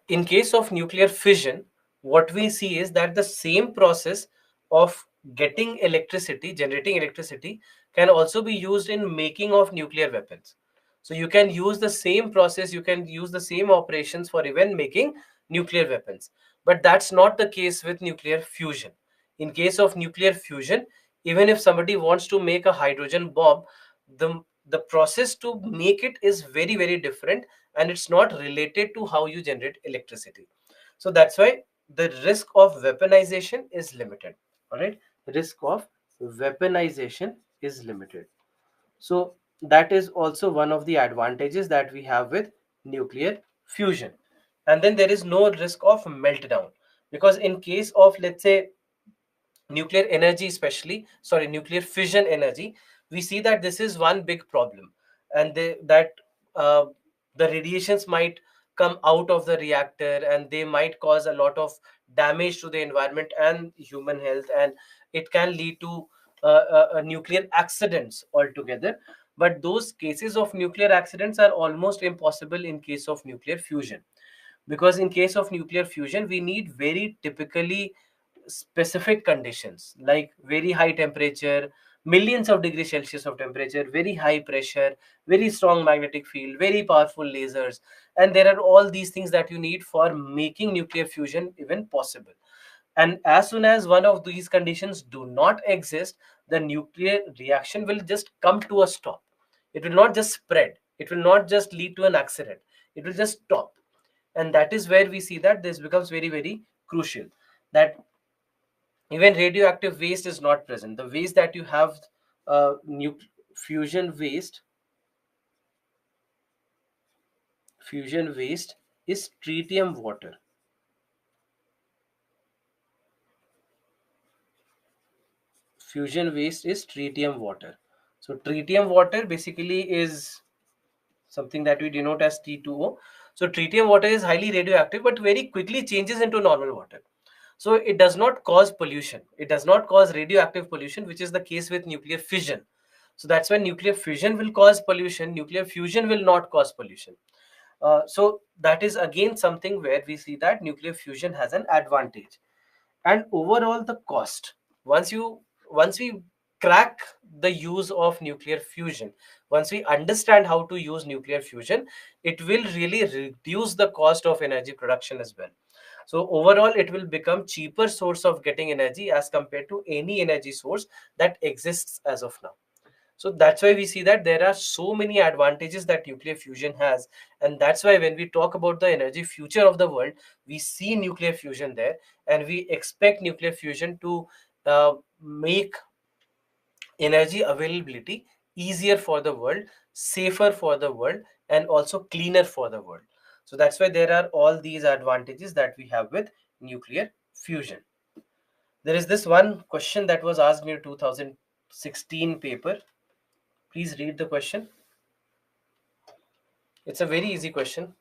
in case of nuclear fission, what we see is that the same process of getting electricity, generating electricity, can also be used in making of nuclear weapons. So you can use the same process, you can use the same operations for even making nuclear weapons. But that's not the case with nuclear fusion. In case of nuclear fusion, even if somebody wants to make a hydrogen bomb, the process to make it is very very different, and it's not related to how you generate electricity. So that's why the risk of weaponization is limited. All right, risk of weaponization is limited. So that is also one of the advantages that we have with nuclear fusion. And then there is no risk of meltdown, because in case of, let's say, nuclear energy, especially, sorry, nuclear fission energy, we see that this is one big problem, and that uh, the radiations might come out of the reactor, and they might cause a lot of damage to the environment and human health, and it can lead to nuclear accidents altogether. But those cases of nuclear accidents are almost impossible in case of nuclear fusion, because in case of nuclear fusion we need very typically specific conditions like very high temperature, millions of degrees Celsius of temperature, very high pressure, very strong magnetic field, very powerful lasers, and there are all these things that you need for making nuclear fusion even possible. And as soon as one of these conditions do not exist, the nuclear reaction will just come to a stop. It will not just spread, it will not just lead to an accident, it will just stop. And that is where we see that this becomes very very crucial, that even radioactive waste is not present. The waste that you have, fusion waste, fusion waste is tritium water. Fusion waste is tritium water. So tritium water basically is something that we denote as T2O. So tritium water is highly radioactive but very quickly changes into normal water. So it does not cause pollution, it does not cause radioactive pollution, which is the case with nuclear fission. So that's when nuclear fission will cause pollution, nuclear fusion will not cause pollution. So that is again something where we see that nuclear fusion has an advantage. And overall the cost, once we crack the use of nuclear fusion, once we understand how to use nuclear fusion, it will really reduce the cost of energy production as well. So overall it will become cheaper source of getting energy as compared to any energy source that exists as of now. So that's why we see that there are so many advantages that nuclear fusion has. And that's why when we talk about the energy future of the world, we see nuclear fusion there, and we expect nuclear fusion to make energy availability easier for the world, safer for the world, and also cleaner for the world. So that's why there are all these advantages that we have with nuclear fusion. There is this one question that was asked in your 2016 paper. Please read the question. It's a very easy question.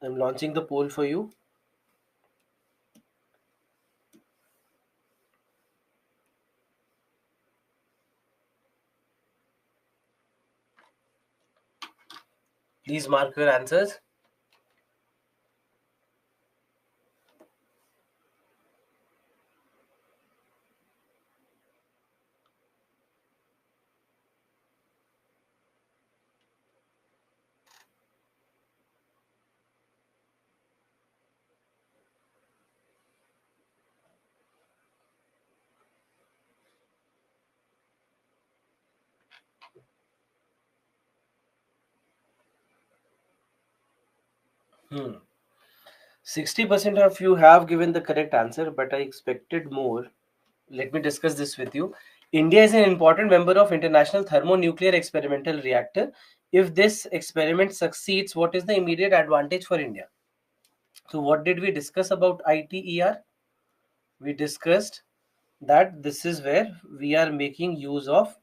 I'm launching the poll for you. Please mark your answers. Hmm. 60% of you have given the correct answer, but I expected more. Let me discuss this with you. India is an important member of International Thermonuclear Experimental Reactor. If this experiment succeeds, what is the immediate advantage for India? So, what did we discuss about ITER? We discussed that this is where we are making use of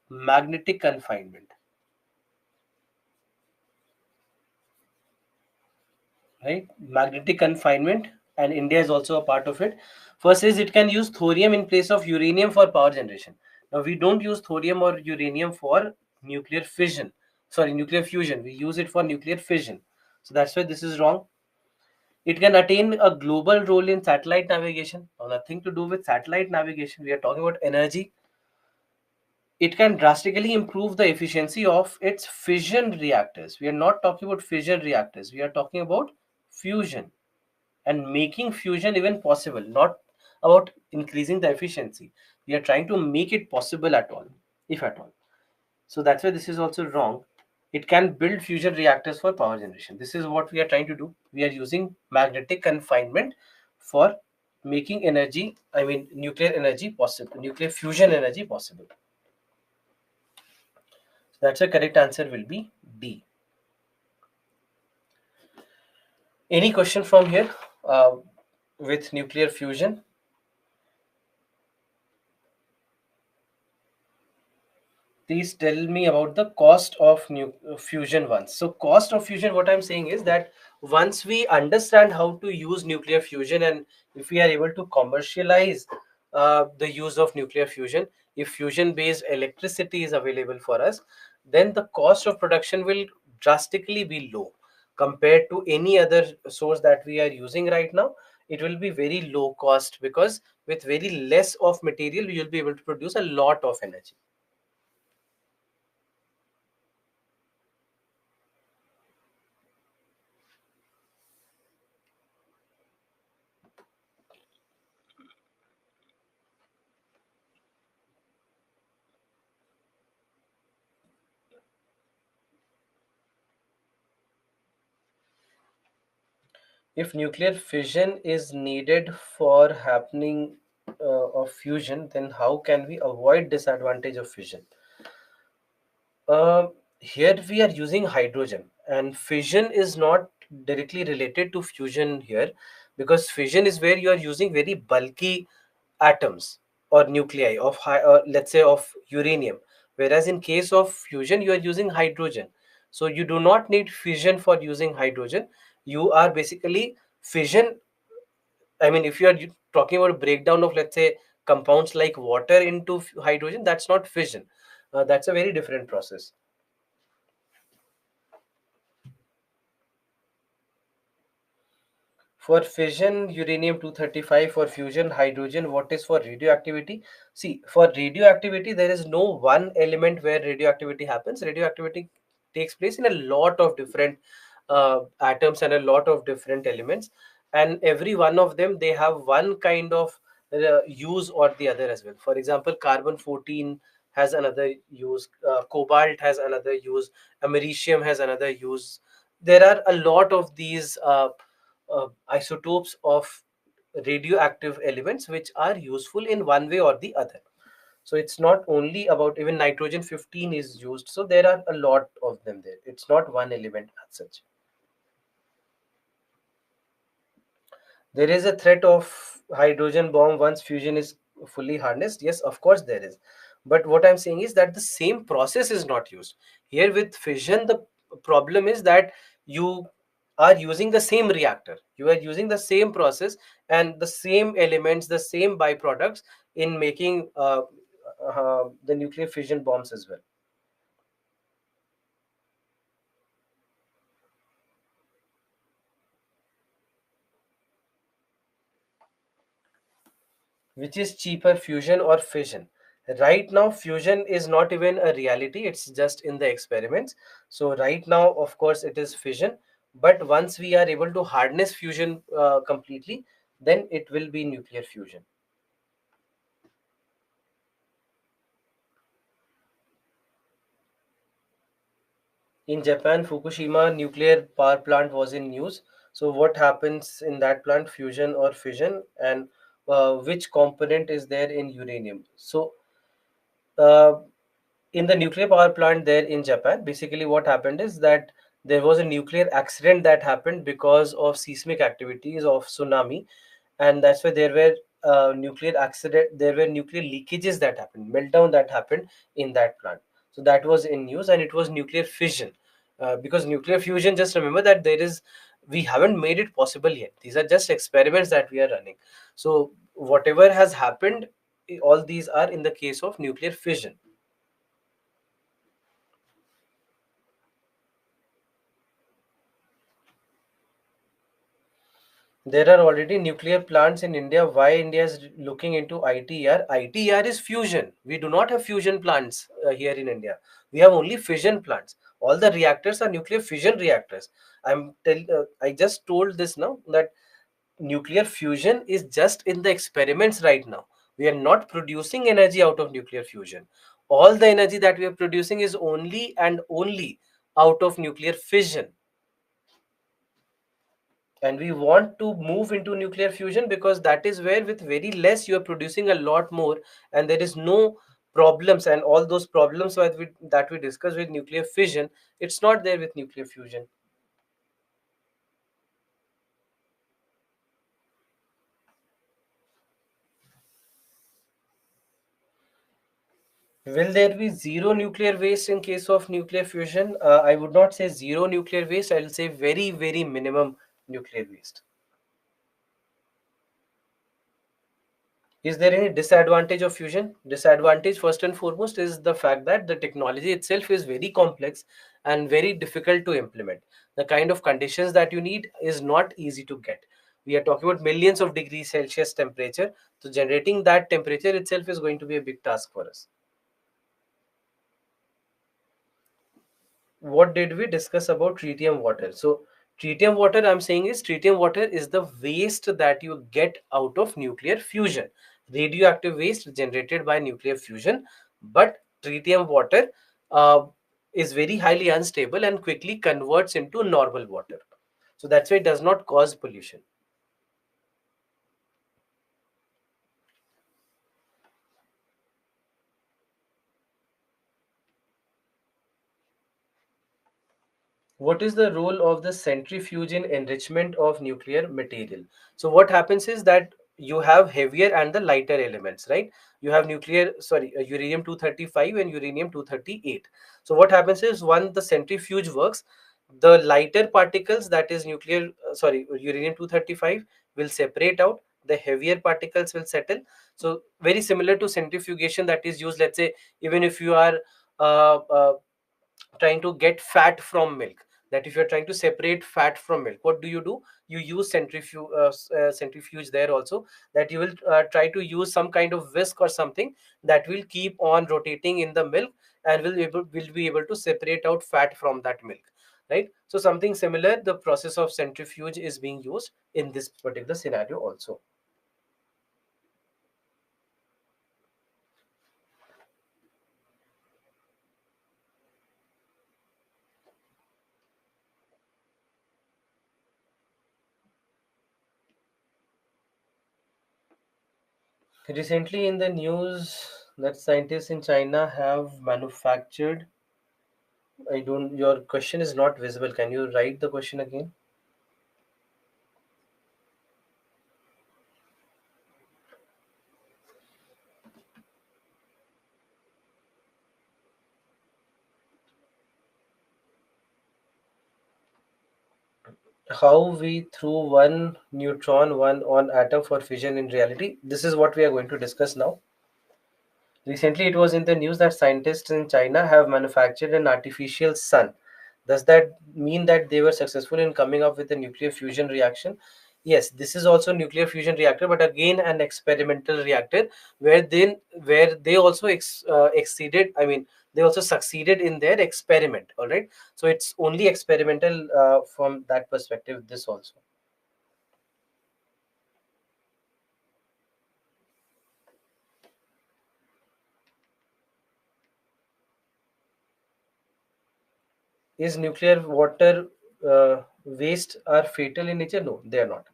magnetic confinement, right? Magnetic confinement, and India is also a part of it. First is it can use thorium in place of uranium for power generation. Now we don't use thorium or uranium for nuclear fission, sorry, nuclear fusion. We use it for nuclear fission. So that's why this is wrong. It can attain a global role in satellite navigation. Now, nothing to do with satellite navigation. We are talking about energy. It can drastically improve the efficiency of its fission reactors. We are not talking about fission reactors. We are talking about fusion, and making fusion even possible, not about increasing the efficiency. We are trying to make it possible at all, if at all. So that's why this is also wrong. It can build fusion reactors for power generation. This is what we are trying to do. We are using magnetic confinement for making energy, I mean nuclear energy possible, nuclear fusion energy possible. So that's the correct answer will be D. Any question from here with nuclear fusion? Please tell me about the cost of fusion once. So cost of fusion, what I'm saying is that once we understand how to use nuclear fusion, and if we are able to commercialize the use of nuclear fusion, if fusion based electricity is available for us, then the cost of production will drastically be low compared to any other source that we are using right now. It will be very low cost because with very less of material we will be able to produce a lot of energy. If nuclear fission is needed for happening of fusion, then how can we avoid disadvantage of fission? uh, Here we are using hydrogen, and fission is not directly related to fusion here, because fission is where you are using very bulky atoms or nuclei of high, let's say of uranium, whereas in case of fusion you are using hydrogen. So you do not need fission for using hydrogen. You are basically fission, I mean, if you are talking about breakdown of, let's say, compounds like water into hydrogen, that's not fission. That's a very different process. For fission, uranium 235. For fusion, hydrogen. What is for radioactivity? See, for radioactivity, there is no one element where radioactivity happens. Radioactivity takes place in a lot of different atoms and a lot of different elements, and every one of them, they have one kind of use or the other as well. For example, carbon 14 has another use, cobalt has another use, americium has another use. There are a lot of these isotopes of radioactive elements which are useful in one way or the other. So it's not only about, even nitrogen 15 is used, so there are a lot of them there. It's not one element as such. There is a threat of hydrogen bomb once fusion is fully harnessed. Yes, of course there is. But what I'm saying is that the same process is not used. Here with fission, the problem is that you are using the same reactor. You are using the same process and the same elements, the same byproducts in making the nuclear fission bombs as well. Which is cheaper, fusion or fission? Right now fusion is not even a reality, it's just in the experiments. So right now, of course, it is fission, but once we are able to harness fusion completely, then it will be nuclear fusion. In Japan, Fukushima nuclear power plant was in news. So what happens in that plant, fusion or fission, and which component is there in uranium? So uh, in the nuclear power plant there in Japan, basically what happened is that there was a nuclear accident that happened because of seismic activities of tsunami, and that's why there were nuclear accident, there were nuclear leakages that happened, meltdown that happened in that plant. So that was in news, and it was nuclear fission. Because nuclear fusion, just remember that there is, we haven't made it possible yet. These are just experiments that we are running. So whatever has happened, all these are in the case of nuclear fission. There are already nuclear plants in India. Why India is looking into ITR? ITR is fusion. We do not have fusion plants here in India. We have only fission plants. All the reactors are nuclear fission reactors. I just told this now that nuclear fusion is just in the experiments right now. We are not producing energy out of nuclear fusion. All the energy that we are producing is only and only out of nuclear fission. And we want to move into nuclear fusion because that is where with very less you are producing a lot more, and there is no problems, and all those problems that we discussed with nuclear fission, it's not there with nuclear fusion. Will there be zero nuclear waste in case of nuclear fusion? I would not say zero nuclear waste, I'll say very very minimum nuclear waste. Is there any disadvantage of fusion? Disadvantage, first and foremost, is the fact that the technology itself is very complex and very difficult to implement. The kind of conditions that you need is not easy to get. We are talking about millions of degrees Celsius temperature. So generating that temperature itself is going to be a big task for us. What did we discuss about tritium water? So tritium water, I'm saying, is tritium water is the waste that you get out of nuclear fusion, radioactive waste generated by nuclear fusion. But tritium water uh, is very highly unstable and quickly converts into normal water, so that's why it does not cause pollution. What is the role of the centrifuge in enrichment of nuclear material? So what happens is that you have heavier and the lighter elements, right? You have uranium 235 and uranium 238. So what happens is, when the centrifuge works, the lighter particles, that is uranium 235, will separate out, the heavier particles will settle. So very similar to centrifugation that is used, let's say, even if you are uh, uh, trying to get fat from milk, that if you're trying to separate fat from milk, what do? You use centrifuge there also, that you will try to use some kind of whisk or something that will keep on rotating in the milk, and will be able to separate out fat from that milk, right? So something similar, the process of centrifuge is being used in this particular scenario also. Recently in the news that scientists in China have manufactured, I don't, your question is not visible. Can you write the question again? How we threw one neutron, one on atom for fission in reality. This is what we are going to discuss now. Recently, it was in the news that scientists in China have manufactured an artificial sun. Does that mean that they were successful in coming up with a nuclear fusion reaction? Yes, this is also nuclear fusion reactor, but again an experimental reactor where they also exceeded. I mean, they also succeeded in their experiment. All right, so it's only experimental from that perspective. This also. Is nuclear water waste are fatal in nature? No, they are not,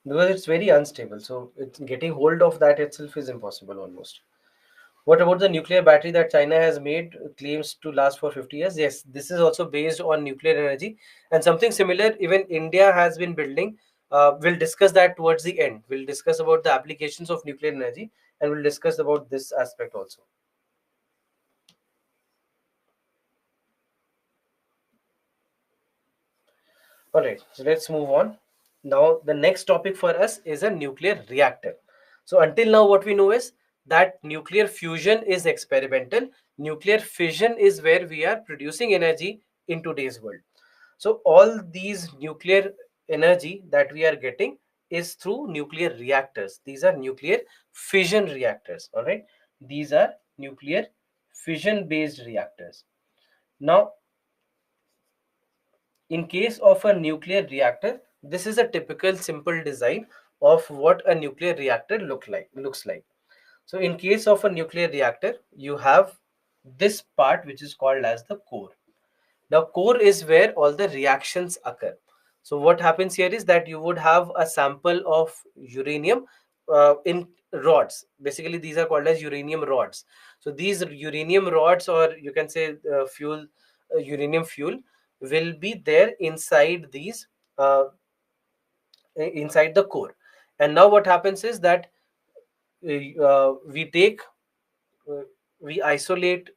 because it's very unstable. So it's getting hold of that itself is impossible almost. What about the nuclear battery that China has made claims to last for 50 years? Yes, this is also based on nuclear energy, and something similar even India has been building. We'll discuss that towards the end. We'll discuss about the applications of nuclear energy, and we'll discuss about this aspect also. All right, so let's move on. Now, the next topic for us is a nuclear reactor. So, until now, what we know is that nuclear fusion is experimental, nuclear fission is where we are producing energy in today's world. So, all these nuclear energy that we are getting is through nuclear reactors. These are nuclear fission reactors. All right, these are nuclear fission based reactors. Now, in case of a nuclear reactor, this is a typical simple design of what a nuclear reactor looks like. So in case of a nuclear reactor, you have this part which is called as the core. Now, core is where all the reactions occur. So, what happens here is that you would have a sample of uranium in rods. Basically, these are called as uranium rods. So, these uranium rods, or you can say uranium fuel, will be there uh, inside the core. And now, what happens is that we take uh, we isolate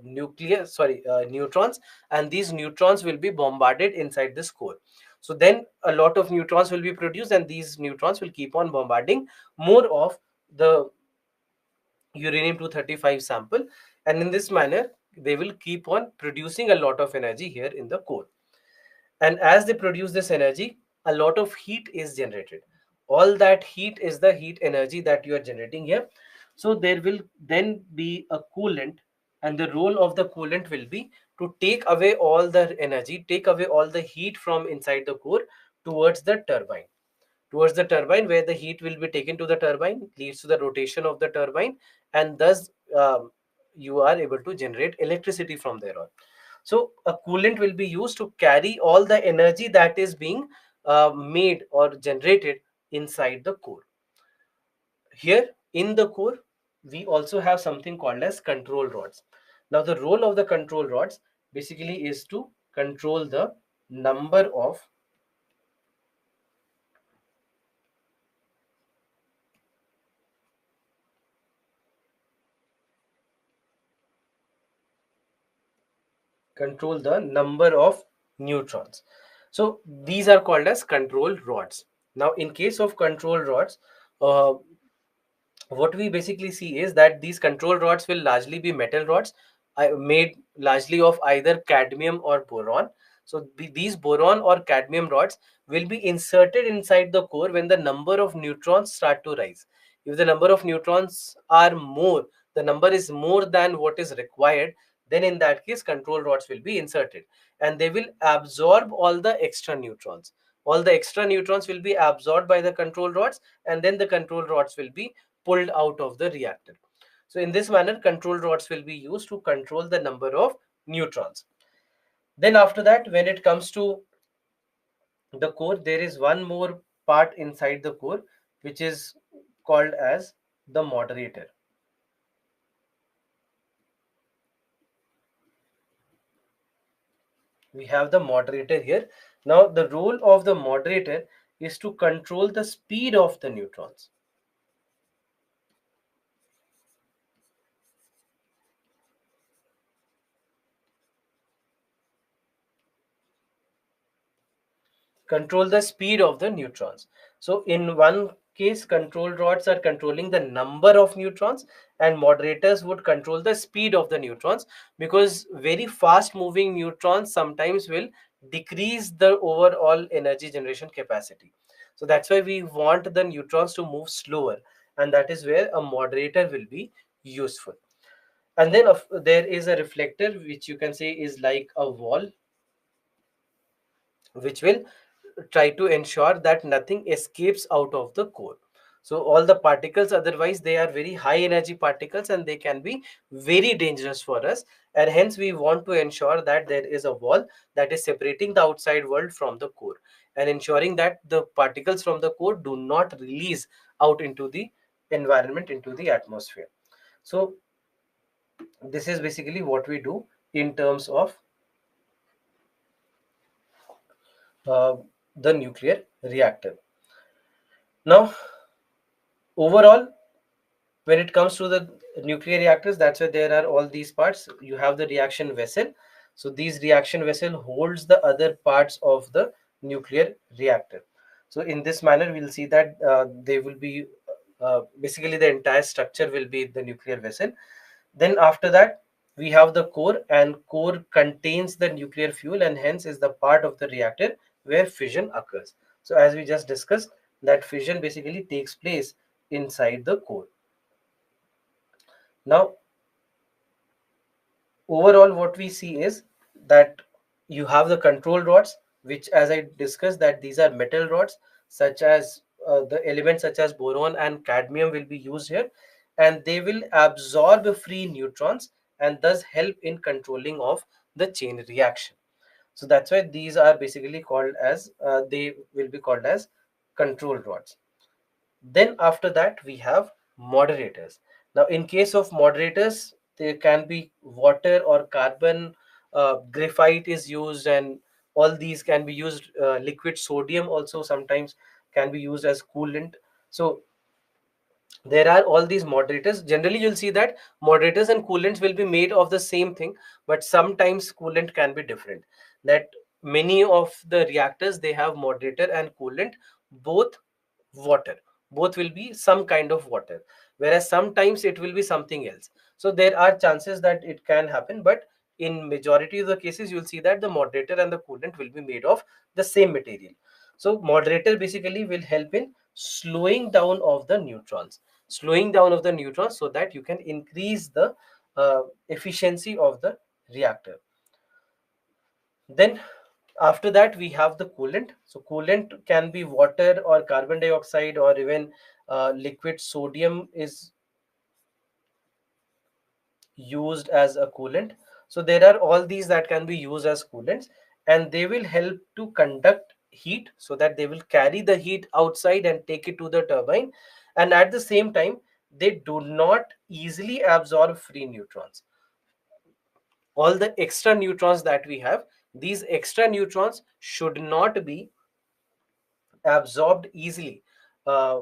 neutrons, and these neutrons will be bombarded inside this core. So then a lot of neutrons will be produced, and these neutrons will keep on bombarding more of the uranium 235 sample, and in this manner they will keep on producing a lot of energy here in the core. And as they produce this energy, a lot of heat is generated. All that heat is the heat energy that you are generating here. So there will then be a coolant, and the role of the coolant will be to take away all the energy, take away all the heat from inside the core towards the turbine. Towards the turbine, where the heat will be taken to the turbine, leads to the rotation of the turbine, and thus you are able to generate electricity from there on. So a coolant will be used to carry all the energy that is being made or generated inside the core. Here in the core, we also have something called as control rods. Now the role of the control rods basically is to number of control the number of neutrons. So these are called as control rods. Now in case of control rods, what we basically see is that these control rods will largely be metal rods, made largely of either cadmium or boron. So these boron or cadmium rods will be inserted inside the core when the number of neutrons start to rise. If the number of neutrons are more, the number is more than what is required, then in that case control rods will be inserted, and they will absorb all the extra neutrons. All the extra neutrons will be absorbed by the control rods, and then the control rods will be pulled out of the reactor. So in this manner, control rods will be used to control the number of neutrons. Then after that, when it comes to the core, there is one more part inside the core, which is called as the moderator. We have the moderator here. Now the role of the moderator is to control the speed of the neutrons. Control the speed of the neutrons. So in one case, control rods are controlling the number of neutrons, and moderators would control the speed of the neutrons, because very fast moving neutrons sometimes will decrease the overall energy generation capacity. So that's why we want the neutrons to move slower, and that is where a moderator will be useful. And then there is a reflector, which you can say is like a wall, which will try to ensure that nothing escapes out of the core. So all the particles, otherwise they are very high energy particles and they can be very dangerous for us, and hence we want to ensure that there is a wall that is separating the outside world from the core, and ensuring that the particles from the core do not release out into the environment, into the atmosphere. So this is basically what we do in terms of uh, the nuclear reactor. Now overall, when it comes to the nuclear reactors, that's where there are all these parts. You have the reaction vessel. So these reaction vessel holds the other parts of the nuclear reactor. So in this manner, we'll see that they will be basically the entire structure will be the nuclear vessel. Then after that, we have the core, and core contains the nuclear fuel and hence is the part of the reactor where fission occurs. So as we just discussed, that fission basically takes place inside the core. Now overall what we see is that you have the control rods, which as I discussed, that these are metal rods, such as the elements such as boron and cadmium will be used here, and they will absorb free neutrons and thus help in controlling of the chain reaction. So that's why these are basically called as they will be called as control rods. Then after that we have moderators. Now in case of moderators, there can be water or carbon, graphite is used, and all these can be used. Liquid sodium also sometimes can be used as coolant. So there are all these moderators. Generally you'll see that moderators and coolants will be made of the same thing, but sometimes coolant can be different. That many of the reactors, they have moderator and coolant, both water, both will be some kind of water, whereas sometimes it will be something else. So there are chances that it can happen, but in majority of the cases you'll see that the moderator and the coolant will be made of the same material. So moderator basically will help in slowing down of the neutrons, so that you can increase the efficiency of the reactor. Then after that we have the coolant. So coolant can be water or carbon dioxide, or even liquid sodium is used as a coolant. So there are all these that can be used as coolants, and they will help to conduct heat, so that they will carry the heat outside and take it to the turbine, and at the same time they do not easily absorb free neutrons. All the extra neutrons that we have, these extra neutrons should not be absorbed easily uh,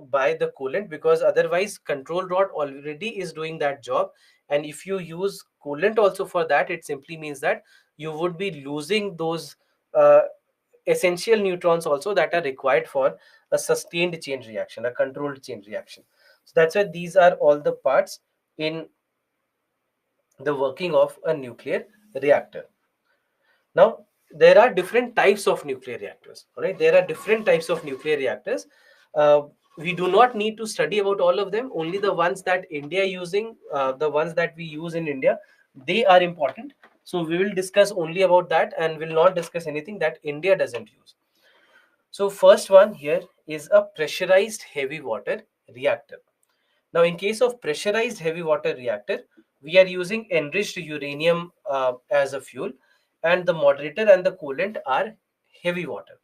by the coolant, because otherwise control rod already is doing that job, and if you use coolant also for that, it simply means that you would be losing those uh, essential neutrons also that are required for a sustained chain reaction, a controlled chain reaction. So that's why these are all the parts in the working of a nuclear reactor. Now, there are different types of nuclear reactors. All right, there are different types of nuclear reactors. Uh, we do not need to study about all of them. Only the ones that India using, the ones that we use in India, they are important. So we will discuss only about that and will not discuss anything that India doesn't use. So first one here is a pressurized heavy water reactor. Now, in case of pressurized heavy water reactor, we are using enriched uranium as a fuel, and the moderator and the coolant are heavy water.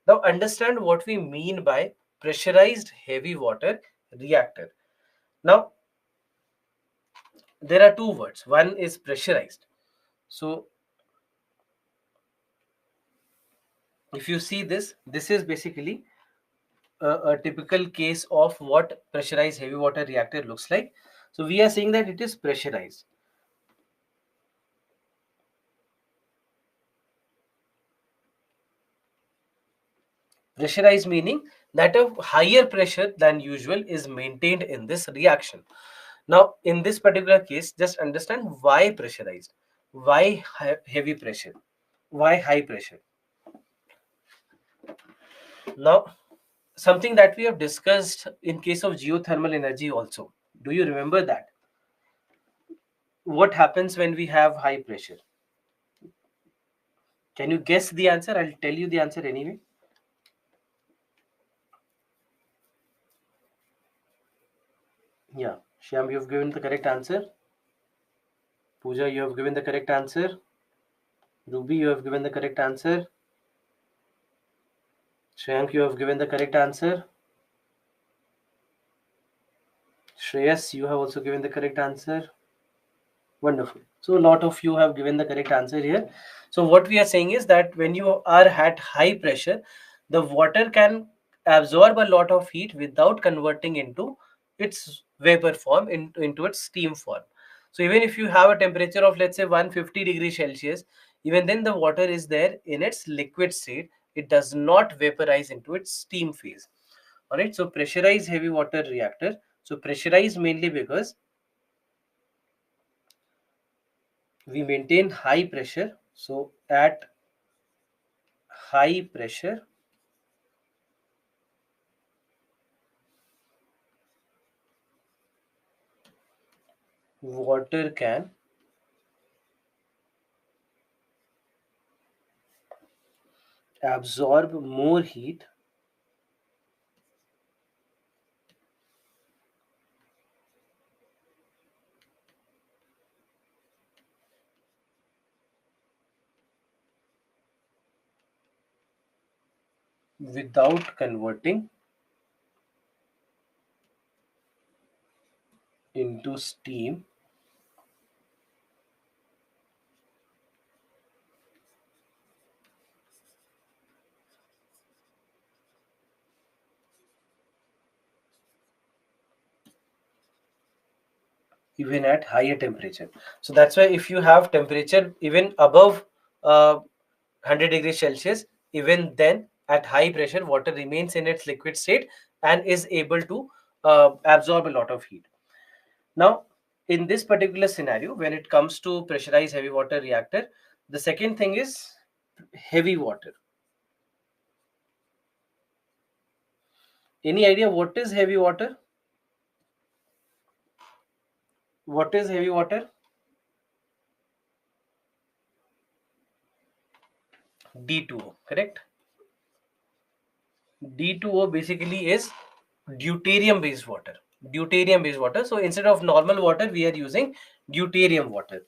Now, understand what we mean by pressurized heavy water reactor. Now, there are two words. One is pressurized. So, if you see this, this is basically a typical case of what pressurized heavy water reactor looks like. So, we are saying that it is pressurized. Pressurized meaning that a higher pressure than usual is maintained in this reaction. Now, in this particular case, just understand why pressurized, why heavy pressure, why high pressure. Now, something that we have discussed in case of geothermal energy also. Do you remember that? What happens when we have high pressure? Can you guess the answer? I'll tell you the answer anyway. Yeah, Shyam, you have given the correct answer. Pooja, you have given the correct answer. Ruby, you have given the correct answer. Shreyank, you have given the correct answer. Shreyas, you have also given the correct answer. Wonderful. So a lot of you have given the correct answer here. So what we are saying is that when you are at high pressure, the water can absorb a lot of heat without converting into its vapor form, into its steam form. So even if you have a temperature of, let's say, 150 degrees Celsius, even then the water is there in its liquid state. It does not vaporize into its steam phase. All right. So pressurized heavy water reactor. So pressurized mainly because we maintain high pressure. So at high pressure, water can absorb more heat without converting into steam, even at higher temperature. So that's why if you have temperature even above 100 degrees Celsius, even then at high pressure, water remains in its liquid state and is able to absorb a lot of heat. Now, in this particular scenario, when it comes to pressurized heavy water reactor, the second thing is heavy water. Any idea what is heavy water? What is heavy water? D2O, correct? D2O basically is deuterium based water. Deuterium based water. So instead of normal water, we are using deuterium water.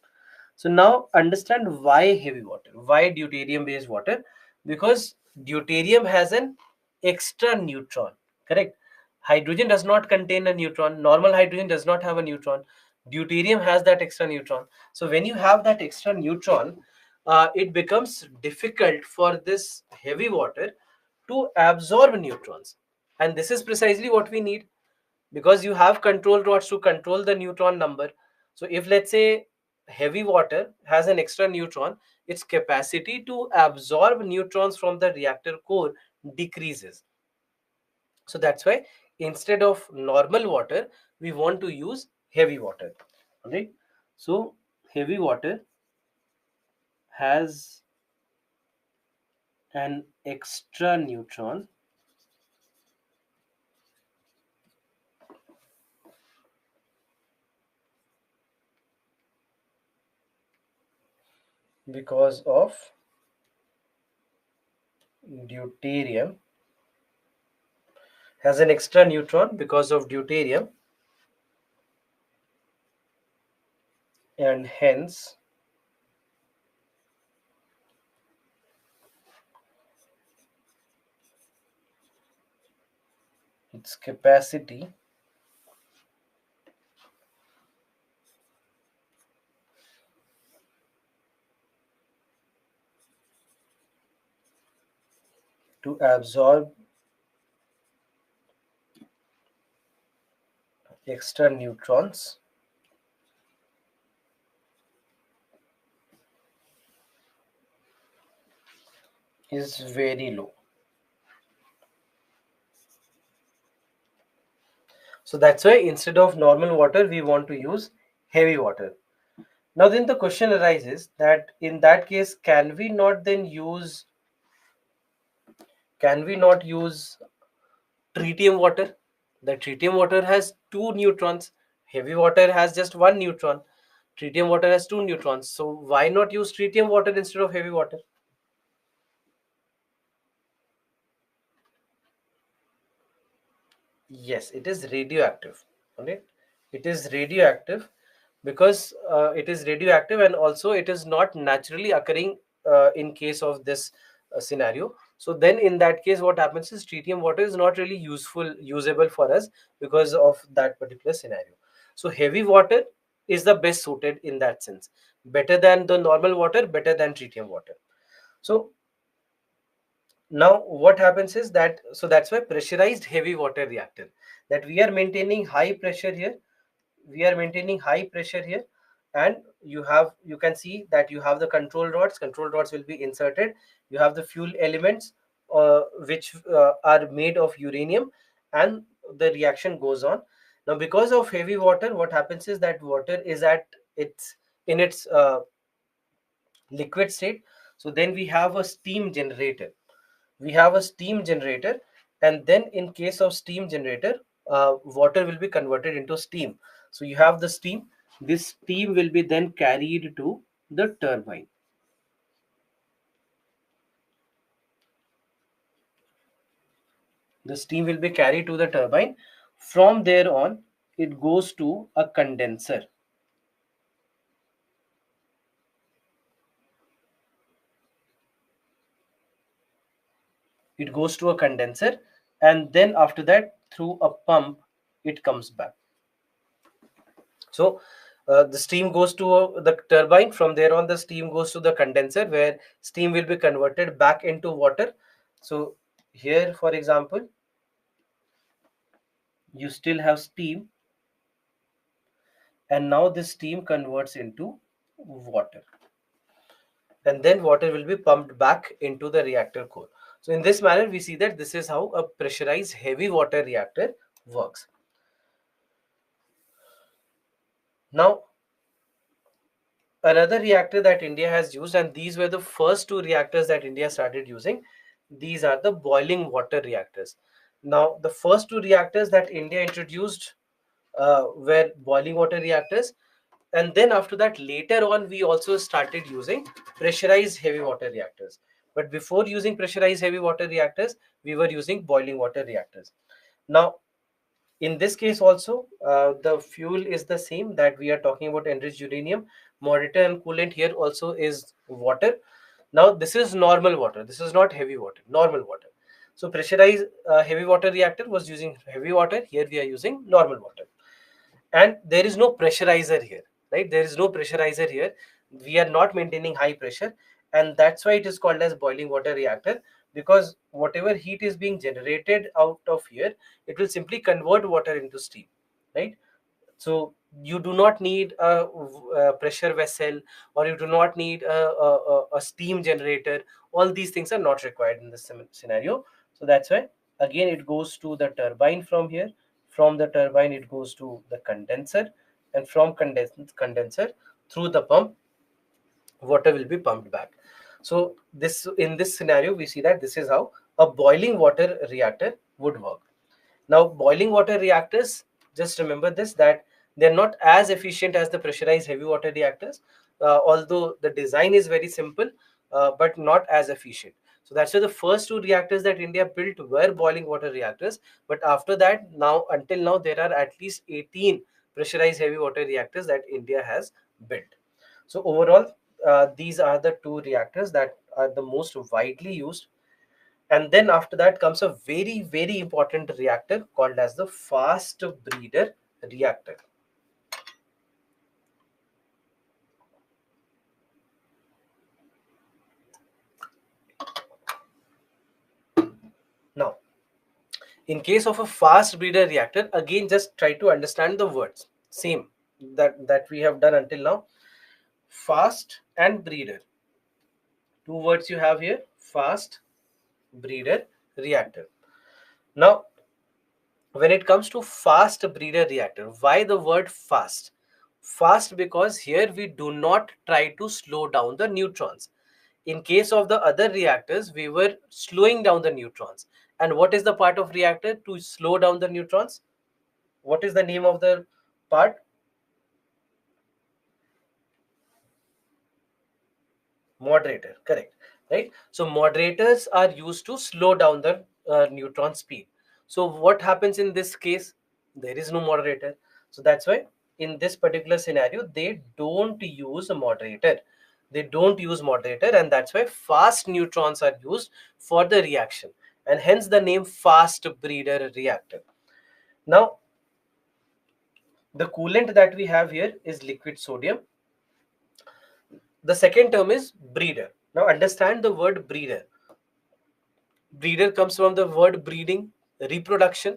So now understand why heavy water, why deuterium based water, because deuterium has an extra neutron, correct? Hydrogen does not contain a neutron. Normal hydrogen does not have a neutron. Deuterium has that extra neutron. So when you have that extra neutron, it becomes difficult for this heavy water to absorb neutrons. And this is precisely what we need, because you have control rods to control the neutron number. So if, let's say, heavy water has an extra neutron, its capacity to absorb neutrons from the reactor core decreases. So that's why instead of normal water, we want to use heavy water. All right. So heavy water has an extra neutron because of deuterium, has an extra neutron because of deuterium, and hence its capacity to absorb extra neutrons is very low. So that's why instead of normal water, we want to use heavy water. Now then the question arises that in that case, can we not use tritium water? The tritium water has two neutrons. Heavy water has just one neutron. Tritium water has two neutrons. So why not use tritium water instead of heavy water? Yes, it is radioactive. Okay, it is radioactive because it is radioactive, and also it is not naturally occurring in case of this scenario. So then, in that case, what happens is tritium water is not really usable for us because of that particular scenario. So heavy water is the best suited in that sense, better than the normal water, better than tritium water. So now what happens is that, so that's why pressurized heavy water reactor, that we are maintaining high pressure here, and you can see that you have the control rods will be inserted, you have the fuel elements which are made of uranium, and the reaction goes on. Now because of heavy water, what happens is that water is at its in its liquid state. So then we have a steam generator, and then in case of steam generator, water will be converted into steam. So you have the steam, this steam will be then carried to the turbine. The steam will be carried to the turbine. From there on, it goes to a condenser. It goes to a condenser, and then after that, through a pump, it comes back. So the steam goes to the turbine. From there on, the steam goes to the condenser, where steam will be converted back into water. So here, for example, you still have steam, and now this steam converts into water, and then water will be pumped back into the reactor core. So in this manner, we see that this is how a pressurized heavy water reactor works. Now another reactor that India has used, and these were the first two reactors that India started using. These are the boiling water reactors. Now, the first two reactors that India introduced were boiling water reactors, and then after that, later on, we also started using pressurized heavy water reactors. But before using pressurized heavy water reactors, we were using boiling water reactors. Now, in this case also, the fuel is the same, that we are talking about enriched uranium. Moderator and coolant here also is water. Now this is normal water, this is not heavy water, normal water. So pressurized heavy water reactor was using heavy water, here we are using normal water, and there is no pressurizer here, right? There is no pressurizer here, we are not maintaining high pressure, and that's why it is called as boiling water reactor, because whatever heat is being generated out of here, it will simply convert water into steam, right? So you do not need a pressure vessel, or you do not need a steam generator. All these things are not required in this scenario. So that's why again it goes to the turbine. From here, from the turbine, it goes to the condenser, and from condenser through the pump, water will be pumped back. So this, in this scenario, we see that this is how a boiling water reactor would work. Now, boiling water reactors, just remember this, that they're not as efficient as the pressurized heavy water reactors, although the design is very simple, but not as efficient. So that's why the first two reactors that India built were boiling water reactors. But after that, now until now, there are at least 18 pressurized heavy water reactors that India has built. So overall, these are the two reactors that are the most widely used. And then after that comes a very, very important reactor called as the fast breeder reactor. Now, in case of a fast breeder reactor, again, just try to understand the words. Same that we have done until now. Fast and breeder. Two words you have here, fast breeder reactor. Now, when it comes to fast breeder reactor, why the word fast? Fast because here we do not try to slow down the neutrons. In case of the other reactors, we were slowing down the neutrons. And what is the part of reactor to slow down the neutrons? What is the name of the part? Moderator, correct, right? So moderators are used to slow down the neutron speed. So what happens in this case? There is no moderator. So that's why in this particular scenario, they don't use a moderator. They don't use moderator, and that's why fast neutrons are used for the reaction, and hence the name fast breeder reactor. Now, the coolant that we have here is liquid sodium. The second term is breeder. Now understand the word breeder. Breeder comes from the word breeding, reproduction.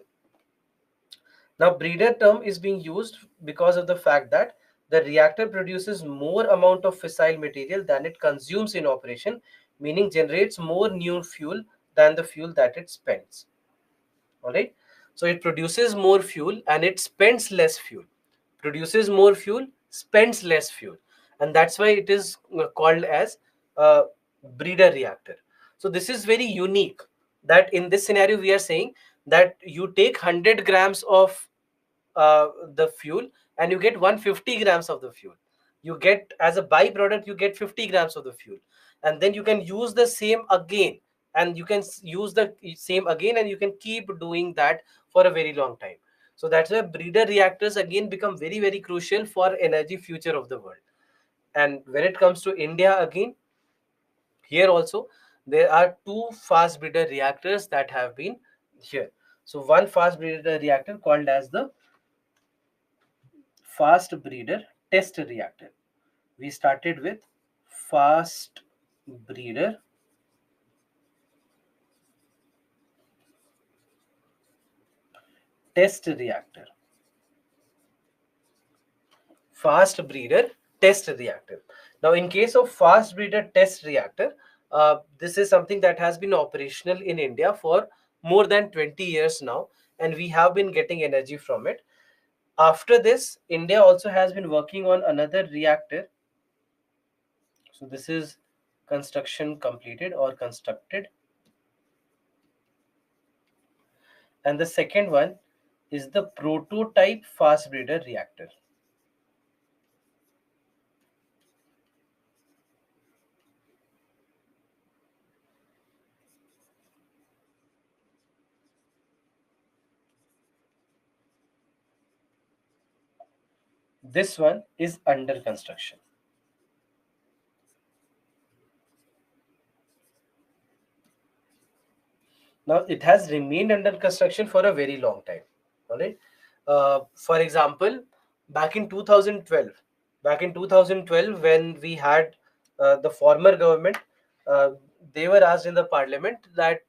Now, breeder term is being used because of the fact that the reactor produces more amount of fissile material than it consumes in operation, meaning generates more new fuel than the fuel that it spends. All right. So it produces more fuel and it spends less fuel. Produces more fuel, spends less fuel, and that's why it is called as a breeder reactor. So this is very unique, that in this scenario we are saying that you take 100 grams of the fuel and you get 150 grams of the fuel. You get, as a byproduct, you get 50 grams of the fuel, and then you can use the same again, and you can use the same again, and you can keep doing that for a very long time. So that's why breeder reactors again become very, very crucial for energy future of the world. And when it comes to India, again, here also there are two fast breeder reactors that have been here. So one fast breeder reactor called as the fast breeder test reactor. We started with fast breeder test reactor. Fast breeder test reactor. Now, in case of fast breeder test reactor, this is something that has been operational in India for more than 20 years now, and we have been getting energy from it. After this, India also has been working on another reactor. So this is construction completed or constructed. And the second one is the prototype fast breeder reactor. This one is under construction. Now, it has remained under construction for a very long time. All right. For example, back in 2012, when we had the former government, uh, they were asked in the parliament that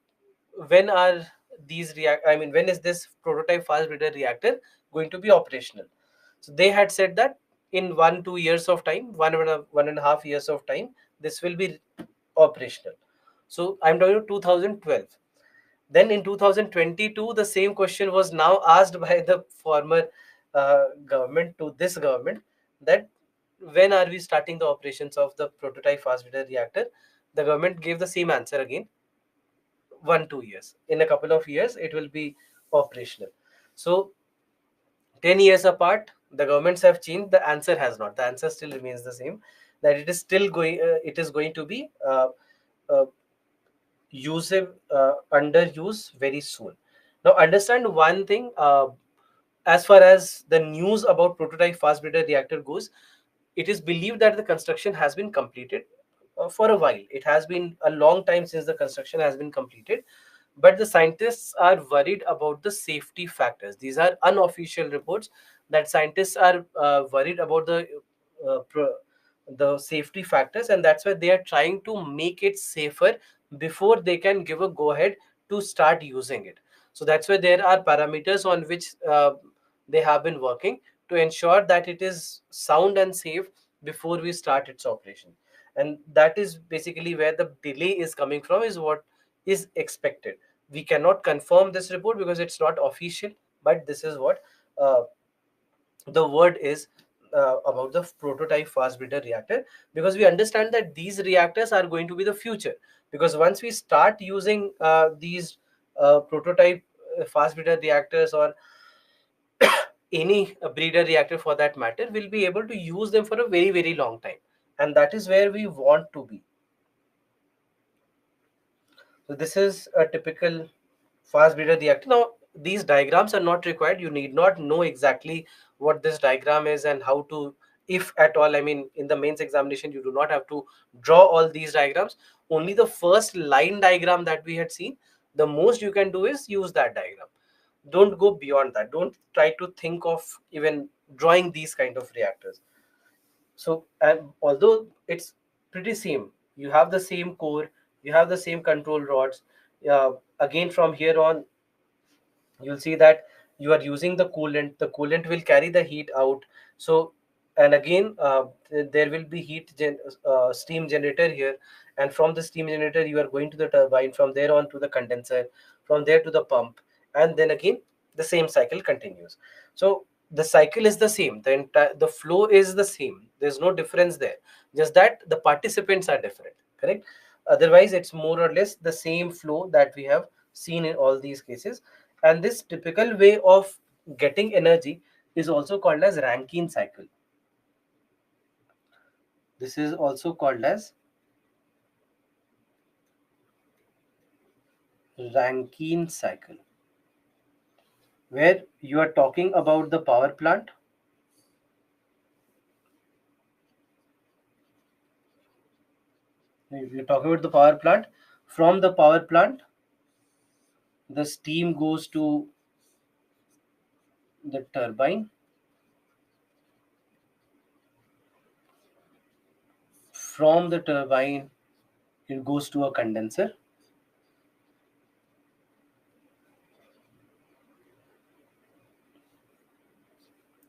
when are these react? I mean, when is this prototype fast breeder reactor going to be operational? So they had said that in 1-2 years of time, 1.5 years of time, this will be operational. So I'm talking about 2012. Then in 2022, the same question was now asked by the former government to this government, that when are we starting the operations of the prototype fast breeder reactor? The government gave the same answer again, 1-2 years. In a couple of years, it will be operational. So 10 years apart, the governments have changed. The answer has not. The answer still remains the same. That it is still going. It is going to be uh, under use very soon. Now, understand one thing. As far as the news about prototype fast breeder reactor goes, it is believed that the construction has been completed for a while. It has been a long time since the construction has been completed, but the scientists are worried about the safety factors. These are unofficial reports that scientists are worried about uh, pro- the safety factors, and that's why they are trying to make it safer before they can give a go ahead to start using it. So that's why there are parameters on which they have been working to ensure that it is sound and safe before we start its operation. And that is basically where the delay is coming from, is what is expected. We cannot confirm this report because it's not official, but this is what uh, the word is about the prototype fast breeder reactor, because we understand that these reactors are going to be the future. Because once we start using these prototype fast breeder reactors, or any breeder reactor for that matter, we'll be able to use them for a very, very long time. And that is where we want to be. So this is a typical fast breeder reactor. Now, these diagrams are not required. You need not know exactly what this diagram is and how to, if at all. I mean, in the mains examination, you do not have to draw all these diagrams. Only the first line diagram that we had seen, the most you can do is use that diagram. Don't go beyond that. Don't try to think of even drawing these kind of reactors. So, and although it's pretty same, you have the same core, you have the same control rods. Again, from here on, you'll see that you are using the coolant will carry the heat out. So, and again, there will be steam generator here, and from the steam generator you are going to the turbine, from there on to the condenser, from there to the pump, and then again the same cycle continues. So the cycle is the same, the flow is the same, there's no difference there, just that the participants are different, correct? Otherwise it's more or less the same flow that we have seen in all these cases. And this typical way of getting energy is also called as Rankine cycle. This is also called as Rankine cycle, where you are talking about the power plant. You're talking about the power plant. From the power plant, the steam goes to the turbine. From the turbine, it goes to a condenser.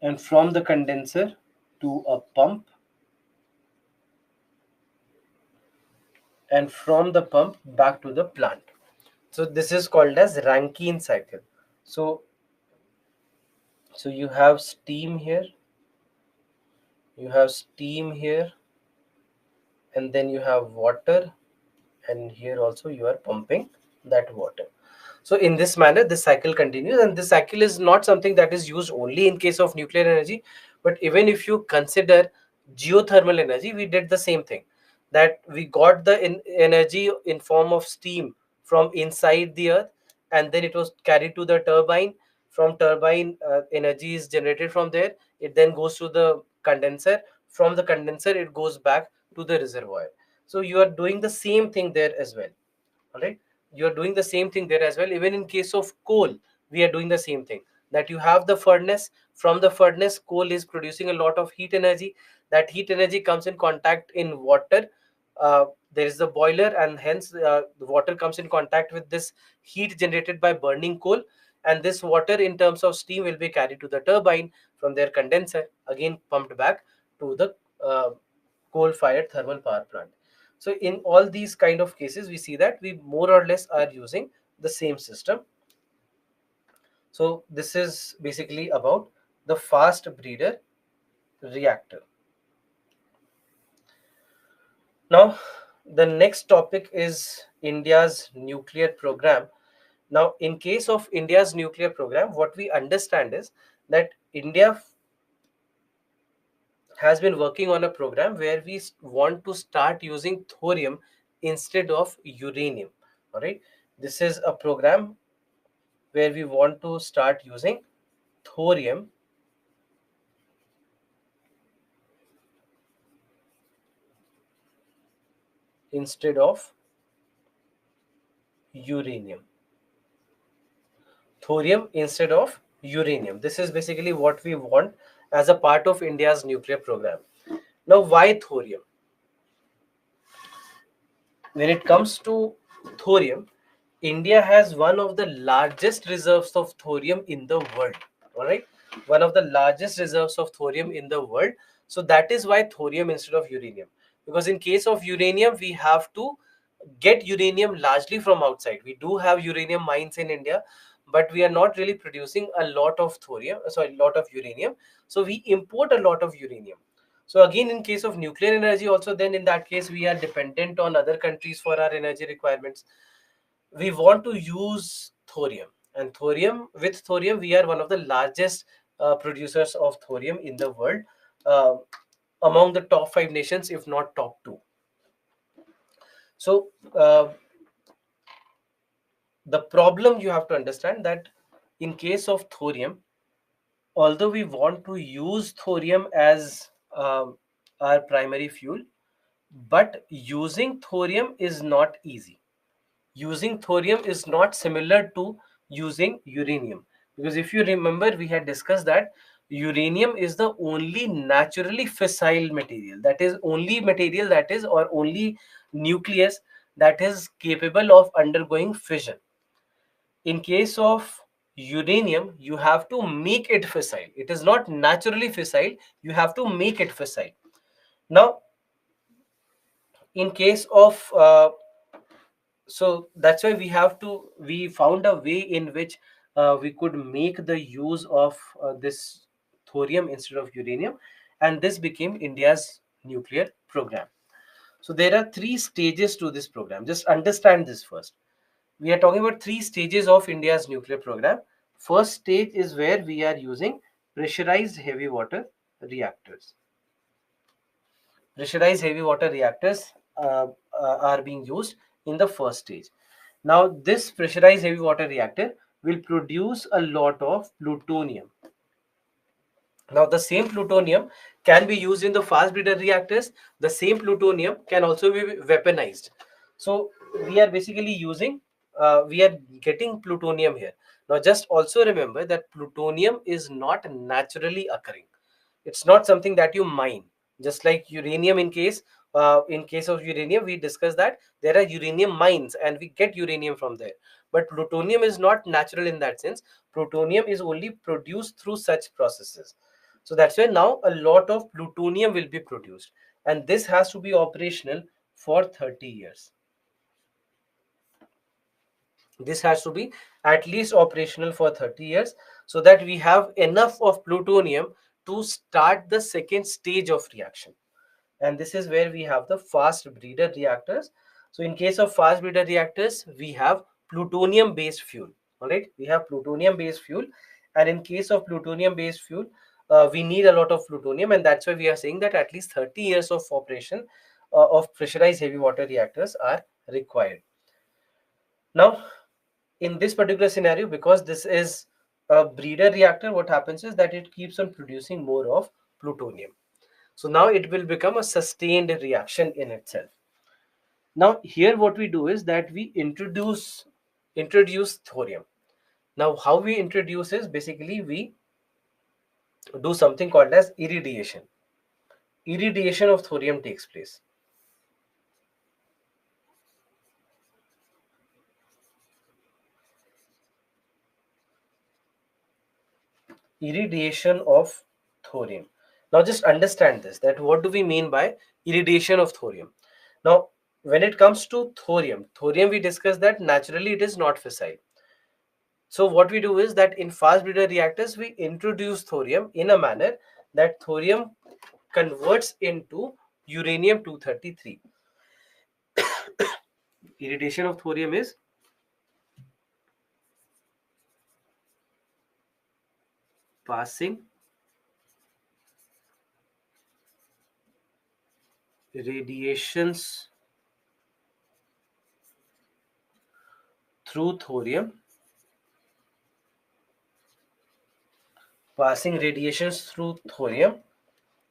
And from the condenser to a pump. And from the pump back to the plant. So this is called as Rankine cycle. So you have steam here, you have steam here, and then you have water, and here also you are pumping that water. So in this manner, this cycle continues, and this cycle is not something that is used only in case of nuclear energy, but even if you consider geothermal energy, we did the same thing. That we got the energy in form of steam from inside the earth, and then it was carried to the turbine. From turbine, energy is generated from there. It then goes to the condenser. From the condenser, it goes back to the reservoir. So you are doing the same thing there as well. All right, you are doing the same thing there as well. Even in case of coal, we are doing the same thing, that you have the furnace. From the furnace, coal is producing a lot of heat energy. That heat energy comes in contact in water. There is the boiler, and hence the water comes in contact with this heat generated by burning coal, and this water in terms of steam will be carried to the turbine, from their condenser again pumped back to the uh, coal fired thermal power plant. So in all these kind of cases, we see that we more or less are using the same system. So this is basically about the fast breeder reactor. Now, the next topic is India's nuclear program. Now, in case of India's nuclear program, what we understand is that India has been working on a program where we want to start using thorium instead of uranium. All right, this is a program where we want to start using thorium instead of uranium. Thorium instead of uranium. This is basically what we want as a part of India's nuclear program. Now, why thorium? When it comes to thorium, India has one of the largest reserves of thorium in the world. All right, one of the largest reserves of thorium in the world. So that is why thorium instead of uranium. Because in case of uranium, we have to get uranium largely from outside. We do have uranium mines in India, but we are not really producing a lot of thorium, sorry, a lot of uranium. So we import a lot of uranium. So again, in case of nuclear energy also, then in that case, we are dependent on other countries for our energy requirements. We want to use thorium, and with thorium, we are one of the largest producers of thorium in the world, uh, among the top five nations, if not top two. So the problem you have to understand that in case of thorium, although we want to use thorium as our primary fuel, but using thorium is not easy. Using thorium is not similar to using uranium, because if you remember, we had discussed that uranium is the only naturally fissile material, that is only material that is, or only nucleus that is capable of undergoing fission. In case of uranium, you have to make it fissile. It is not naturally fissile, you have to make it fissile. Now, in case of so that's why we found a way in which we could make the use of this thorium instead of uranium, and this became India's nuclear program. So there are three stages to this program. Just understand this first. We are talking about three stages of India's nuclear program. First stage is where we are using pressurized heavy water reactors. Pressurized heavy water reactors are being used in the first stage. Now, this pressurized heavy water reactor will produce a lot of plutonium. Now, the same plutonium can be used in the fast breeder reactors. The same plutonium can also be weaponized. So, we are basically we are getting plutonium here. Now, just also remember that plutonium is not naturally occurring. It's not something that you mine, just like uranium. In case of uranium, we discussed that there are uranium mines and we get uranium from there, but plutonium is not natural in that sense. Plutonium is only produced through such processes. So that's why now a lot of plutonium will be produced, and this has to be operational for 30 years. This has to be at least operational for 30 years, so that we have enough of plutonium to start the second stage of reaction. And this is where we have the fast breeder reactors. So in case of fast breeder reactors, we have plutonium based fuel. All right, we have plutonium based fuel, and in case of plutonium based fuel, we need a lot of plutonium, and that's why we are saying that at least 30 years of operation of pressurized heavy water reactors are required. Now, in this particular scenario, because this is a breeder reactor, what happens is that it keeps on producing more of plutonium. So now it will become a sustained reaction in itself. Now here what we do is that we introduce thorium. Now how we introduce is basically we do something called as irradiation. Irradiation of thorium takes place. Irradiation of thorium. Now just understand this, that what do we mean by irradiation of thorium? Now when it comes to thorium we discussed that naturally it is not fissile. So what we do is that in fast breeder reactors, we introduce thorium in a manner that thorium converts into uranium 233. Irradiation of thorium is passing radiations through thorium, passing radiations through thorium,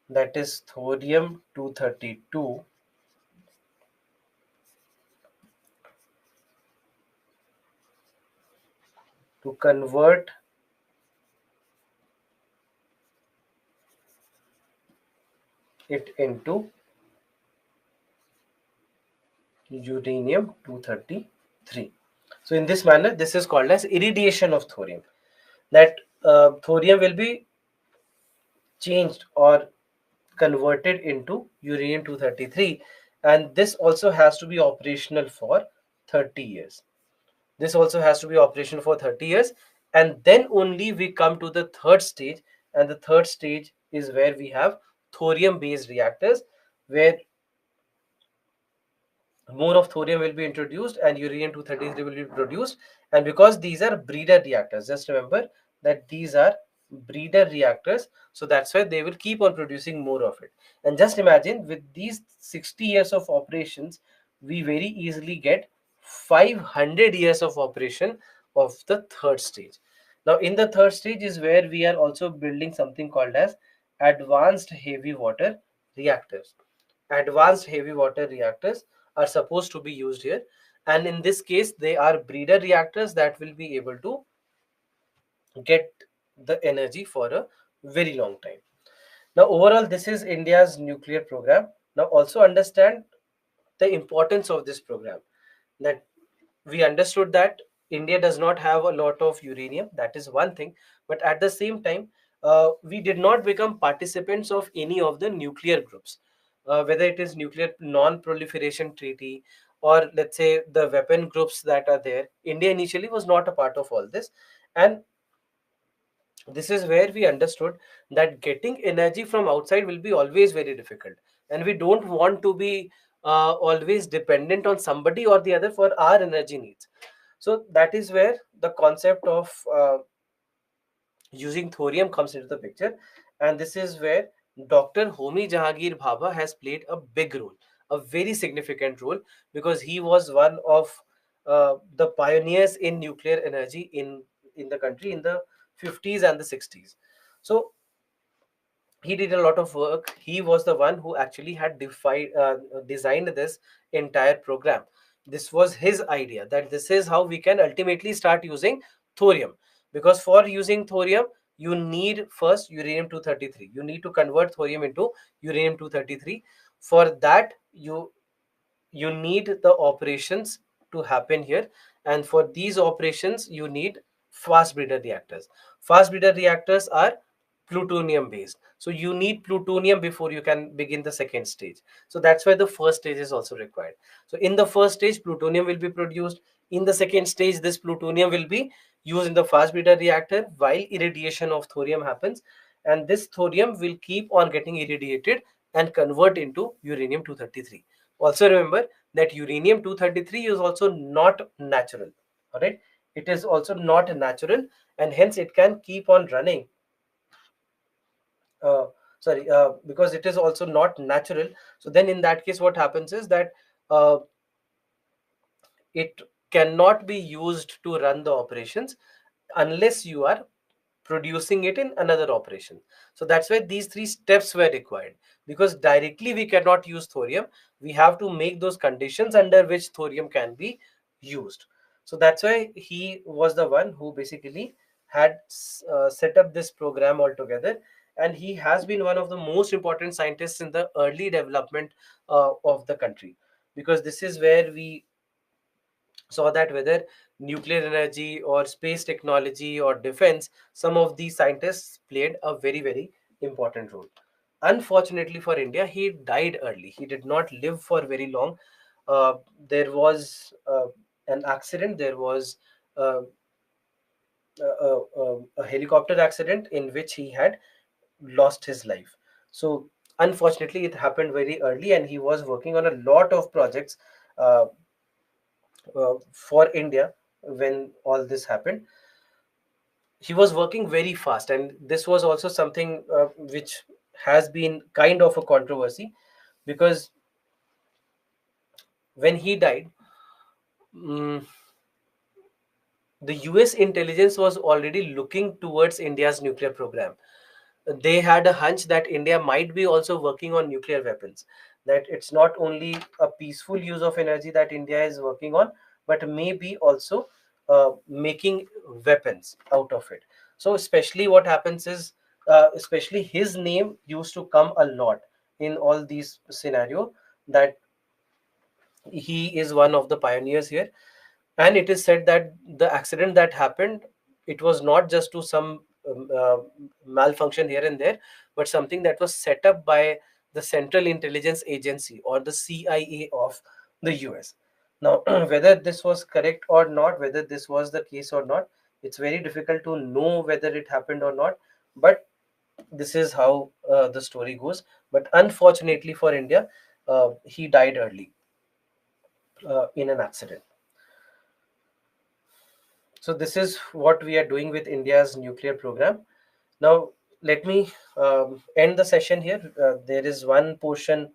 that is thorium 232, to convert it into uranium 233. So in this manner, this is called as irradiation of thorium. That thorium will be changed or converted into uranium 233, and this also has to be operational for 30 years. This also has to be operational for 30 years, and then only we come to the third stage, and the third stage is where we have thorium based reactors, where more of thorium will be introduced and uranium 233 will be produced. And because these are breeder reactors, just remember that these are breeder reactors, so that's why they will keep on producing more of it. And just imagine, with these 60 years of operations, we very easily get 500 years of operation of the third stage. Now in the third stage is where we are also building something called as advanced heavy water reactors. Advanced heavy water reactors are supposed to be used here, and in this case they are breeder reactors that will be able to get the energy for a very long time. Now overall, this is India's nuclear program. Now also understand the importance of this program, that we understood that India does not have a lot of uranium, that is one thing, but at the same time, we did not become participants of any of the nuclear groups, whether it is nuclear non-proliferation treaty, or let's say the weapon groups that are there. India initially was not a part of all this, and this is where we understood that getting energy from outside will be always very difficult, and we don't want to be always dependent on somebody or the other for our energy needs. So that is where the concept of using thorium comes into the picture, and this is where Dr. Homi Jahangir Bhabha has played a big role, a very significant role, because he was one of the pioneers in nuclear energy in the country in the 50s and the 60s. So he did a lot of work. He was the one who actually had designed this entire program. This was his idea, that this is how we can ultimately start using thorium, because for using thorium you need first uranium 233. You need to convert thorium into uranium 233. For that, you need the operations to happen here, and for these operations you need fast breeder reactors. Fast breeder reactors are plutonium based, so you need plutonium before you can begin the second stage. So that's why the first stage is also required. So in the first stage, plutonium will be produced. In the second stage, this plutonium will be used in the fast breeder reactor while irradiation of thorium happens, and this thorium will keep on getting irradiated and convert into uranium 233. Also remember that uranium 233 is also not natural. All right, it is also not natural, and hence it can keep on running. uh, Sorry, because it is also not natural. So then in that case, what happens is that uh, it cannot be used to run the operations unless you are producing it in another operation. So that's why these three steps were required, because directly we cannot use thorium. We have to make those conditions under which thorium can be used. So that's why he was the one who basically had set up this program altogether, and he has been one of the most important scientists in the early development of the country, because this is where we saw that whether nuclear energy or space technology or defense, some of these scientists played a very, very important role. Unfortunately for India, he died early. He did not live for very long. There was an accident. There was uh, a helicopter accident in which he had lost his life. So unfortunately, it happened very early, and he was working on a lot of projects uh, for India when all this happened. He was working very fast, and this was also something which has been kind of a controversy, because when he died, mm, the US intelligence was already looking towards India's nuclear program. They had a hunch that India might be also working on nuclear weapons, that it's not only a peaceful use of energy that India is working on, but maybe also making weapons out of it. So, especially what happens is, especially his name used to come a lot in all these scenario, that he is one of the pioneers here. And it is said that the accident that happened, it was not just to some malfunction here and there, but something that was set up by the Central Intelligence Agency, or the CIA of the US. Now, whether this was correct or not, whether this was the case or not, it's very difficult to know whether it happened or not. But this is how the story goes. But unfortunately for India, he died early in an accident. So this is what we are doing with India's nuclear program. Now, let me end the session here. There is one portion,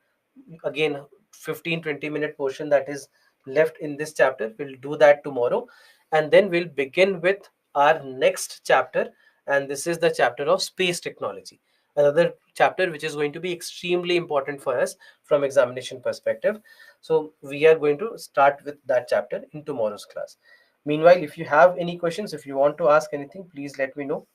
again, 15-20 minute portion that is left in this chapter. We'll do that tomorrow. And then we'll begin with our next chapter. And this is the chapter of space technology. Another chapter which is going to be extremely important for us from examination perspective. So we are going to start with that chapter in tomorrow's class. Meanwhile, if you have any questions, if you want to ask anything, please let me know.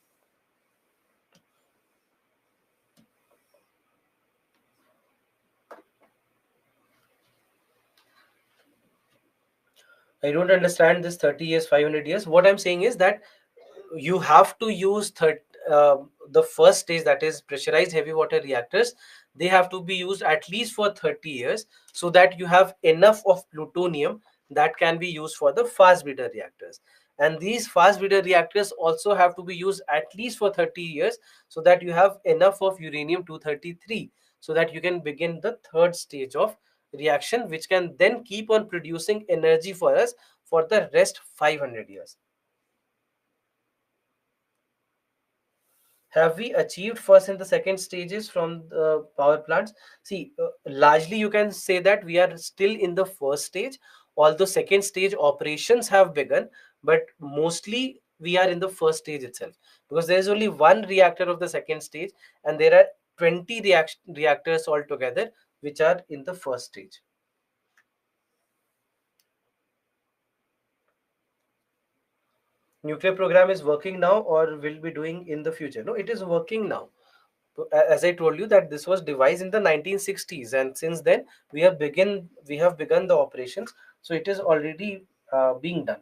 I don't understand this 30 years, 500 years. What I'm saying is that you have to use the first stage, that is pressurized heavy water reactors. They have to be used at least for 30 years, so that you have enough of plutonium that can be used for the fast breeder reactors. And these fast breeder reactors also have to be used at least for 30 years, so that you have enough of uranium 233, so that you can begin the third stage of reaction, which can then keep on producing energy for us for the rest 500 years. Have we achieved first and the second stages from the power plants? See, largely you can say that we are still in the first stage, although second stage operations have begun, but mostly we are in the first stage itself, because there is only one reactor of the second stage, and there are 20 reactors altogether which are in the first stage. Nuclear program is working now, or will be doing in the future? No, it is working now. As I told you, that this was devised in the 1960s, and since then we have begun the operations, so it is already being done.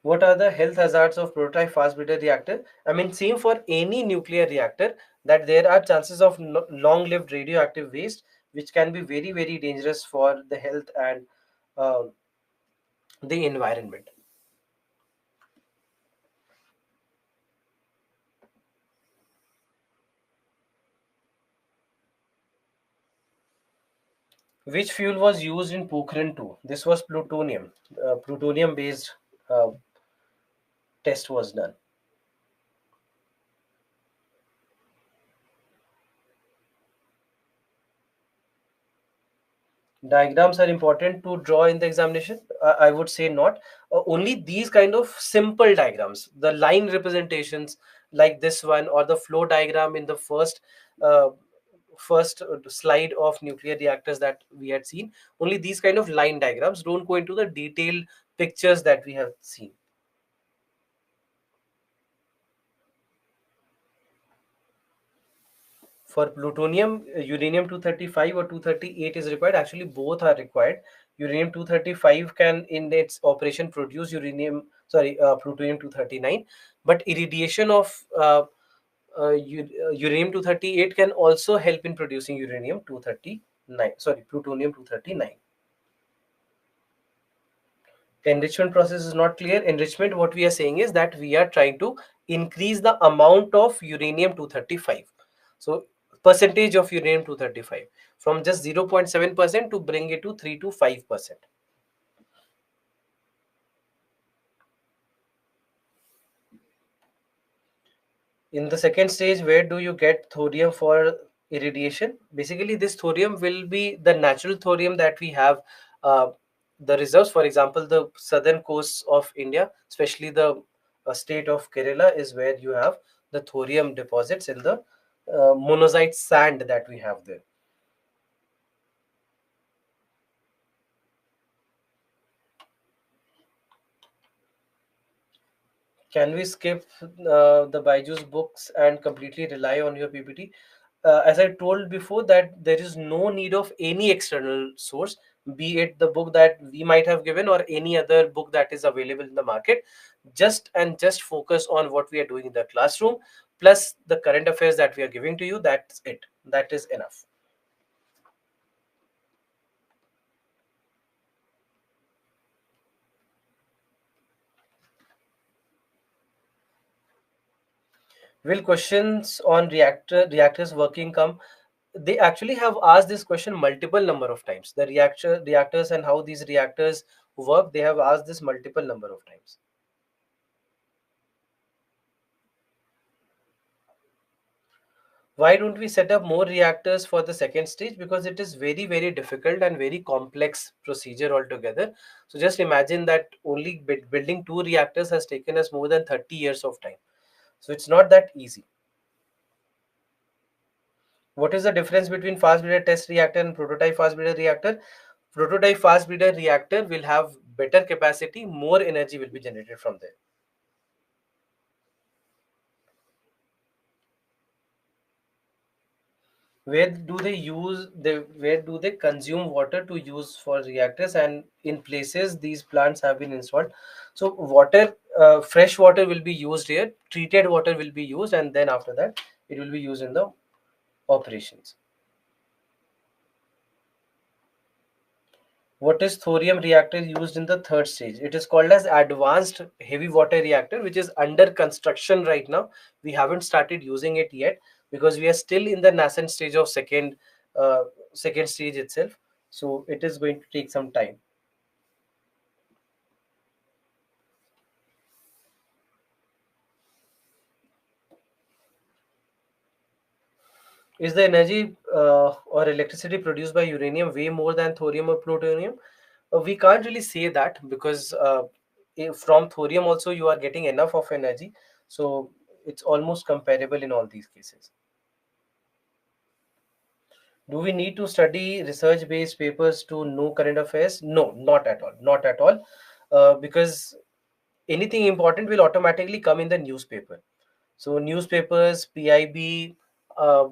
What are the health hazards of prototype fast breeder reactor? I mean, same for any nuclear reactor, that there are chances of long-lived radioactive waste, which can be very, very dangerous for the health and uh, the environment. Which fuel was used in Pokhran 2? This was plutonium. Plutonium-based test was done. Diagrams are important to draw in the examination. I would say not. Only these kind of simple diagrams, the line representations like this one, or the flow diagram in the uh, first slide of nuclear reactors that we had seen. Only these kind of line diagrams, don't go into the detailed pictures that we have seen. For plutonium, uranium 235 or 238 is required. Actually, both are required. Uranium 235 can in its operation produce plutonium 239, but irradiation of uranium 238 can also help in producing uranium 239, plutonium 239. Enrichment process is not clear. Enrichment, what we are saying is that we are trying to increase the amount of uranium 235. So percentage of uranium 235 from just 0.7% to bring it to 3 to 5%. In the second stage, where do you get thorium for irradiation? Basically, this thorium will be the natural thorium that we have, uh, the reserves. For example, the southern coasts of India, especially the state of Kerala, is where you have the thorium deposits in the monazite sand that we have there. Can we skip the Byju's books and completely rely on your PPT? As I told before, that there is no need of any external source, be it the book that we might have given or any other book that is available in the market. Just focus on what we are doing in the classroom, plus the current affairs that we are giving to you. That's it. That is enough. Will questions on reactors working come? They actually have asked this question multiple number of times. The reactors and how these reactors work, they have asked this multiple number of times. Why don't we set up more reactors for the second stage? Because it is very difficult and very complex procedure altogether. So just imagine that only building two reactors has taken us more than 30 years of time. So it's not that easy. What is the difference between fast breeder test reactor and prototype fast breeder reactor? Prototype fast breeder reactor will have better capacity, more energy will be generated from there. Where do they consume water to use for reactors, and in places these plants have been installed? So water, fresh water will be used here, treated water will be used, and then after that it will be used in the operations. What is thorium reactor used in the third stage? It is called as advanced heavy water reactor, which is under construction right now. We haven't started using it yet because we are still in the nascent stage of uh, second stage itself. So it is going to take some time. Is the energy or electricity produced by uranium way more than thorium or plutonium? We can't really say that because from thorium also you are getting enough of energy. So it's almost comparable in all these cases. Do we need to study research based papers to know current affairs? No, not at all. Not at all. Because anything important will automatically come in the newspaper. So, newspapers, PIB, uh,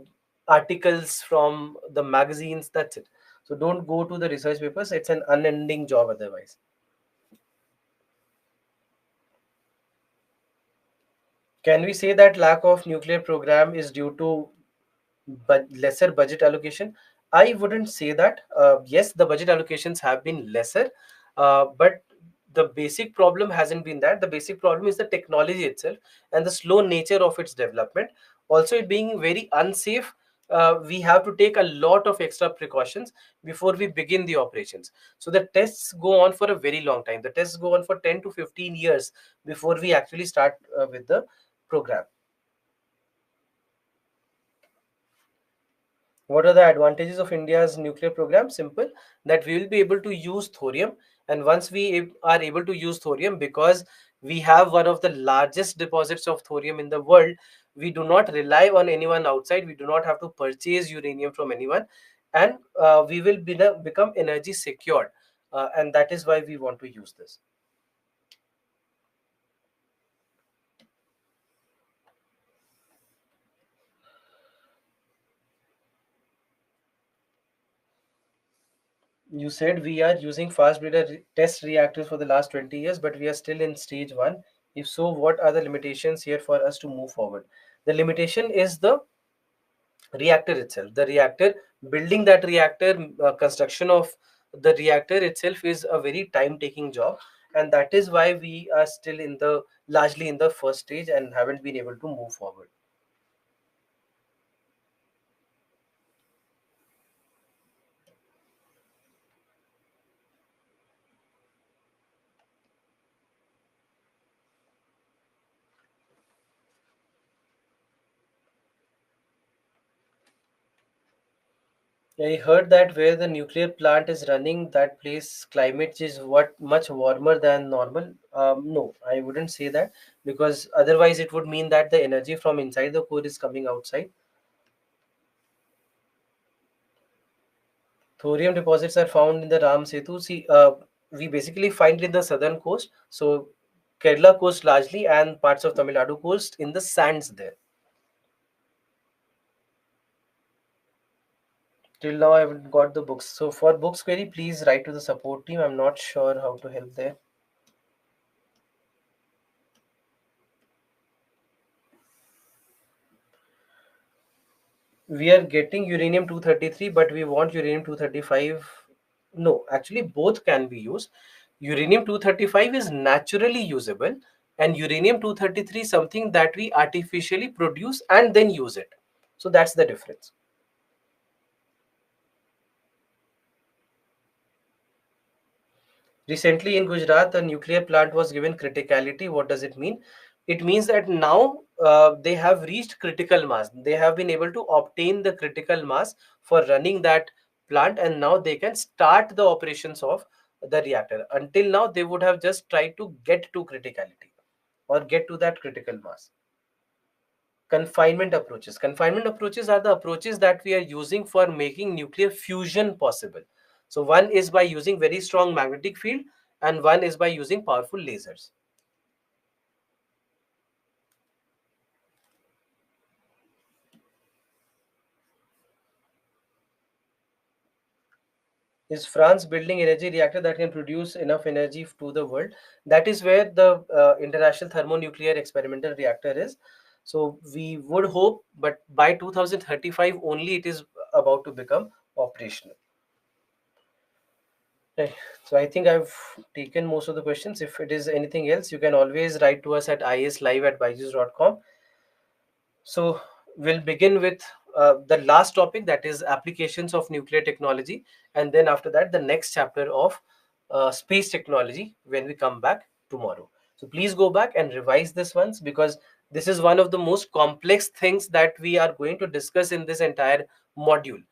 articles from the magazines, that's it. So, don't go to the research papers. It's an unending job otherwise. Can we say that lack of nuclear program is due to but lesser budget allocation? I wouldn't say that. Yes, the budget allocations have been lesser, but the basic problem hasn't been that. The basic problem is the technology itself and the slow nature of its development. Also, it being very unsafe. We have to take a lot of extra precautions before we begin the operations. So the tests go on for a very long time. The tests go on for 10 to 15 years before we actually start with the program. What are the advantages of India's nuclear program? Simple, that we will be able to use thorium. And once we are able to use thorium, because we have one of the largest deposits of thorium in the world, we do not rely on anyone outside. We do not have to purchase uranium from anyone. And we will become energy secured. And that is why we want to use this. You said we are using fast breeder test reactors for the last 20 years, but we are still in stage one. If so, what are the limitations here for us to move forward? The limitation is the reactor itself. The reactor, building that reactor, construction of the reactor itself is a very time taking job. And that is why we are still in the largely in the first stage and haven't been able to move forward. I heard that where the nuclear plant is running, that place climate is what much warmer than normal. No, I wouldn't say that, because otherwise it would mean that the energy from inside the core is coming outside. Thorium deposits are found in the Ram Setu. See, we basically find it in the southern coast. So Kerala coast largely and parts of Tamil Nadu coast in the sands there. Till now, I haven't got the books. So for books query, please write to the support team. I'm not sure how to help there. We are getting uranium 233, but we want uranium 235. No, actually, both can be used. Uranium 235 is naturally usable, and uranium 233 is something that we artificially produce and then use it. So that's the difference. Recently in Gujarat, a nuclear plant was given criticality. What does it mean? It means that now they have reached critical mass. They have been able to obtain the critical mass for running that plant, and now they can start the operations of the reactor. Until now, they would have just tried to get to criticality or get to that critical mass. Confinement approaches are the approaches that we are using for making nuclear fusion possible. So one is by using very strong magnetic field, and one is by using powerful lasers. Is France building energy reactor that can produce enough energy to the world? That is where the international thermonuclear experimental reactor is. So we would hope, but by 2035 only it is about to become operational. Right. So I think I've taken most of the questions. If it is anything else, you can always write to us at islive@byju's.com. So we'll begin with the last topic, that is applications of nuclear technology, and then after that, the next chapter of space technology when we come back tomorrow. So please go back and revise this once, because this is one of the most complex things that we are going to discuss in this entire module.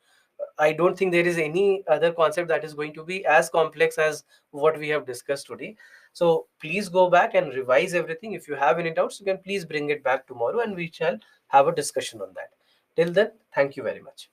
I don't think there is any other concept that is going to be as complex as what we have discussed today. So please go back and revise everything. If you have any doubts, you can please bring it back tomorrow and we shall have a discussion on that. Till then, thank you very much.